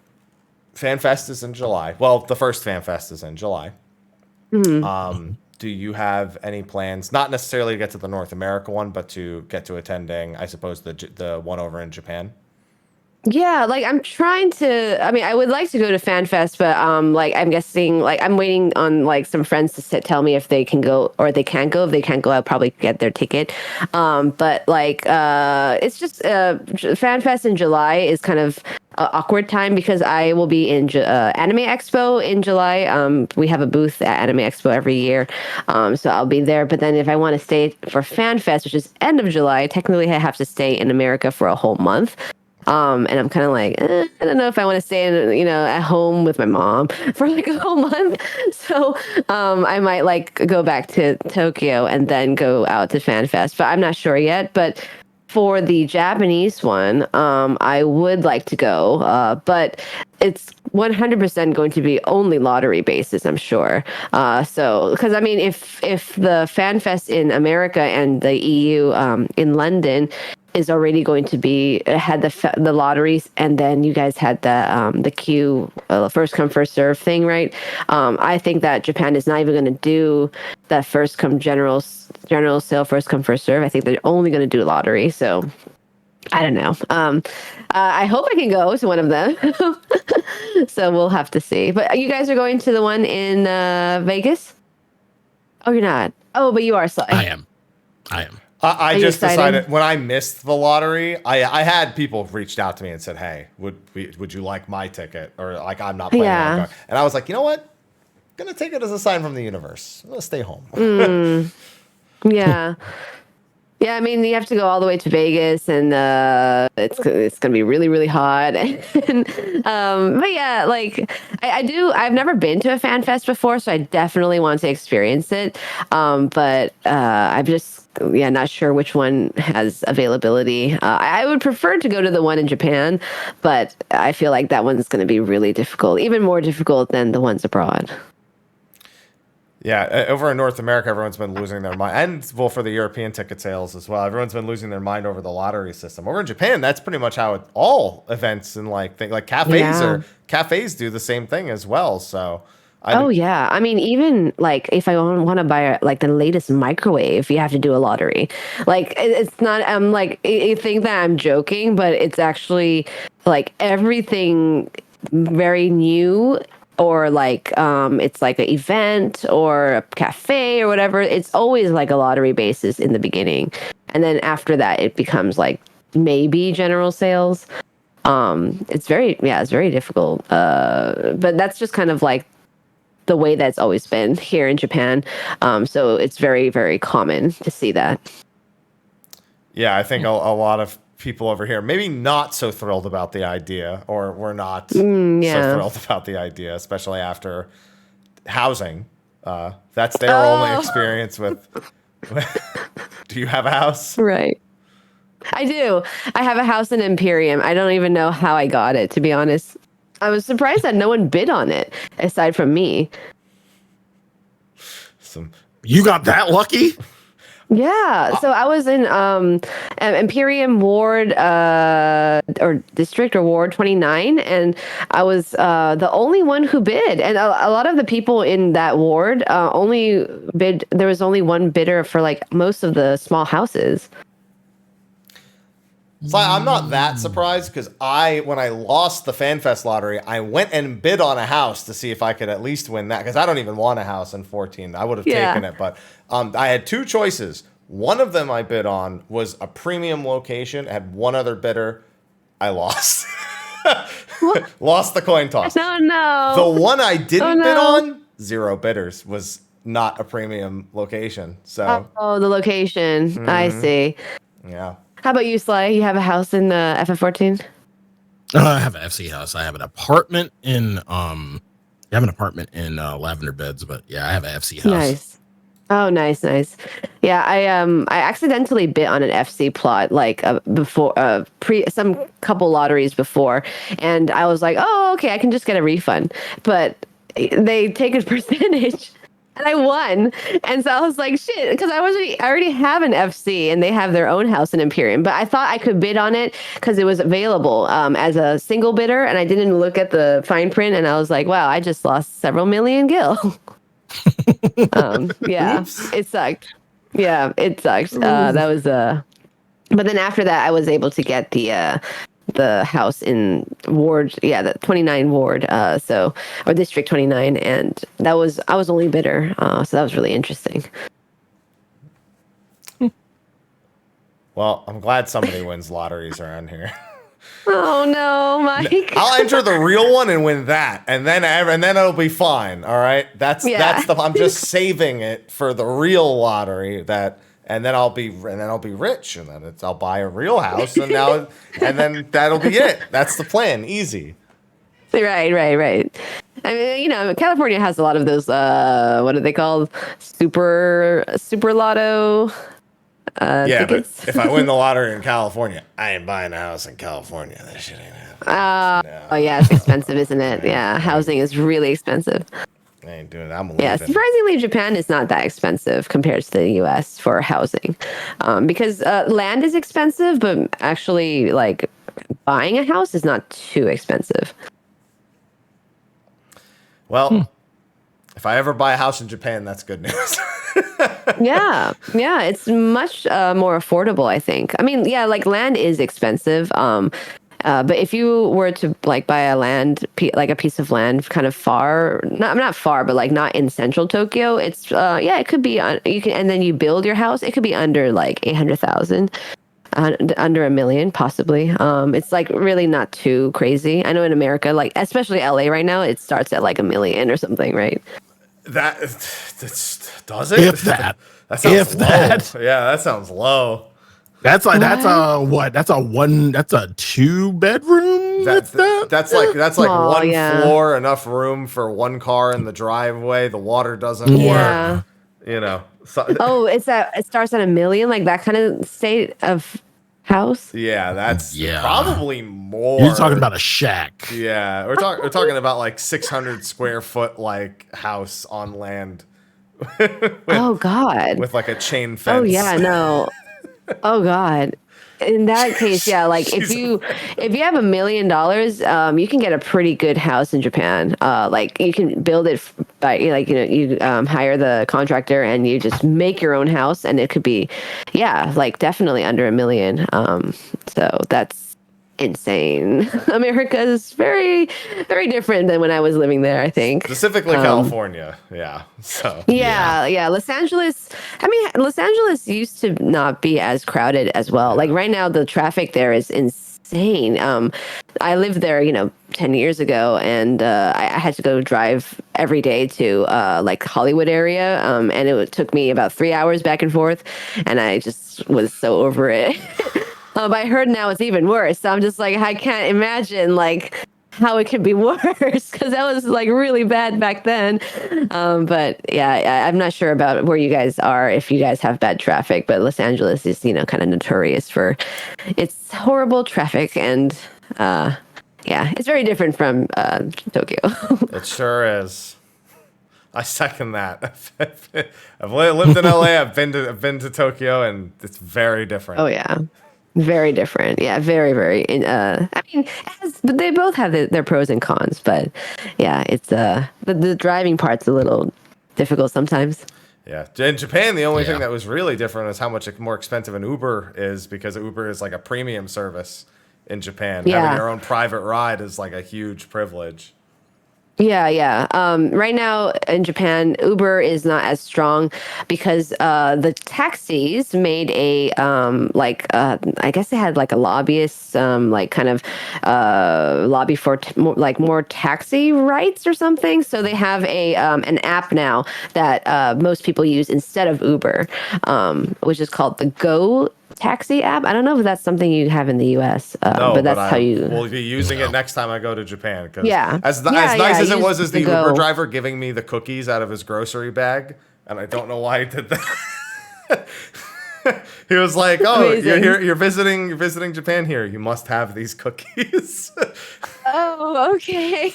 FanFest is in July. Well, the first FanFest is in July. Mm-hmm. Do you have any plans, not necessarily to get to the North America one, but to get to attending, I suppose, the one over in Japan? Yeah, like I'm trying to. I mean, I would like to go to FanFest, but like I'm guessing, like I'm waiting on like some friends to tell me if they can go or they can't go. If they can't go, I'll probably get their ticket. But like, it's just FanFest in July is kind of awkward time because I will be in Anime Expo in July. We have a booth at Anime Expo every year, so I'll be there. But then if I want to stay for FanFest, which is end of July, technically I have to stay in America for a whole month. And I'm kind of like, I don't know if I want to stay at home with my mom for like a whole month. So I might like go back to Tokyo and then go out to FanFest, but I'm not sure yet. But for the Japanese one, I would like to go, but it's 100% going to be only lottery basis, I'm sure. So, because I mean, if the FanFest in America and the EU in London is already going to be had the lotteries, and then you guys had the queue first come first serve thing, right? I think that Japan is not even going to do that first come general sale first come first serve. I think they're only going to do lottery. So I don't know. I hope I can go to one of them. So we'll have to see. But you guys are going to the one in Vegas? Oh, you're not. Oh, but you are. I am. I just decided when I missed the lottery, I had people reached out to me and said, "Hey, would you like my ticket?" Or like, "I'm not planning on going." And I was like, you know what? I'm gonna take it as a sign from the universe. I'm gonna stay home. Yeah. Yeah, I mean, you have to go all the way to Vegas, and it's going to be really, really hot. But yeah, like I've never been to a FanFest before, so I definitely want to experience it. But I'm just not sure which one has availability. I would prefer to go to the one in Japan, but I feel like that one's going to be really difficult, even more difficult than the ones abroad. Yeah, over in North America, everyone's been losing their mind, and well, for the European ticket sales as well, everyone's been losing their mind over the lottery system. Over in Japan, that's pretty much how all events and like cafes do the same thing as well. So, yeah, I mean, even like if I want to buy like the latest microwave, you have to do a lottery. Like it's not. I'm like you think that I'm joking, but it's actually like everything very new. Or like it's like an event or a cafe or whatever. It's always like a lottery basis in the beginning, and then after that it becomes like maybe general sales. It's very difficult. But that's just kind of like the way that's always been here in Japan. So it's very, very common to see that. Yeah, I think a lot of people over here maybe not so thrilled about the idea, or we're not so thrilled about the idea, especially after housing. That's their only experience with do you have a house? Right. I do. I have a house in Imperium. I don't even know how I got it, to be honest. I was surprised that no one bid on it aside from me. You got that lucky? Yeah, so I was in Imperium Ward or District or Ward 29, and I was the only one who bid. And a lot of the people in that ward only bid. There was only one bidder for like most of the small houses. So I'm not that surprised because when I lost the FanFest lottery, I went and bid on a house to see if I could at least win that, because I don't even want a house in 14. I would have taken it, but I had two choices. One of them I bid on was a premium location. I had one other bidder. I lost. Lost the coin toss. No. The one I didn't bid on, 0 bidders, was not a premium location. So the location. Mm-hmm. I see. Yeah. How about you, Sly? You have a house in FF14? I have an FC house. I have an apartment in Lavender Beds, but yeah, I have an FC house. Nice. Oh, nice, nice. Yeah, I accidentally bit on an FC plot like before pre some couple lotteries before, and I was like, oh, okay, I can just get a refund, but they take a percentage. And I won, and so I was like, "Shit!" Because I already have an FC, and they have their own house in Imperium. But I thought I could bid on it because it was available as a single bidder, and I didn't look at the fine print, and I was like, "Wow, I just lost several million gil." Yeah, Oops. it sucked. Yeah, it sucked. That was but then after that, I was able to get the house in Ward, yeah, the 29 Ward, or District 29, and I was only bidder, so that was really interesting. Well, I'm glad somebody wins lotteries around here. Oh no, Mike! I'll enter the real one and win that, and then it'll be fine. All right, that's I'm just saving it for the real lottery and then I'll be rich, and then I'll buy a real house, and then that'll be it. That's the plan. Easy. Right. I mean, California has a lot of those. What are they called? Super lotto. Tickets. But if I win the lottery in California, I ain't buying a house in California. That shit ain't happening. No. Oh yeah, it's expensive, isn't it? Yeah, housing is really expensive. I ain't doing it. I'm leaving. Yeah, surprisingly, Japan is not that expensive compared to the U.S. for housing, because land is expensive, but actually, like, buying a house is not too expensive. Well, if I ever buy a house in Japan, that's good news. Yeah, it's much more affordable, I think. I mean, yeah, like land is expensive. But if you were to like buy like a piece of land kind of far, not far, but like not in central Tokyo, it's it could be and then you build your house, it could be under like 800,000. Under $1 million, possibly. It's like really not too crazy. I know in America, like especially LA right now, it starts at like $1 million or something, right? Does it? If that. That sounds low. That. Yeah, that sounds low. That's like that's a 2-bedroom. That's like one floor, enough room for one car in the driveway. The water doesn't work. So, it starts at $1 million, like that kind of state of house. Yeah, that's probably more. You're talking about a shack. Yeah, we're talking about like 600 square foot like house on land. Oh God! With like a chain fence. Oh yeah, no. Oh God. In that case, yeah, like if you have $1 million, you can get a pretty good house in Japan. Like you can build it by you hire the contractor and you just make your own house, and it could be, like definitely under $1 million. So that's insane. America is very, very different than when I was living there, I think. Specifically California. Yeah. So yeah. Los Angeles used to not be as crowded as well. Like right now the traffic there is insane. I lived there, 10 years ago, and I had to go drive every day to like Hollywood area, and it took me about 3 hours back and forth, and I just was so over it. But I heard now it's even worse. So I'm just like, I can't imagine like how it could be worse, because that was like really bad back then. But yeah, I'm not sure about where you guys are, if you guys have bad traffic, but Los Angeles is, kind of notorious for its horrible traffic. And it's very different from Tokyo. It sure is. I second that. I've lived in LA. I've been to Tokyo, and it's very different. Oh yeah. Very different. Yeah, very, very. But they both have their pros and cons. But yeah, it's the driving part's a little difficult sometimes. Yeah, in Japan, the only thing that was really different is how much more expensive an Uber is, because Uber is like a premium service in Japan. Yeah. Having your own private ride is like a huge privilege. Yeah. Right now in Japan, Uber is not as strong because the taxis made a I guess they had like a lobbyist lobby for more taxi rights or something. So they have an app now that most people use instead of Uber, which is called the Go taxi app. I don't know if that's something you have in the U.S., no, but that's how you. We'll be using it next time I go to Japan. Yeah. As nice as it was as the Uber Uber driver giving me the cookies out of his grocery bag, and I don't know why he did that. He was like, "Oh, Amazing. you're here. You're visiting Japan here. You must have these cookies." Oh, okay.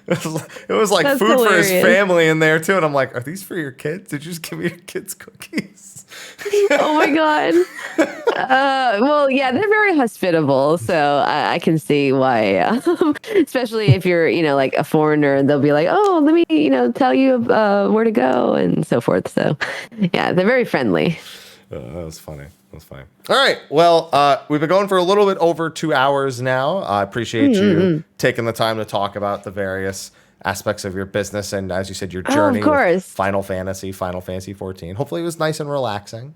It was like That's food hilarious. for his family in there too, and I'm like, "Are these for your kids? Did you just give me your kids cookies?" Oh my god. Well, yeah, they're very hospitable, so I can see why. Especially if you're, like a foreigner, they'll be like, "Oh, let me, tell you where to go," and so forth. So, yeah, they're very friendly. That was funny. All right. Well, we've been going for a little bit over 2 hours now. I appreciate you taking the time to talk about the various aspects of your business and, as you said, your journey of course. with Final Fantasy XIV. Hopefully, it was nice and relaxing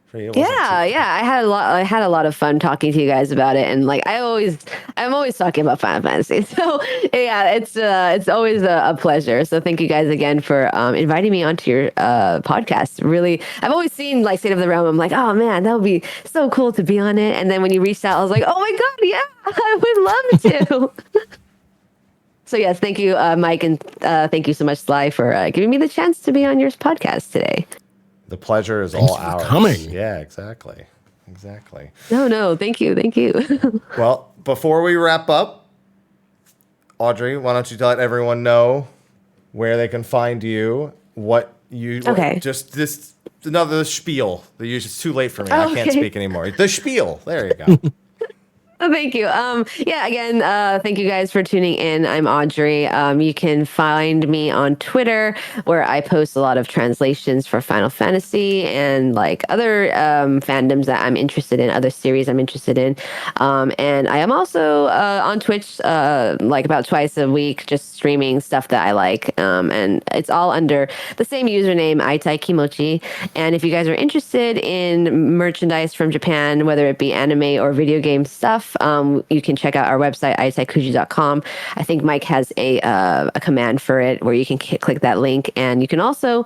for you. Yeah. I had a lot of fun talking to you guys about it, and I'm always talking about Final Fantasy. So yeah, it's always a pleasure. So thank you guys again for inviting me onto your podcast. Really, I've always seen like State of the Realm. I'm like, oh man, that would be so cool to be on it. And then when you reached out, I was like, oh my god, yeah, I would love to. So yes, thank you, Mike, and thank you so much, Sly, for giving me the chance to be on your podcast today. The pleasure is Thanks all for ours. coming. Yeah, exactly. No, thank you. Well, before we wrap up, Audrey, why don't you let everyone know where they can find you, just this another spiel. It's too late for me. I can't speak anymore. The spiel. There you go. Oh, thank you. Again, thank you guys for tuning in. I'm Audrey. You can find me on Twitter, where I post a lot of translations for Final Fantasy and like other fandoms that I'm interested in, other series I'm interested in. And I am also on Twitch like about twice a week, just streaming stuff that I like. And it's all under the same username, Aitai Kimochi. And if you guys are interested in merchandise from Japan, whether it be anime or video game stuff, you can check out our website, aitaikuji.com. I think Mike has a command for it where you can click that link, and you can also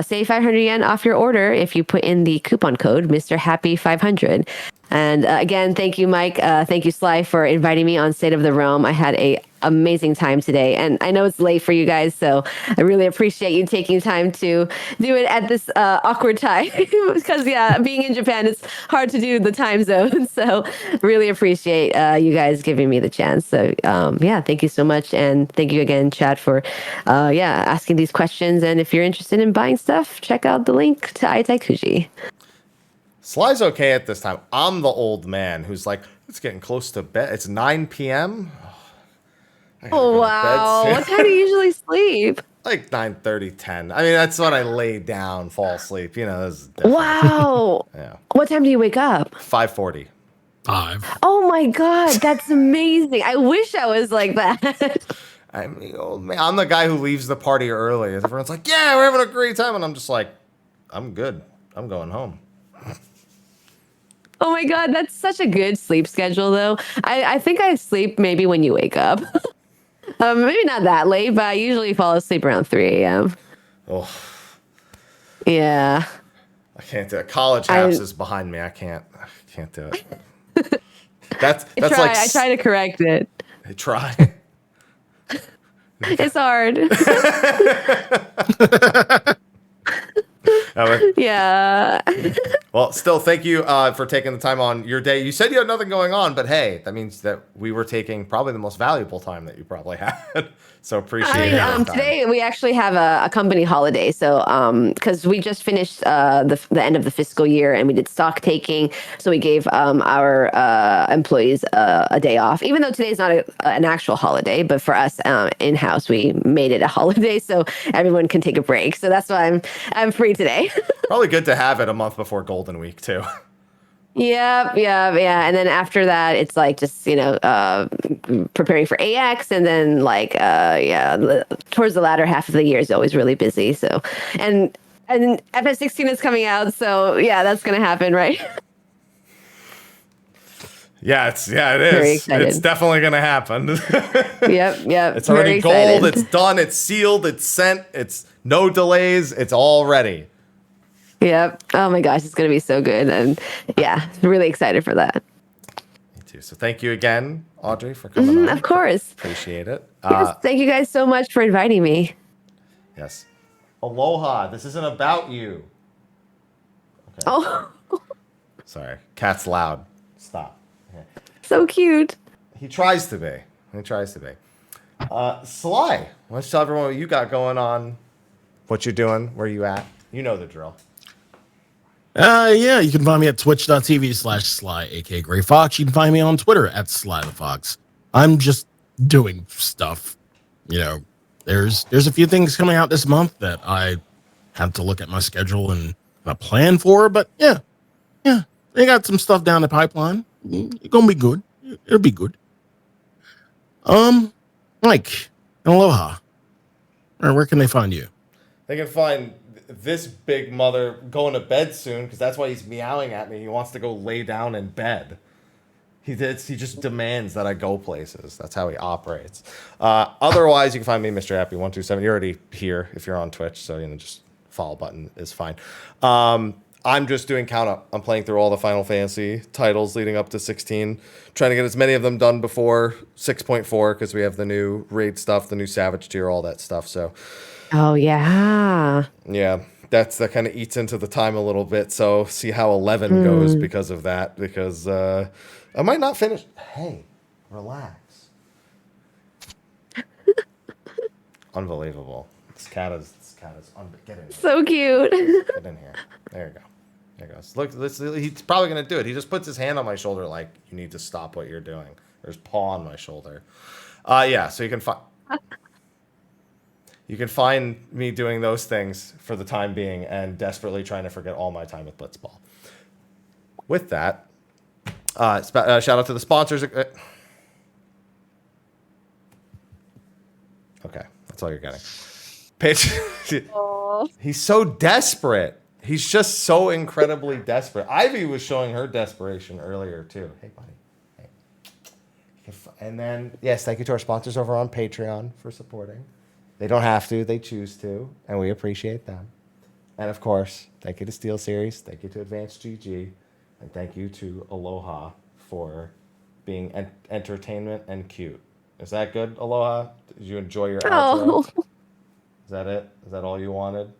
save 500 yen off your order if you put in the coupon code Mr. Happy 500. And again, thank you, Mike. Thank you, Sly, for inviting me on State of the Realm. I had a amazing time today, and I know it's late for you guys, so I really appreciate you taking time to do it at this awkward time because being in Japan, it's hard to do the time zone. So really appreciate you guys giving me the chance. So thank you so much, and thank you again, Chad, for asking these questions. And if you're interested in buying stuff, check out the link to Aitai Kuji. Sly's okay at this time. I'm the old man who's like, it's getting close to bed. It's 9 p.m. Oh, wow. What time do you usually sleep? Like 9:30, 10. I mean, that's when I lay down, fall asleep. Wow. Yeah. What time do you wake up? 5:40. 5. Oh my God, that's amazing. I wish I was like that. I'm the old man. I'm the guy who leaves the party early. Everyone's like, yeah, we're having a great time. And I'm just like, I'm good. I'm going home. Oh my God, that's such a good sleep schedule, though. I think I sleep maybe when you wake up. Maybe not that late, but I usually fall asleep around 3 a.m. Oh. Yeah. I can't do it. College apps is behind me. I can't do it. I try to correct it. I try. It's hard. Yeah. Well, still, thank you for taking the time on your day. You said you had nothing going on, but hey, that means that we were taking probably the most valuable time that you probably had. So appreciate it. Today we actually have a company holiday. So because we just finished the end of the fiscal year and we did stock taking. So we gave our employees a day off, even though today is not an actual holiday. But for us in-house, we made it a holiday so everyone can take a break. So that's why I'm free today. Probably good to have it a month before Golden Week, too. Yeah. And then after that, it's like just, preparing for AX. And then towards the latter half of the year is always really busy. So, and FF16 is coming out. So yeah, that's going to happen, right? Yeah, it is. Very excited. It's definitely going to happen. Yep. It's already gold. It's done. It's sealed. It's sent. It's no delays. It's all ready. Yep. Oh my gosh, it's gonna be so good, and yeah, really excited for that. Me too. So thank you again, Audrey, for coming on. Of course. Appreciate it. Yes, thank you guys so much for inviting me. Yes. Aloha. This isn't about you. Okay. Oh, Sorry. Cat's loud. Stop. Okay. so cute. He tries to be. Sly, why don't you tell everyone what you got going on, what you're doing, where you at? You know the drill. Yeah, you can find me at twitch.tv/Sly, aka Gray Fox. You can find me on Twitter at Sly the Fox. I'm just doing stuff. You know, there's a few things coming out this month that I have to look at my schedule and plan for, but yeah, they got some stuff down the pipeline. It's gonna be good. It'll be good. Mike, aloha. Where can they find you? They can find this big mother going to bed soon because that's why he's meowing at me. He wants to go lay down in bed. He just demands that I go places. That's how he operates. Otherwise, you can find me, Mr. Happy127. You're already here if you're on Twitch, so just follow button is fine. I'm just doing count up. I'm playing through all the Final Fantasy titles leading up to 16, trying to get as many of them done before 6.4 because we have the new raid stuff, the new Savage tier, all that stuff. So. Oh yeah. Yeah, that kind of eats into the time a little bit. So see how 11 goes because of that. Because I might not finish. Hey, relax. Unbelievable. This cat is get in here. So cute. Get in here. There you go. There it goes. Look, he's probably gonna do it. He just puts his hand on my shoulder like you need to stop what you're doing. There's paw on my shoulder. Yeah. So you can find. You can find me doing those things for the time being and desperately trying to forget all my time with Blitzball. With that, shout out to the sponsors. Okay, that's all you're getting. He's so desperate. He's just so incredibly desperate. Ivy was showing her desperation earlier, too. Hey, buddy. Hey. And then, yes, thank you to our sponsors over on Patreon for supporting. They don't have to. They choose to. And we appreciate them. And, of course, thank you to SteelSeries. Thank you to Advanced GG. And thank you to Aloha for being entertainment and cute. Is that good, Aloha? Did you enjoy your outro? Is that it? Is that all you wanted?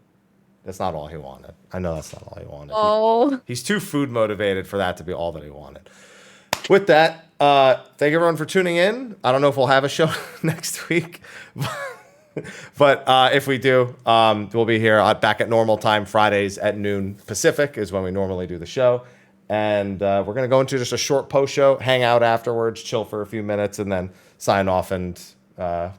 That's not all he wanted. I know that's not all he wanted. Oh. He's too food motivated for that to be all that he wanted. With that, thank everyone for tuning in. I don't know if we'll have a show next week. But if we do, we'll be here back at normal time. Fridays at noon Pacific is when we normally do the show. And we're going to go into just a short post show, hang out afterwards, chill for a few minutes, and then sign off and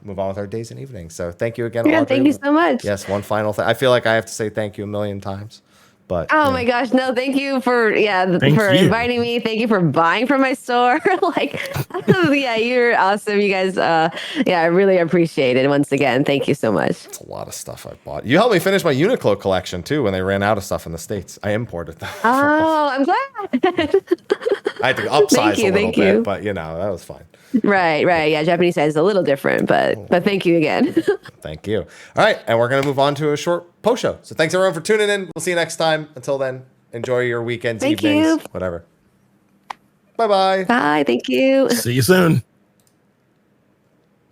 move on with our days and evenings. So thank you again, Yeah, Audrey. thank you so much. Yes, one final thing. I feel like I have to say thank you a million times. But oh my gosh, no, thank you for inviting me. Thank you for buying from my store. Yeah, you're awesome. You guys I really appreciate it. Once again, thank you so much. It's a lot of stuff I bought. You helped me finish my Uniqlo collection too when they ran out of stuff in the States. I imported them. Oh, I'm glad. I had to upsize a little bit, but that was fine. Right. Yeah, Japanese size is a little different, but thank you again. Thank you. All right, and we're gonna move on to a short post show. So thanks everyone for tuning in. We'll see you next time. Until then, enjoy your weekends, evenings, whatever. Bye-bye. Bye. Thank you. See you soon.